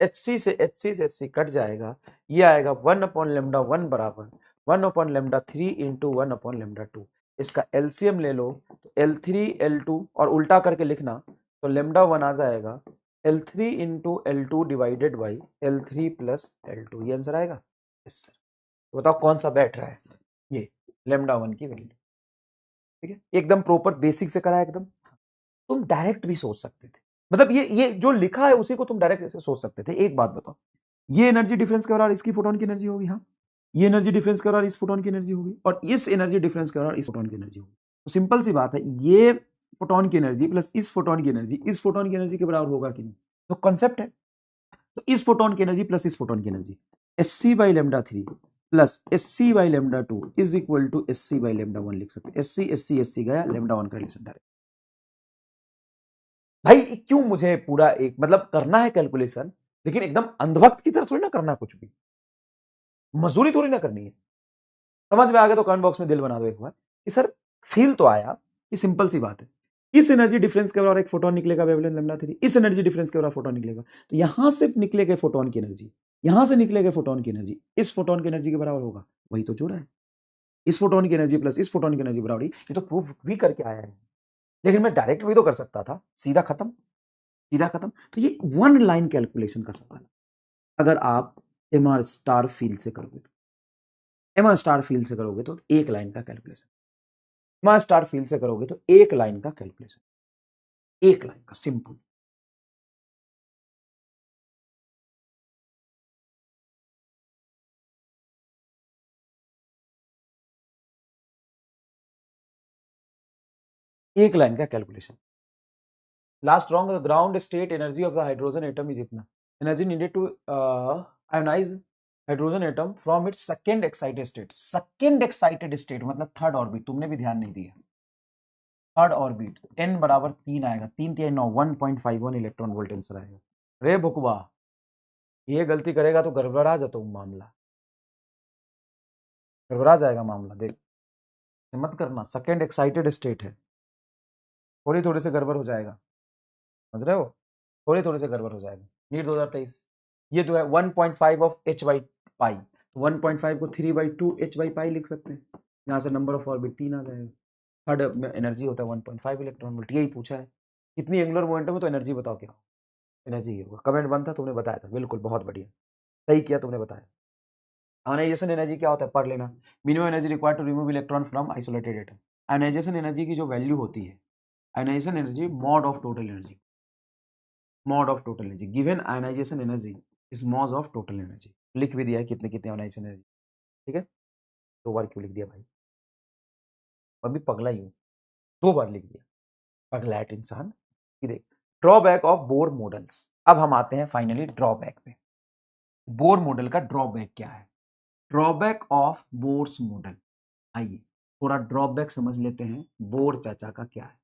HC से HC कट जाएगा, ये आएगा 1 अपॉन λ1 बराबर 1 अपॉन λ3 इंटू 1 अपॉन λ2। इसका एलसीएम ले लो तो L3 L2 और उल्टा करके लिखना तो λ1 आ जाएगा L3 into L2 divided by L3 plus L2, ये आंसर आएगा। Yes sir. तो बताओ कौन सा बैठ रहा है, ये λ1 की वैल्यू, ठीक है, एकदम प्रॉपर बेसिक से करा एकदम। तुम डायरेक्ट भी सोच सकते थे, मतलब ये जो लिखा है उसी को तुम डायरेक्ट ऐसे सोच सकते थे। एक बात बताओ, ये एनर्जी डिफरेंस के बराबर इसकी फोटोन की एनर्जी होगी, हाँ, ये एनर्जी डिफरेंस के बराबर इस फोटोन की एनर्जी होगी, और इस एनर्जी डिफरेंस के बराबर इस फोटोन की एनर्जी होगी। तो सिंपल सी बात है, ये फोटोन की एनर्जी प्लस इस फोटोन की एनर्जी इस फोटोन की एनर्जी के बराबर होगा कि नहीं, तो कॉन्सेप्ट है। तो इस फोटोन की एनर्जी प्लस इस फोटोन की energy SC by λ3 plus SC by λ2 is equal to SC by λ1 लिख सकते हैं। SC गया, λ1 का रिलेशन डायरेक्ट। भाई क्यों मुझे पूरा एक मतलब करना है कैलकुलेशन, लेकिन एकदम अंधभक्त की तरह थोड़ी ना करना, कुछ भी मजदूरी थोड़ी ना करनी है। समझ में आ गया तो कमेंट बॉक्स में दिल बना दो एक बार कि सर फील तो आया कि सिंपल सी बात है, इस एनर्जी डिफरेंस के बराबर एक फोटोन निकलेगा वेवलेंथ λ3, इस एनर्जी डिफरेंस के बराबर फोटोन निकलेगा, तो यहां से निकले गए फोटोन की एनर्जी, यहां से निकले गए फोटोन की एनर्जी इस फोटोन की एनर्जी के बराबर होगा, वही तो जोड़ा है। इस फोटोन की एनर्जी प्लस इस फोटोन की एनर्जी बराबर, ये तो प्रूफ भी करके आया है। लेकिन मैं डायरेक्ट भी तो कर सकता था, सीधा खत्म, सीधा खत्म। तो ये वन लाइन कैलकुलेशन का सवाल है। अगर आप एमआर स्टार फील्ड से करोगे तो एमआर स्टार फील्ड से करोगे तो एक लाइन का कैलकुलेशन, एमआर स्टार फील्ड से करोगे तो एक लाइन का कैलकुलेशन, एक लाइन का सिंपल। एक लाइन का calculation. Last wrong, ground state energy of the hydrogen atom is इतना, energy needed to ionise hydrogen atom from its second excited state. Second excited state मतलब थर्ड ऑर्बिट, तुमने भी ध्यान नहीं दिया। थर्ड ऑर्बिट n बराबर 3 आएगा, 3 3 9 1.51 इलेक्ट्रॉन वोल्ट आंसर आएगा। रे बुकवा, ये गलती करेगा तो गड़बड़ा जाता हूँ मामला, गड़बड़ा जाएगा मामला, देख मत करना, सेकेंड एक्साइटेड स्टेट है, थोड़ी थोड़ी से गड़बड़ हो जाएगा, समझ रहे हो, थोड़ी थोड़ी से गड़बड़ हो जाएगा। नीट 2023 ये जो है 1.5 ऑफ h बाई पाई, 1.5 को 3/2 h बाई पाई लिख सकते हैं, यहाँ से नंबर ऑफ ऑर्बिट 3 आ जाएगा। थर्ड में एनर्जी होता है 1.5 इलेक्ट्रॉन वोल्ट, यही पूछा है कितनी एंगुलर मोमेंटम है, तो एनर्जी बताओ क्या एनर्जी ही होगा। कमेंट 1 था, तुमने बताया था, बिल्कुल बहुत बढ़िया, सही किया तुमने बताया। आयोनाइजेशन एनर्जी क्या होता है पढ़ लेना, minimum energy required to remove electron from isolated atom. Ionization energy की जो वैल्यू होती है, ionization energy mod of total energy, mod of total energy, given ionization energy is mod of total energy. लिख भी दिया है कितने कितने आयोनाइजेशन एनर्जी, ठीक है, 2 बार क्यों लिख दिया भाई, अभी पगला ही हूँ, 2 बार लिख दिया, पगलैट इंसान। ये देख, ड्रॉबैक ऑफ बोर मॉडल्स। अब हम आते हैं फाइनली ड्रॉबैक पे। बोर मॉडल का ड्रॉबैक क्या है, ड्रॉबैक ऑफ बोर्स मॉडल। आइए थोड़ा ड्रॉबैक समझ लेते हैं बोर चाचा का क्या है।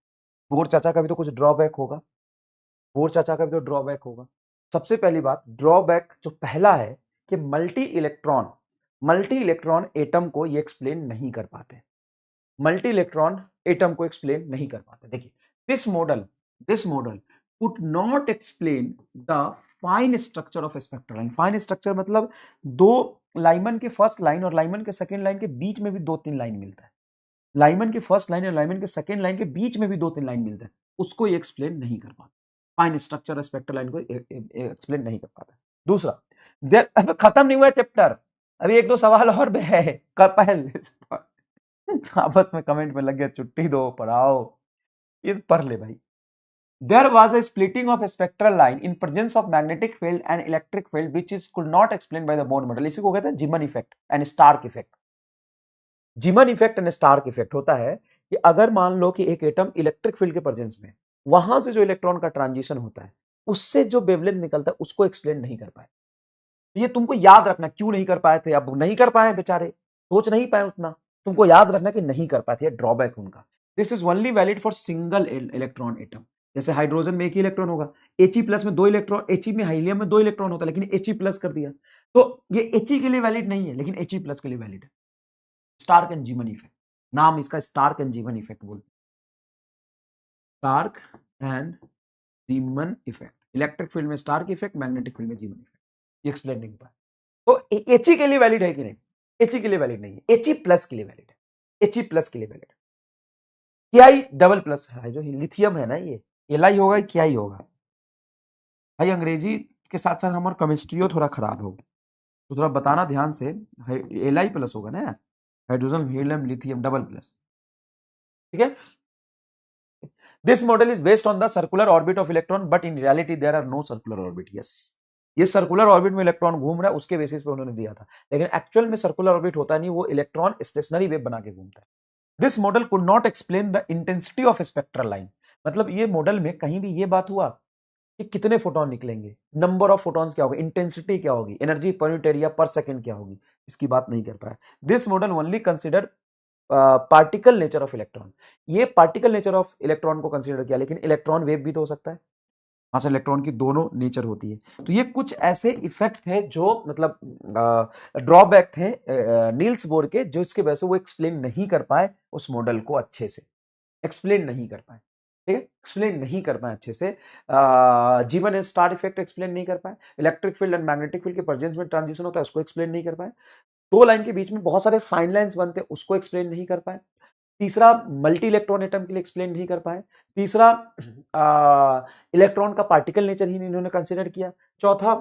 बोर चाचा का भी तो कुछ ड्रॉबैक होगा, बोर चाचा का भी तो ड्रॉबैक होगा। सबसे पहली बात, ड्रॉबैक जो पहला है कि मल्टी इलेक्ट्रॉन एटम को ये एक्सप्लेन नहीं कर पाते, मल्टी इलेक्ट्रॉन एटम को एक्सप्लेन नहीं कर पाते। देखिए this model could not explain the fine structure of spectral line. Fine structure मतलब दो लाइमन के फर्स्ट लाइन और लाइमन के सेकेंड लाइन के बीच में भी 2-3 लाइन मिलता है, लाइमन की फर्स्ट लाइन और लाइमन के सेकेंड लाइन के बीच में भी 2-3 लाइन मिलता है, उसको ये एक्सप्लेन नहीं कर पाता, फाइन स्ट्रक्चर और स्पेक्ट्रल लाइन को एक्सप्लेन नहीं कर पाता। दूसरा, अब खत्म नहीं हुआ चैप्टर, अभी 1-2 सवाल और है, पहले आपस में कमेंट में लग गया छुट्टी दो पढ़ाओ, ये पढ़ ले भाई। There was a splitting of a spectral line in presence of magnetic field and electric field which is could not explained by the Bohr model। इसी को कहते हैं Zeeman effect and Stark effect. Zeeman effect and Stark effect होता है कि अगर मान लो कि एक एटम इलेक्ट्रिक फील्ड के प्रेजेंस में, वहां से जो इलेक्ट्रॉन का ट्रांजिशन होता है उससे जो वेवलेंथ निकलता है उसको एक्सप्लेन नहीं कर पाए। ये तुमको याद रखना, क्यों नहीं कर पाए थे, अब नहीं कर पाए बेचारे, सोच नहीं पाए उतना, तुमको याद रखना कि नहीं कर पाए थे, ड्रॉबैक उनका। This is only valid for single electron atom. जैसे हाइड्रोजन में एक ही इलेक्ट्रॉन होगा, He प्लस में 2 इलेक्ट्रॉन, He में हीलियम में 2 इलेक्ट्रॉन होता है, लेकिन He प्लस कर दिया तो ये He के लिए वैलिड नहीं है, लेकिन He प्लस के लिए वैलिड है। स्टार्क एंड जीमन इफेक्ट, नाम इसका स्टार्क एंड जीमन इफेक्ट बोलते हैं। Stark and Zeeman effect, electric field में स्टार्क इफेक्ट, मैग्नेटिक फील्ड में जीमन इफेक्ट, ये एक्सप्लेन नहीं पाया। तो He के लिए वैलिड है कि नहीं? He के लिए वैलिड नहीं है, He प्लस के लिए वैलिड है, He प्लस के लिए वैलिड है। Ki डबल प्लस है, जो लिथियम है ना, ये Li होगा Ki होगा। भाई अंग्रेजी के साथ साथ हमारा केमिस्ट्री थोड़ा खराब हो, तो थोड़ा बताना ध्यान से। Li प्लस होगा ना, hydrogen helium lithium double plus, ठीक है। This model is based on the circular orbit of electron but in reality there are no circular orbit. Yes, ये सर्कुलर ऑर्बिट में इलेक्ट्रॉन घूम रहा है उसके बेसिस पे उन्होंने दिया था, लेकिन एक्चुअल में सर्कुलर ऑर्बिट होता नहीं, वो इलेक्ट्रॉन स्टेशनरी वेव बना के घूमता है। This model could not explain the intensity of spectral line. मतलब ये मॉडल में कहीं भी ये बात हुआ कि कितने फोटोन निकलेंगे, नंबर ऑफ फोटॉन्स क्या होगा, इंटेंसिटी क्या होगी, एनर्जी पर यूनिट एरिया पर सेकंड क्या होगी, इसकी बात नहीं कर पाया। This model only consider particle nature of electron. ये पार्टिकल नेचर ऑफ इलेक्ट्रॉन को कंसीडर किया, लेकिन इलेक्ट्रॉन वेव भी तो हो सकता है, वहां से इलेक्ट्रॉन की दोनों नेचर होती है। तो ये कुछ ऐसे इफेक्ट थे जो मतलब ड्रॉबैक थे नील्स बोर के, जो इसके वजह से वो एक्सप्लेन नहीं कर पाए उस मॉडल को अच्छे से, एक्सप्लेन नहीं कर पाए, ठीक है, एक्सप्लेन नहीं कर पाए अच्छे से। जीवन एंड स्टार इफेक्ट एक्सप्लेन नहीं कर पाए, electric field and magnetic field के प्रेजेंस में ट्रांजिशन होता है उसको एक्सप्लेन नहीं कर पाए, दो लाइन के बीच में बहुत सारे फाइन लाइंस बनते हैं उसको एक्सप्लेन नहीं कर पाए, तीसरा मल्टी इलेक्ट्रॉन एटम के लिए एक्सप्लेन नहीं कर पाए, तीसरा इलेक्ट्रॉन का पार्टिकल नेचर ही इन्होंने कंसीडर किया, चौथा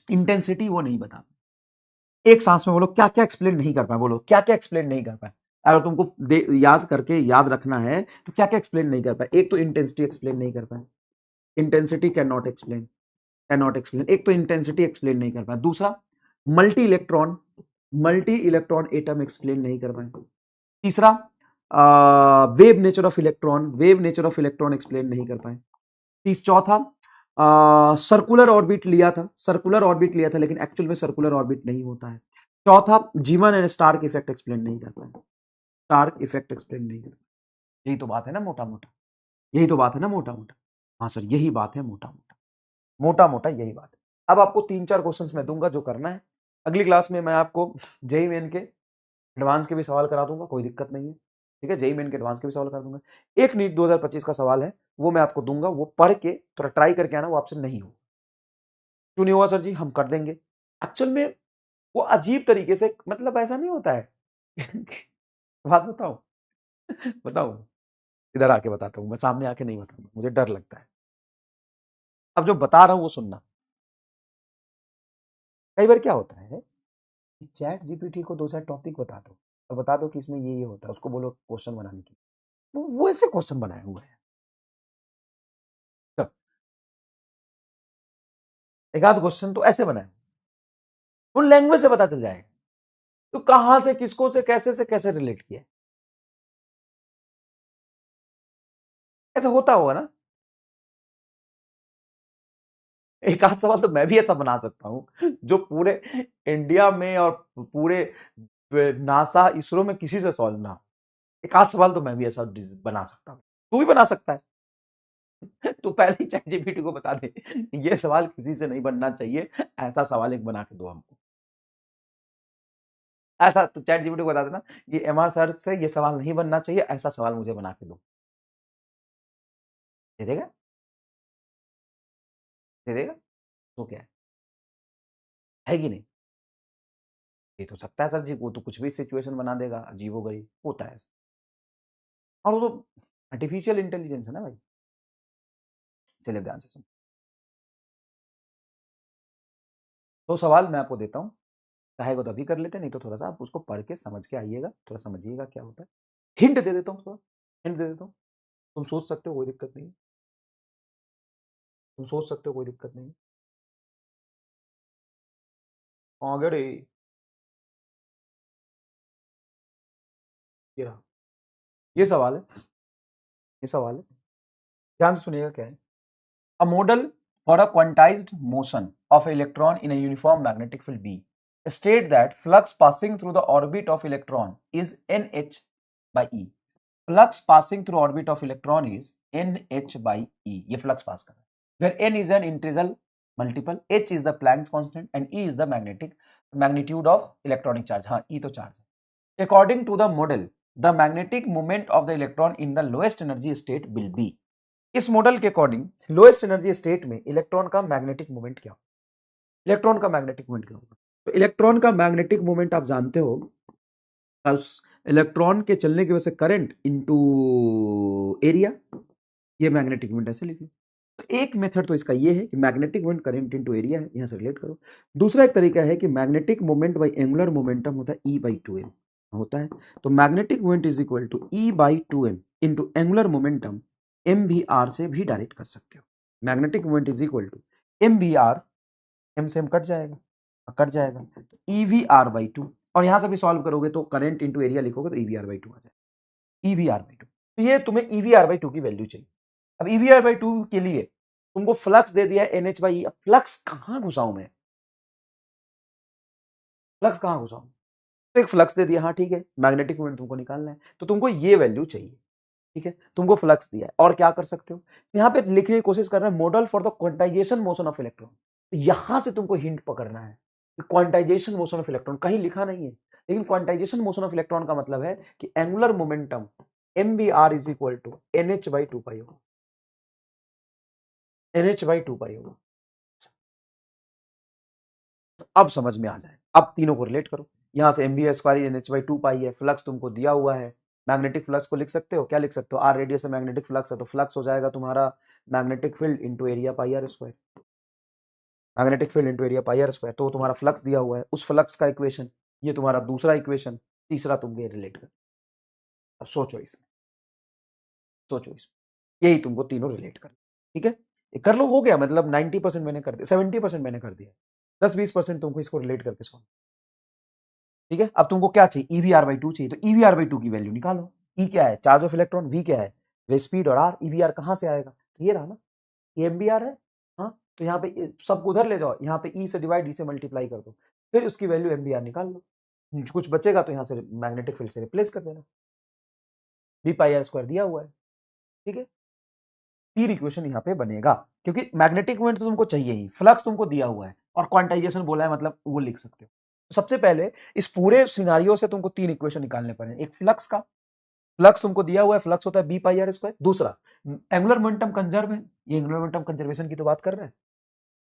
इंटेंसिटी वो नहीं बता। एक सांस में बोलो क्या क्या एक्सप्लेन नहीं कर पाए, बोलो क्या क्या एक्सप्लेन नहीं कर पाए। अगर तुमको याद करके याद रखना है तो क्या क्या एक्सप्लेन नहीं कर पाए। एक तो इंटेंसिटी एक्सप्लेन नहीं कर पाए, इंटेंसिटी कैन नॉट एक्सप्लेन, एक तो इंटेंसिटी एक्सप्लेन नहीं कर पाए। दूसरा मल्टी इलेक्ट्रॉन एटम एक्सप्लेन नहीं कर पाए। तीसरा wave nature of electron explain नहीं कर पाए। चौथा सर्कुलर ऑर्बिट लिया था लेकिन एक्चुअल में सर्कुलर ऑर्बिट नहीं होता है। चौथा जीवन एंड स्टार्क इफेक्ट एक्सप्लेन नहीं कर पाए, स्टार्क इफेक्ट एक्सप्लेन नहीं कर पाए। यही तो बात है ना मोटा मोटा, यही तो बात है ना मोटा मोटा। हाँ सर यही बात है मोटा मोटा, मोटा मोटा यही बात है। अब आपको 3-4 क्वेश्चंस मैं दूंगा जो करना है, अगली क्लास में मैं आपको जेईई मेन के एडवांस के भी सवाल करा दूंगा, कोई दिक्कत नहीं है, ठीक है। जेईई मेन के एडवांस के भी सवाल करा दूंगा। एक नीट 2025 का सवाल है वो मैं आपको दूंगा, वो पढ़ के थोड़ा ट्राई करके आना, वो आपसे नहीं हो। क्यों नहीं हुआ सर जी? हम कर देंगे। एक्चुअल में वो अजीब तरीके से, मतलब ऐसा नहीं होता है बात बताओ बताओ, इधर आके बताता हूँ मैं, सामने आके नहीं बताऊंगा, मुझे डर लगता है। अब जो बता रहा हूं वो सुनना। कई बार क्या होता है, चैट जीपीटी को 2-4 टॉपिक बता दो और बता दो कि इसमें ये होता है, उसको बोलो क्वेश्चन बनाने की, वो ऐसे क्वेश्चन बनाए हुए हैं। एक आध क्वेश्चन तो ऐसे बनाए, उन लैंग्वेज से पता चल जाएगा तो कहां से किसको से कैसे रिलेट किया। ऐसा होता होगा ना, एक आध सवाल तो मैं भी ऐसा बना सकता हूं जो पूरे इंडिया में और पूरे नासा इसरो में किसी से सॉल्व ना हो। एक आध सवाल तो मैं भी ऐसा बना सकता हूं, तू भी बना सकता है। तू पहले ही चैट जीपीटी को बता दे ये सवाल किसी से नहीं बनना चाहिए, ऐसा सवाल एक बना के दो हमको। ऐसा तो चैट जीपीटी को बता देना ये एमआर सर से ये सवाल नहीं बनना चाहिए, ऐसा सवाल मुझे बना के दो। दे देगा? दे देगा? तो क्या है कि नहीं? ये तो सकता है सर जी, वो तो कुछ भी सिचुएशन बना देगा, अजीबोगरीब होता है ऐसा। और वो तो आर्टिफिशियल इंटेलिजेंस है ना भाई। चलिए ध्यान से सुन। तो सवाल मैं आपको देता हूँ, चाहेगा तो अभी कर लेते, नहीं तो थोड़ा सा आप उसको पढ़ के समझ के आइएगा, थोड़ा समझिएगा क्या होता है। हिंट दे देता हूँ, थोड़ा हिंट दे देता हूँ। तुम सोच सकते हो, कोई दिक्कत नहीं है। तुम सोच सकते हो, कोई दिक्कत नहीं है। अरे ये रहा, ये सवाल है, ये सवाल है, ध्यान से सुनिएगा क्या है। A model for a quantized motion of electron in a uniform magnetic field B state that flux passing through the orbit of electron is nh by E. Flux passing through orbit of electron is nh by E. ये flux pass कर रहा है, where n is an integral multiple, h is the Planck's constant and E is the magnitude of electronic charge. हाँ, E तो charge है. According to the model, the magnetic moment of the electron in the lowest energy state will be. इस model के according lowest energy state में electron का magnetic moment क्या होगा? Electron का मैग्नेटिक मोमेंट क्या होगा? तो इलेक्ट्रॉन का मैग्नेटिक मोमेंट आप जानते हो, उस इलेक्ट्रॉन के चलने की वजह से करंट इनटू एरिया, ये मैग्नेटिक मोमेंट ऐसे लिखिए। तो एक मेथड तो इसका ये है कि magnetic moment current into area है, यहां से रिलेट करो। दूसरा एक तरीका है कि magnetic moment by angular momentum होता है E/2m होता है। तो magnetic moment is equal to E/2m into angular momentum m b r से भी डायरेक्ट कर सकते हो। Magnetic moment is equal to m b r, m से एम कट जाएगा, कट जाएगा तो EV/2, और यहां से भी सॉल्व करोगे तो करंट इंटू एरिया लिखोगे तो EV/2 आ जाएगा, EV/2। तो ये तुम्हें EV/2 की वैल्यू चाहिए। अब EV/2 के लिए तुमको फ्लक्स दे दिया है NH/E। अब फ्लक्स कहां घुसाऊं मैं? फ्लक्स कहां घुसाऊं? तो एक फ्लक्स दे दिया, हाँ ठीक है, मैग्नेटिक मोमेंट तुमको निकालना है तो तुमको ये वैल्यू चाहिए। ठीक है, तुमको फ्लक्स दिया है, और क्या कर सकते हो? यहां पे लिखने की कोशिश कर रहे हैं model for the quantization motion of electron. यहां से तुमको हिंट पकड़ना है, क्वांटाइजेशन मोशन ऑफ इलेक्ट्रॉन कहीं लिखा नहीं है, लेकिन क्वांटाइजेशन मोशन ऑफ इलेक्ट्रॉन का मतलब है कि angular momentum M B r is equal to NH/2 होगा, NH/2 होगा। अब समझ में आ जाए, अब तीनों को रिलेट करो। यहां से MB² NH/2 है, फ्लक्स तुमको दिया हुआ है, मैग्नेटिक फ्लक्स को लिख सकते हो, क्या लिख सकते हो? आर रेडियस से मैग्नेटिक फ्लक्स है तो फ्लक्स हो जाएगा तुम्हारा magnetic field into area πr²। Magnetic field into area πr², तो तुम्हारा फ्लक्स दिया हुआ है, उस फ्लक्स का इक्वेशन, ये तुम्हारा दूसरा इक्वेशन, तीसरा तुम ये रिलेट कर। अब सोचो इसमें, सोचो इसमें, यही तुमको तीनों रिलेट कर। ठीक है, कर लो, हो गया, मतलब 90% मैंने कर दिया, 70% मैंने कर दिया, 10-20% तुमको इसको रिलेट करके सॉल्व। ठीक है, अब तुमको क्या चाहिए? EV/2 चाहिए, तो EV/2 की वैल्यू निकालो। E क्या है? Charge of electron. V क्या है? वे स्पीड। और R, EVR कहां से आएगा? तो ये रहा ना, ये MBR है। हाँ, तो यहाँ पे सबको उधर ले जाओ, यहाँ पे E से डिवाइड, E से मल्टीप्लाई कर दो, फिर उसकी वैल्यू MBR निकाल लो। कुछ बचेगा तो यहाँ से मैग्नेटिक फील्ड से रिप्लेस कर देना, V πr² दिया हुआ है। ठीक है, तीन इक्वेशन यहाँ पे बनेगा, क्योंकि मैग्नेटिक मोमेंट तो तुमको चाहिए ही, फ्लक्स तुमको दिया हुआ है, और क्वांटाइजेशन बोला है, मतलब वो लिख सकते हो। तो सबसे पहले इस पूरे सिनारियो से तुमको तीन इक्वेशन निकालने पड़े। एक फ्लक्स का, फ्लक्स तुमको दिया हुआ है, फ्लक्स होता है B/r²। दूसरा एंगुलर मोमेंटम कंजर्व है, ये एंगुलर मोमेंटम कंजर्वेशन की तो बात कर रहे हैं,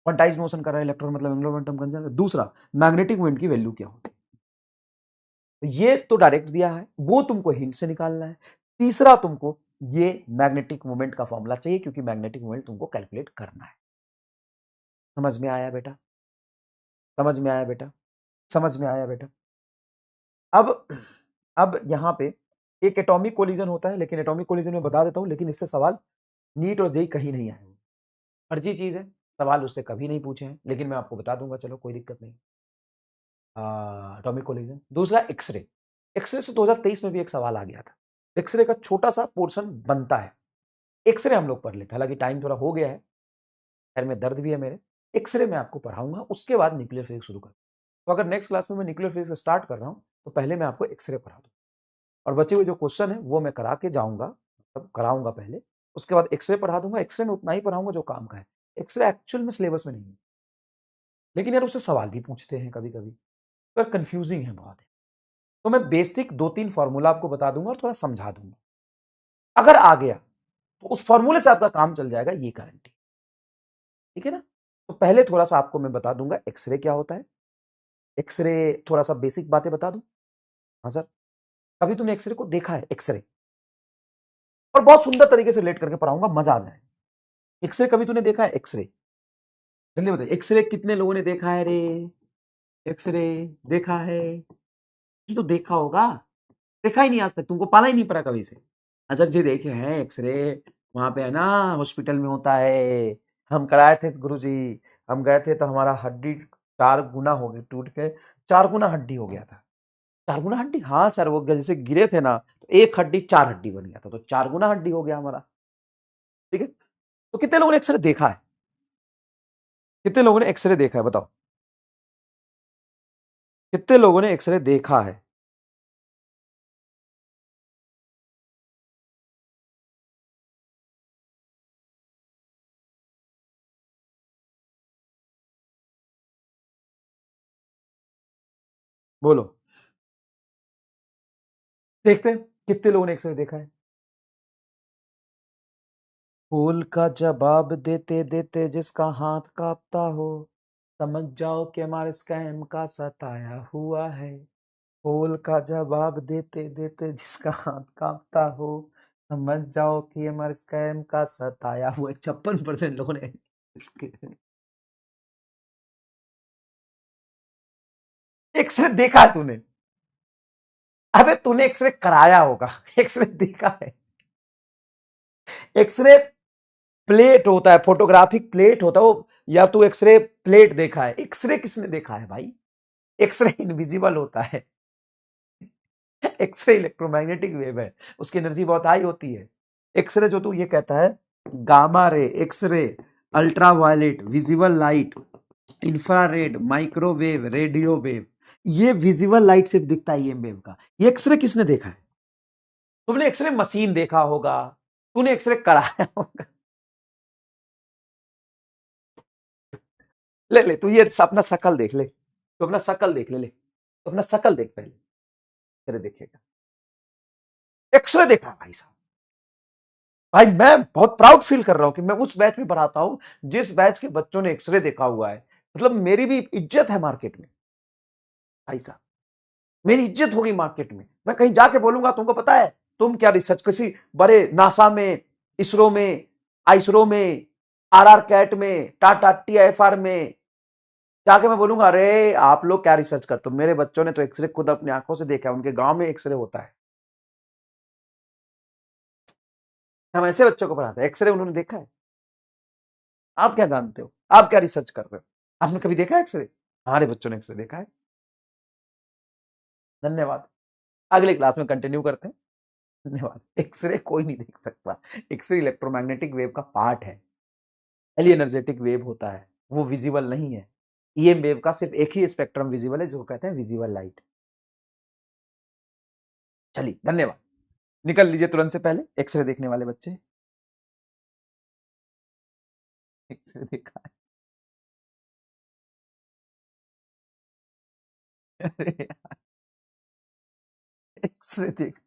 क्वांटाइज्ड मोशन कर रहा है इलेक्ट्रॉन, मतलब एंगुलर मोमेंटम कंजर्व है। दूसरा मैग्नेटिक मोमेंट की वैल्यू क्या होती है, तो ये तो डायरेक्ट दिया है, वो तुमको हिंट से निकालना है। तीसरा तुमको ये मैग्नेटिक मोमेंट का फॉर्मूला चाहिए, क्योंकि मैग्नेटिक मोमेंट तुमको कैलकुलेट करना है। समझ में आया बेटा? समझ में आया बेटा? समझ में आया बेटा? अब यहां पे एक एटॉमिक कोलिजन होता है, लेकिन एटॉमिक कोलिजन में बता देता हूं, लेकिन इससे सवाल नीट और जेई कहीं नहीं आए, फर्जी चीज है, सवाल उससे कभी नहीं पूछे हैं, लेकिन मैं आपको बता दूंगा, चलो कोई दिक्कत नहीं। Atomic collision. दूसरा एक्सरे, एक्सरे से 2023 में भी एक सवाल आ गया था, एक्सरे का छोटा सा पोर्शन बनता है, एक्सरे हम लोग पढ़ लेते हैं, हालांकि टाइम थोड़ा हो गया है, पैर में दर्द भी है मेरे, एक्सरे में आपको पढ़ाऊंगा, उसके बाद न्यूक्लियर फिजिक्स शुरू कर। तो अगर नेक्स्ट क्लास में मैं न्यूक्लियर फिजिक्स स्टार्ट कर रहा हूँ तो पहले मैं आपको एक्सरे पढ़ा दूँ, और बचे हुए जो क्वेश्चन है वो मैं करा के जाऊंगा, मतलब कराऊंगा पहले, उसके बाद एक्सरे पढ़ा दूंगा। एक्सरे में उतना ही पढ़ाऊंगा जो काम का है। एक्सरे एक्चुअल में सिलेबस में नहीं है, लेकिन यार उससे सवाल भी पूछते हैं कभी कभी, पर कंफ्यूजिंग है बहुत है। तो मैं बेसिक 2-3 फॉर्मूला आपको बता दूंगा और थोड़ा समझा दूंगा। अगर आ गया तो उस फॉर्मूले से आपका काम चल जाएगा, ये गारंटी। ठीक है ना? तो पहले थोड़ा सा आपको मैं बता दूंगा एक्सरे क्या होता है। एक्सरे थोड़ा सा बेसिक बातें बता दूं। हाँ सर, कभी तुमने एक्सरे को देखा है? एक्सरे, और बहुत सुंदर तरीके से रिलेट करके पढ़ाऊंगा, मजा आ जाए। एक्सरे कभी तूने देखा है? एक्सरे जल्दी बताइए, एक्सरे कितने लोगों ने देखा है रे? एक्सरे देखा है? ये तो देखा होगा, देखा ही नहीं आज तक, तुमको पाला ही नहीं पड़ा कभी से। अजर जी देखे हैं एक्सरे, वहां पे है ना हॉस्पिटल में होता है। हम कराए थे गुरुजी, हम गए थे तो हमारा हड्डी 4 गुना हो गया, टूट के 4 गुना हड्डी हो गया था। 4 गुना हड्डी, हाँ सर, वो जैसे गिरे थे ना तो एक हड्डी 4 हड्डी बन गया था, तो 4 गुना हड्डी हो गया हमारा। ठीक है, तो कितने लोगों ने एक्सरे देखा है? कितने लोगों ने एक्सरे देखा है बताओ? कितने लोगों ने एक्सरे देखा है? बोलो, देखते हैं कितने लोगों ने एक्सरे देखा है। फूल का जवाब देते देते जिसका हाथ कांपता हो, समझ जाओ कि हमारे स्कैम का सताया हुआ है। फूल का जवाब देते देते जिसका हाथ कांपता हो, समझ जाओ कि हमारे स्कैम का सताया हुआ है। 56% लोगों ने इसके एक्सरे देखा है तूने? अबे तूने एक्सरे कराया होगा, एक्सरे देखा है? एक्सरे प्लेट होता है, फोटोग्राफिक प्लेट होता है वो, या तू एक्सरे प्लेट देखा है? एक्सरे किसने देखा है भाई? एक्सरे इनविजिबल होता है। एक्सरे इलेक्ट्रोमैग्नेटिक वेव है, उसकी एनर्जी बहुत हाई होती है। एक्सरे जो तू ये कहता है, gamma ray, X ray, ultra violet, visible light, infrared, microwave, radio wave, ये विजिबल लाइट से दिखता है, ये वेव का। ये एक्सरे किसने देखा है? तुमने एक्सरे मशीन देखा होगा, तूने एक्सरे कराया होगा। ले ले तू ये अपना शकल देख ले, तो अपना शकल देख ले, ले तो अपना शकल देख पहले, एक्सरे देखेगा। एक्सरे देखा भाई साहब। भाई मैं बहुत प्राउड फील कर रहा हूं कि मैं उस बैच में पढ़ाता हूं जिस बैच के बच्चों ने एक्सरे देखा हुआ है। मतलब मेरी भी इज्जत है मार्केट में भाई साहब, मेरी इज्जत होगी मार्केट में। मैं कहीं जाके बोलूंगा, तुमको पता है तुम क्या रिसर्च, किसी बड़े नासा में, इसरो में, आइसरो में, आरआर कैट में, टाटा टीआईएफआर में जाके मैं बोलूंगा, अरे आप लोग क्या रिसर्च करते हो? मेरे बच्चों ने तो एक्सरे खुद अपनी आंखों से देखा है, उनके गांव में एक्सरे होता है। हम ऐसे बच्चों को पढ़ाते हैं, एक्सरे उन्होंने देखा है। आप क्या जानते हो? आप क्या रिसर्च कर रहे हो? आपने कभी देखा है एक्सरे? हमारे बच्चों ने एक्सरे देखा है। धन्यवाद। अगले क्लास में कंटिन्यू करते हैं। धन्यवाद। एक्सरे कोई नहीं देख सकता, एक्सरे इलेक्ट्रोमैग्नेटिक वेव का पार्ट है, हाईली एनर्जेटिक वेव होता है, वो विजिबल नहीं है। ईएम वेव का सिर्फ एक ही स्पेक्ट्रम विजिबल है, जिसको कहते हैं विजिबल लाइट। चलिए धन्यवाद। निकल लीजिए तुरंत से पहले एक्सरे देखने वाले बच्चे। एक्सरे देखा है? अरे एक्सरे देख